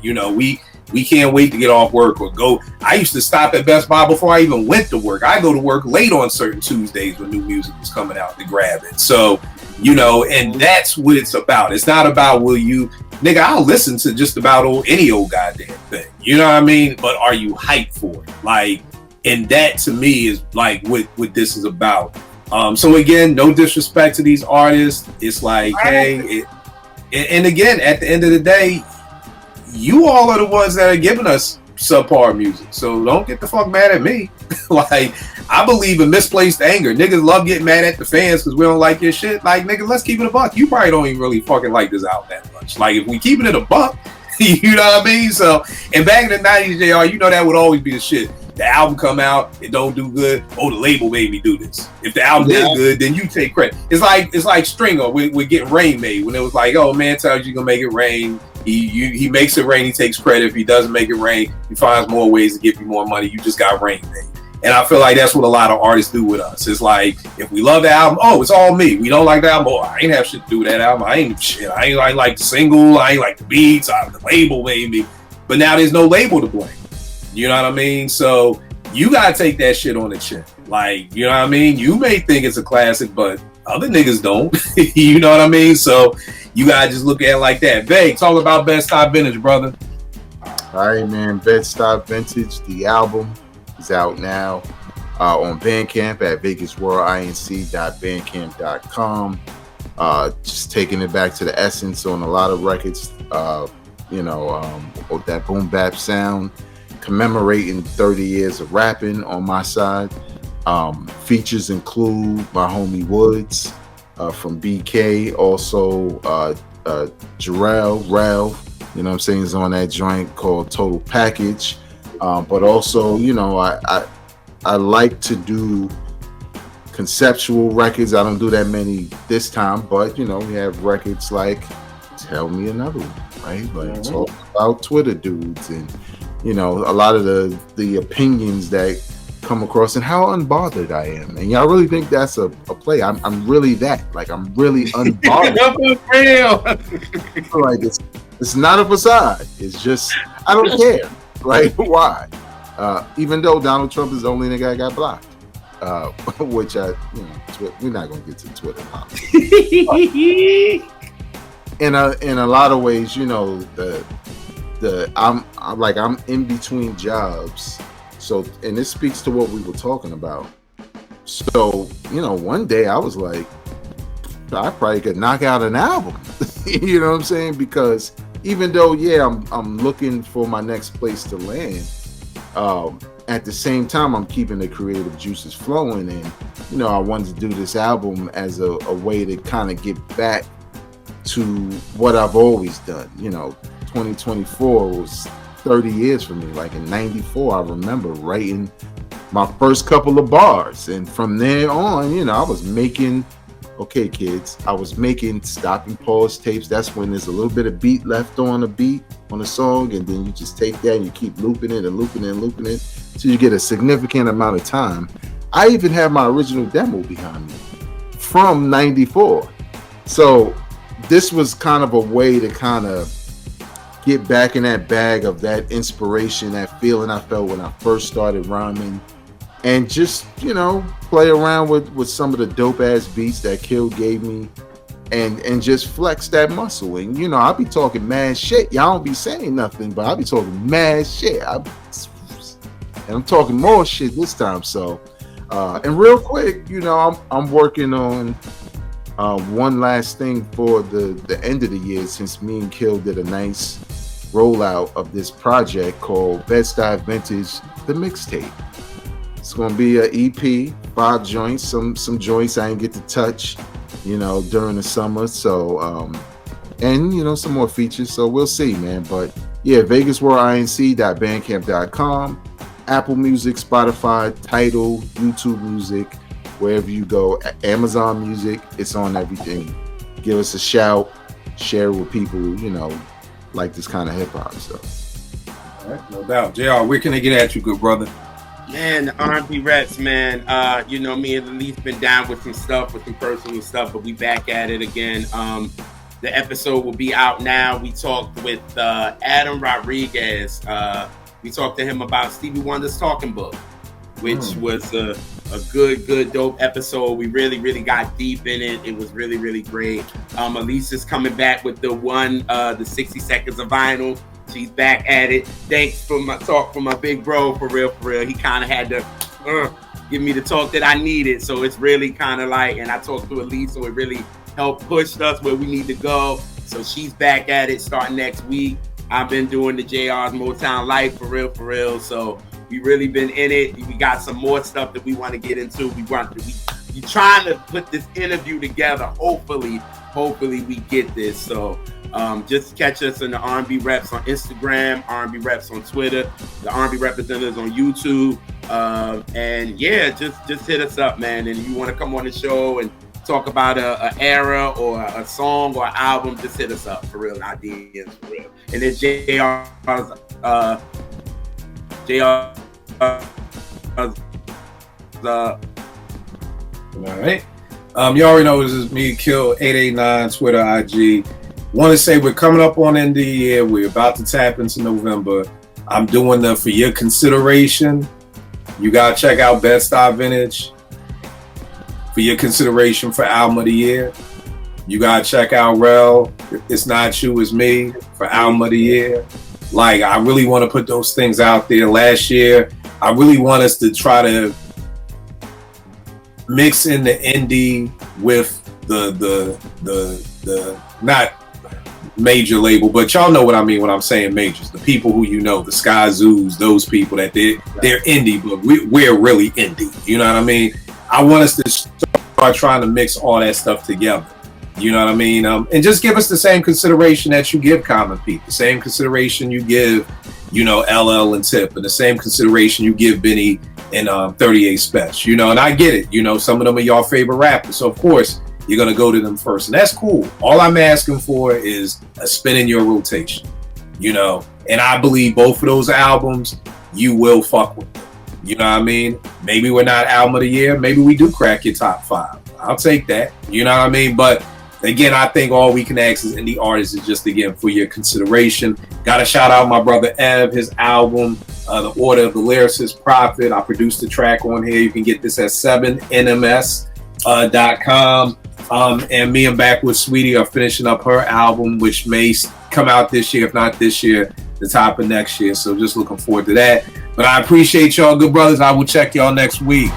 We can't wait to get off work or go. I used to stop at Best Buy before I even went to work. I go to work late on certain Tuesdays when new music was coming out to grab it. So, and that's what it's about. It's not about nigga, I'll listen to just about any old goddamn thing. You know what I mean? But are you hyped for it? Like, and that to me is like what this is about. So again, no disrespect to these artists. It's like, hey, and again, at the end of the day, you all are the ones that are giving us subpar music. So don't get the fuck mad at me. Like, I believe in misplaced anger. Niggas love getting mad at the fans because we don't like your shit. Like, nigga, let's keep it a buck. You probably don't even really fucking like this album that much. Like, if we keeping it a buck, you know what I mean? So, and back in the 90s, JR, that would always be the shit. The album come out, it don't do good. Oh, the label made me do this. If the album did good, then you take credit. It's like Stringer with getting Rain made, when it was like, oh, man tells you gonna make it rain. He makes it rain. He takes credit. If he doesn't make it rain, he finds more ways to give you more money. You just got Rain made. And I feel like that's what a lot of artists do with us. It's like, if we love the album, oh, it's all me. We don't like the album, oh, I ain't have shit to do with that album. I ain't like the single. I ain't like the beats. The label made me. But now there's no label to blame. You know what I mean? So you gotta take that shit on the chin. Like, you know what I mean? You may think it's a classic, but other niggas don't. You know what I mean? So you gotta just look at it like that. Veg, talk about Bed-Stuy Vintage, brother. All right, man. Bed-Stuy Vintage, the album is out now on Bandcamp at vegasworldinc.bandcamp.com. Just taking it back to the essence on a lot of records, with that boom bap sound, commemorating 30 years of rapping on my side. Features include my homie Woods from BK, also Jarrell, Ralph, you know what I'm saying, is on that joint called Total Package. But also, I like to do conceptual records. I don't do that many this time, but we have records like Tell Me Another One, right? Like talk about Twitter dudes and a lot of the opinions that come across and how unbothered I am. And y'all really think that's a play? I'm really that. Like, I'm really unbothered. Real. Like it's not a facade. It's just I don't care. Right? Why? Even though Donald Trump is the only nigga I got blocked. Which we're not gonna get to Twitter. In a lot of ways, I'm in between jobs. So, and this speaks to what we were talking about. So, one day I was like, I probably could knock out an album. You know what I'm saying? Because even though, I'm looking for my next place to land, at the same time, I'm keeping the creative juices flowing. And, I wanted to do this album as a way to kind of get back to what I've always done. 2024 was 30 years for me. Like in 94, I remember writing my first couple of bars. And from there on, I was making, okay, kids, I was making stop and pause tapes. That's when there's a little bit of beat left on a beat on a song. And then you just take that and you keep looping it and looping it and looping it till you get a significant amount of time. I even have my original demo behind me from 94. So this was kind of a way to kind of get back in that bag of that inspiration, that feeling I felt when I first started rhyming, and just, play around with some of the dope ass beats that Kill gave me and just flex that muscle. And, I'll be talking mad shit. Y'all don't be saying nothing, but I'll be talking mad shit. And I'm talking more shit this time. So, and real quick, I'm working on one last thing for the end of the year, since me and Kill did a nice rollout of this project called Bed-Stuy Vintage, the mixtape. It's gonna be an EP, 5 joints, some joints I didn't get to touch, during the summer. So, and some more features. So we'll see, man. But yeah, vegasworldinc.bandcamp.com, Apple Music, Spotify, Tidal, YouTube Music, wherever you go, Amazon Music, it's on everything. Give us a shout, share it with people, like this kind of hip hop stuff. All right, no doubt. JR, where can they get at you, good brother? Man, the R&B reps, man. Me and Elise been down with some stuff, with some personal stuff, but we back at it again. The episode will be out now. We talked with Adam Rodriguez. We talked to him about Stevie Wonder's Talking Book, which was a good, dope episode. We really, really got deep in it. It was really, really great. Elise is coming back with the 60 Seconds of Vinyl. She's back at it. Thanks for my talk from my big bro, for real. He kind of had to give me the talk that I needed. So it's really kind of like, and I talked to Elise, so it really helped push us where we need to go. So she's back at it starting next week. I've been doing the JR's Motown Life, for real. So we really been in it. We got some more stuff that we want to get into. We trying to put this interview together. Hopefully we get this. So just catch us in the R&B Reps on Instagram, R&B Reps on Twitter, the R&B Representatives on YouTube. And yeah, just hit us up, man. And if you want to come on the show and talk about an era or a song or an album, just hit us up, for real. Ideas, for real. And then All right. You already know this is me, Kill 889, Twitter, IG. Want to say we're coming up on end of the year. We're about to tap into November. I'm doing the For Your Consideration You gotta check out Bed-Stuy Vintage for your consideration for album of the year. You gotta check out Rel, It's Not You, It's Me for album of the year. Like, I really want to put those things out there. Last year, I really want us to try to mix in the indie with the not major label, but y'all know what I mean when I'm saying majors. The people who you know, the Sky Zoos, those people that they're indie, but we're really indie. You know what I mean? I want us to start trying to mix all that stuff together. You know what I mean? And just give us the same consideration that you give Common Pete, the same consideration you give, you know, LL and Tip, and the same consideration you give Benny and 38 Special. You know, and I get it. You know, some of them are your favorite rappers, so of course you're gonna go to them first, and that's cool. All I'm asking for is a spin in your rotation. You know, and I believe both of those albums you will fuck with them. You know what I mean? Maybe we're not album of the year. Maybe we do crack your top 5. I'll take that. You know what I mean? But again, I think all we can ask as indie artists is just, again, for your consideration. Got to shout out my brother Ev, his album, The Order of the Lyricist Prophet. I produced the track on here. You can get this at 7nms.com. And me and Backwoods Sweetie are finishing up her album, which may come out this year, if not this year, the top of next year. So just looking forward to that. But I appreciate y'all, good brothers. I will check y'all next week.